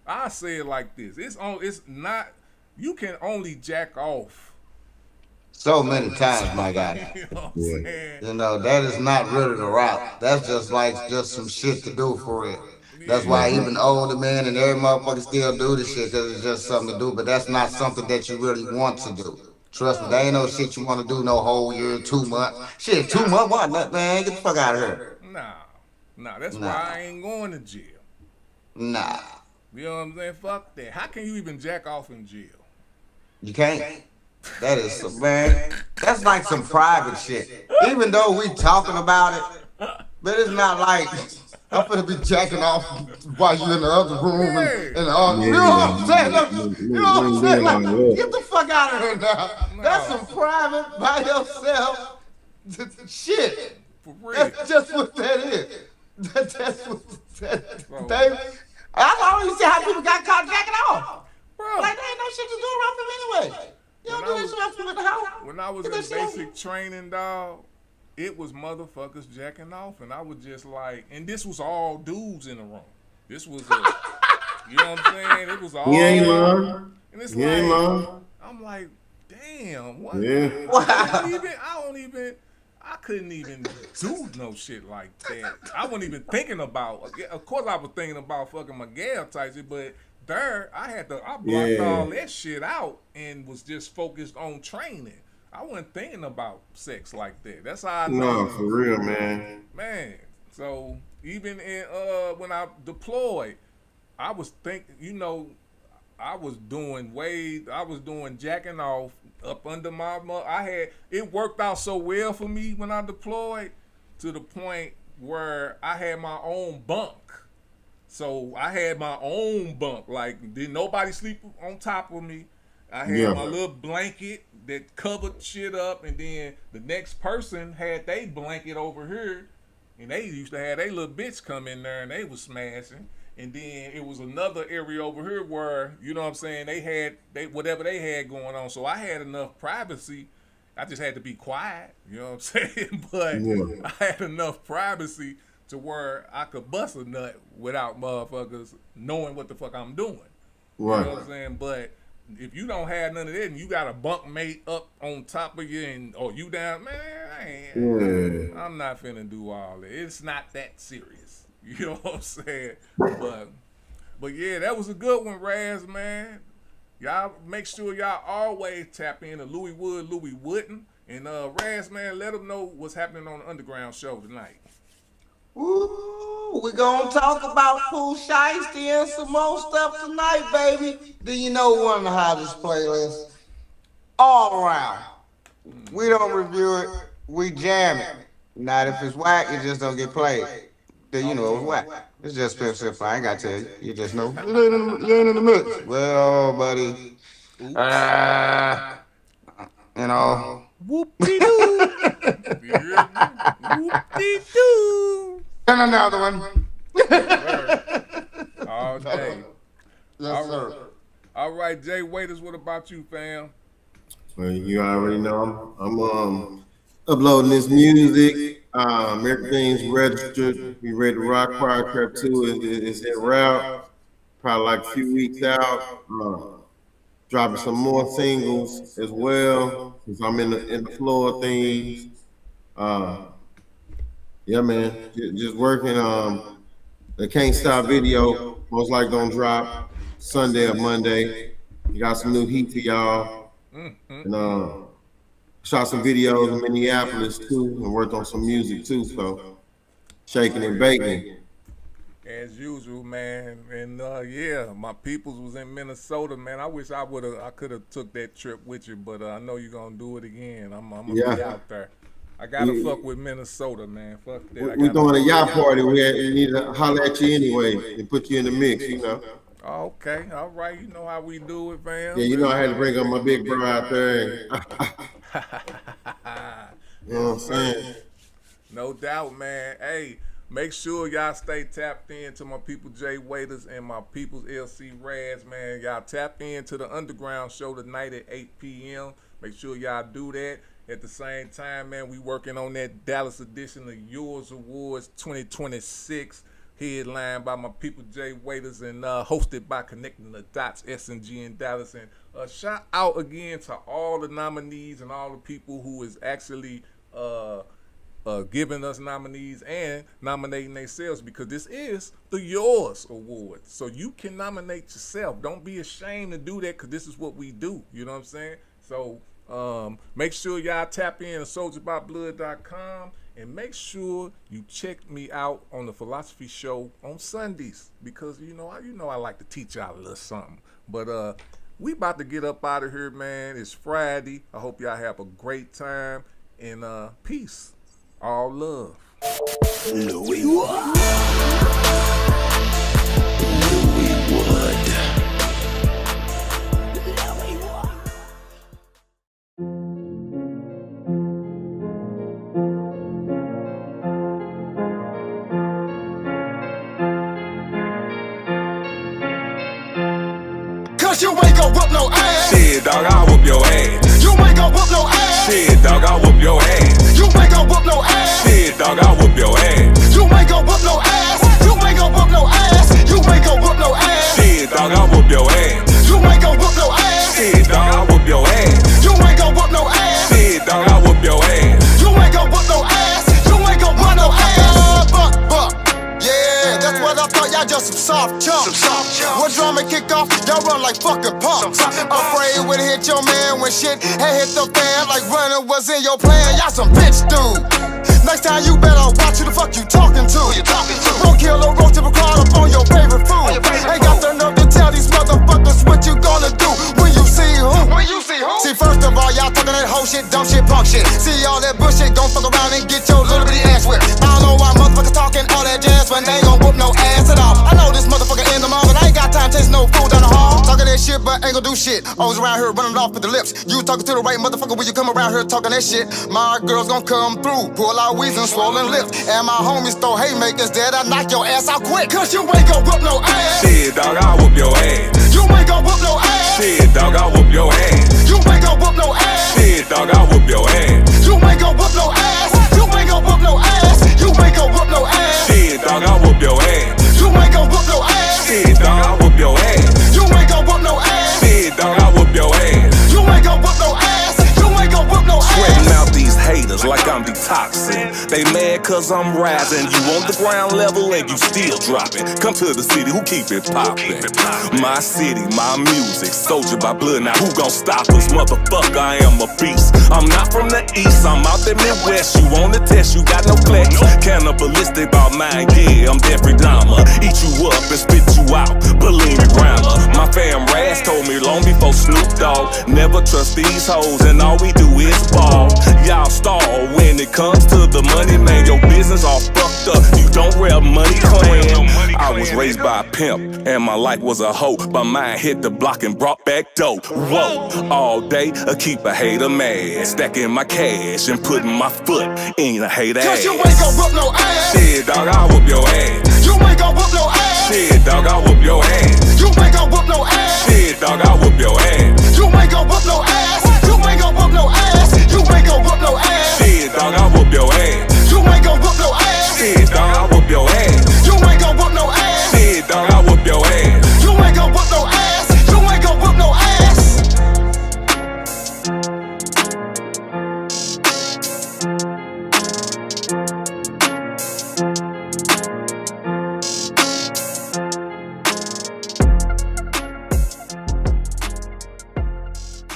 Speaker 5: I say it like this. It's not, you can only jack off
Speaker 7: so many times, my guy.
Speaker 5: You know what I'm saying?
Speaker 7: You know, that is not really the route. That's just some shit to do for real. That's why even older men and every motherfucker still do this shit, because it's just something to do, but that's not something that you really want to do. Trust me, there ain't no shit you want to do no whole year, 2 months. Shit, 2 months, what, man? Get the fuck out of here.
Speaker 5: Nah, that's why I ain't going to jail.
Speaker 7: Nah.
Speaker 5: You know what I'm saying? Fuck that. How can you even jack off in jail?
Speaker 7: You can't. That is some, man. That's like some private shit. Even though we talking about it, but it's not like I'm gonna be jacking off while you in the other room and the other. You know what I'm saying? You know what I'm saying? Like, get the fuck out of here now. That's some private by yourself shit.
Speaker 5: For real.
Speaker 7: That's just what that is. That's what that. I don't even see how people got caught jacking off. Bro, like there ain't no shit to do around them anyway. You don't do this around in the house.
Speaker 5: When I was in basic training, dog, it was motherfuckers jacking off, and I was just like, and this was all dudes in the room. This was, you know what I'm saying? It was all.
Speaker 6: You ain't lying.
Speaker 5: And it's
Speaker 6: you ain't lying.
Speaker 5: I'm like, damn, what?
Speaker 6: Yeah.
Speaker 5: I couldn't even do no shit like that. I wasn't even thinking about. Of course, I was thinking about fucking Miguel type shit, but there, I blocked all that shit out and was just focused on training. I wasn't thinking about sex like that. That's how I know.
Speaker 6: No, for real, man.
Speaker 5: Man, so even in when I deployed, I was thinking, I was doing jacking off up under my it worked out so well for me when I deployed to the point where I had my own bunk. So I had my own bunk. Like, didn't nobody sleep on top of me. I had my little blanket that covered shit up, and then the next person had their blanket over here, and they used to have their little bitch come in there and they was smashing. And then it was another area over here where, you know what I'm saying, they had whatever they had going on. So I had enough privacy. I just had to be quiet, you know what I'm saying? But I had enough privacy to where I could bust a nut without motherfuckers knowing what the fuck I'm doing.
Speaker 6: Right.
Speaker 5: You know what I'm saying? But if you don't have none of that and you got a bunk mate up on top of you or you down, man, I'm not finna do all that. It's not that serious. You know what I'm saying? But yeah, that was a good one, Raz, man. Y'all make sure y'all always tap into Louis Wood, Louis Wooden. And Raz, man, let them know what's happening on the Underground show tonight.
Speaker 7: Ooh, we gonna talk about Pooh Shiesty and some more stuff tonight, baby. Do you know one of the hottest playlists? All around. We don't review it, we jam it. Not if it's whack, it just don't get played. Then you know it was whack. It's just simple. I ain't gotta tell you. You just know. You ain't in the mix. Well, buddy. You know.
Speaker 5: Whoop-de-doo. Whoop-de-doo.
Speaker 7: And another one.
Speaker 5: All day.
Speaker 7: Yes, sir.
Speaker 5: All right, Jay Waiters, what about you, fam?
Speaker 6: Well, you already know I'm uploading this music. Everything's registered. We ready to rock. Prior Prep 2 is en route. Probably like a few weeks out. Dropping some more singles as well, since I'm in the flow of things. Yeah, man, just working. The Can't Stop video most likely gonna drop Sunday or Monday. You got some new heat for y'all. And shot some videos in Minneapolis too, and worked on some music too. So shaking and baking.
Speaker 5: As usual, man. And yeah, my peoples was in Minnesota, man. I wish I could have took that trip with you, but I know you're gonna do it again. I'm gonna be out there. I gotta fuck with Minnesota, man. Fuck that.
Speaker 6: We're doing a yacht party. We need to holler at you anyway and put you in the mix, you know.
Speaker 5: Okay, all right. You know how we do it, fam.
Speaker 6: Yeah, you know I had to bring up my big bro out there. You know what I'm saying?
Speaker 5: No doubt, man. Hey, make sure y'all stay tapped in to my people Jay Waiters and my people's LC Raz, man. Y'all tap into the Underground show tonight at 8 p.m. Make sure y'all do that. At the same time, man, we working on that Dallas edition of Yours Awards 2026, headlined by my people Jay Waiters and hosted by Connecting the Dots, S&G in Dallas. And shout out again to all the nominees and all the people who is actually giving us nominees and nominating themselves, because this is the Yours Award. So you can nominate yourself. Don't be ashamed to do that, because this is what we do. You know what I'm saying? So Make sure y'all tap in to soldierbyblood.com and make sure you check me out on the Philosophy Show on Sundays because you know I like to teach y'all a little something. But we about to get up out of here, man. It's Friday. I hope y'all have a great time and peace. All love.
Speaker 12: Louis Wood.
Speaker 4: Cause you ain't gon' whoop no ass.
Speaker 9: Shit, dog, I'll whoop your ass.
Speaker 4: You ain't gon' whoop no ass.
Speaker 9: Shit, dog, I'll whoop your ass.
Speaker 4: You ain't gon' whoop no ass.
Speaker 9: Shit, dog, I'll whoop your ass.
Speaker 4: You ain't gon' whoop no ass. You ain't gon' whoop no ass. You ain't gon' whoop no ass.
Speaker 9: Shit, dog, I'll whoop your ass.
Speaker 4: You ain't gon' whoop no ass.
Speaker 9: Shit, dog, I'll whoop your ass.
Speaker 4: You ain't gon' whoop no ass.
Speaker 9: Shit, dog, I'll whoop your ass.
Speaker 4: You ain't gon' whoop no ass. You ain't gon' whoop no ass. Buck. Yeah, that's what I thought. Y'all just some soft chumps. When drama kick off, y'all run like fucking punks. Afraid when it hit your man when shit had hit the fan like running was in your plan. Y'all some bitch dude. Next time you better watch who the fuck you talking to. Bro, kill a roast to a crowd up on your favorite food. Ain't got the nerve to tell these motherfuckers what you gonna do when you see who. See, first of all, y'all talking that whole shit, dumb shit, punk shit. See all that bullshit, gon' fuck around and get your little bitty ass whipped. I don't know why motherfuckers talking all that jazz when they ain't gon' whoop no ass at all. I know this motherfucker in the mall, but I ain't got time to taste no food down the hall. Talking that shit, but ain't gon' do shit. Always around here running off with the lips. You talking to the right motherfucker when you come around here talking that shit. My girls gon' come through, pull out weeds and swollen lips. And my homies throw haymakers there that knock your ass out quick. Cause you ain't gon' whoop no ass.
Speaker 9: Shit, dog, I'll whoop your ass.
Speaker 4: You ain't gon' whoop no ass.
Speaker 9: Shit, dog, I'll whoop your ass.
Speaker 4: You ain't gon' whoop no ass.
Speaker 9: Shit, dog, I'll whoop your ass.
Speaker 4: You ain't gon' whoop no ass. You ain't gon' whoop no ass. You ain't gon' whoop no ass.
Speaker 9: Shit, dog, I'll whoop your ass.
Speaker 4: You ain't gon' whoop no ass.
Speaker 9: Shit, dog, I'll whoop your ass.
Speaker 4: You ain't gon' whoop no ass.
Speaker 9: Shit, dog, I'll whoop your ass.
Speaker 4: You ain't gon' whoop no ass. You ain't gon' whoop no ass.
Speaker 9: Sweating out these haters like I'm detoxing. They mad cause I'm rising. You on the ground level and you still dropping. Come to the city, who keep it poppin'? My city, my music, soldier by blood. Now who gon' stop us? Motherfucker, I am a beast. I'm not from the east, I'm out the Midwest. You on the test, you got no flex. Cannibalistic about mine, yeah, I'm Jeffrey Dahmer. Eat you up and spit you out, Bellini Rhymer. My fam Raz told me long before Snoop Dogg, never trust these hoes and all we do is ball. Y'all stall when it comes to the money, man, your business all fucked up. You don't rep Money Clan. I was raised by a pimp and my life was a hoe, but mine hit the block and brought back dope. Whoa, all day I keep a hater mad, stacking my cash and putting my foot in a hater ass.
Speaker 4: Cause you ain't gon' whoop no ass.
Speaker 9: Shit, dog, I'll whoop your ass.
Speaker 4: You ain't gon' whoop no ass.
Speaker 9: Shit, dog, I'll whoop your ass.
Speaker 4: You ain't gon' whoop no ass.
Speaker 9: Shit, dog, I'll whoop your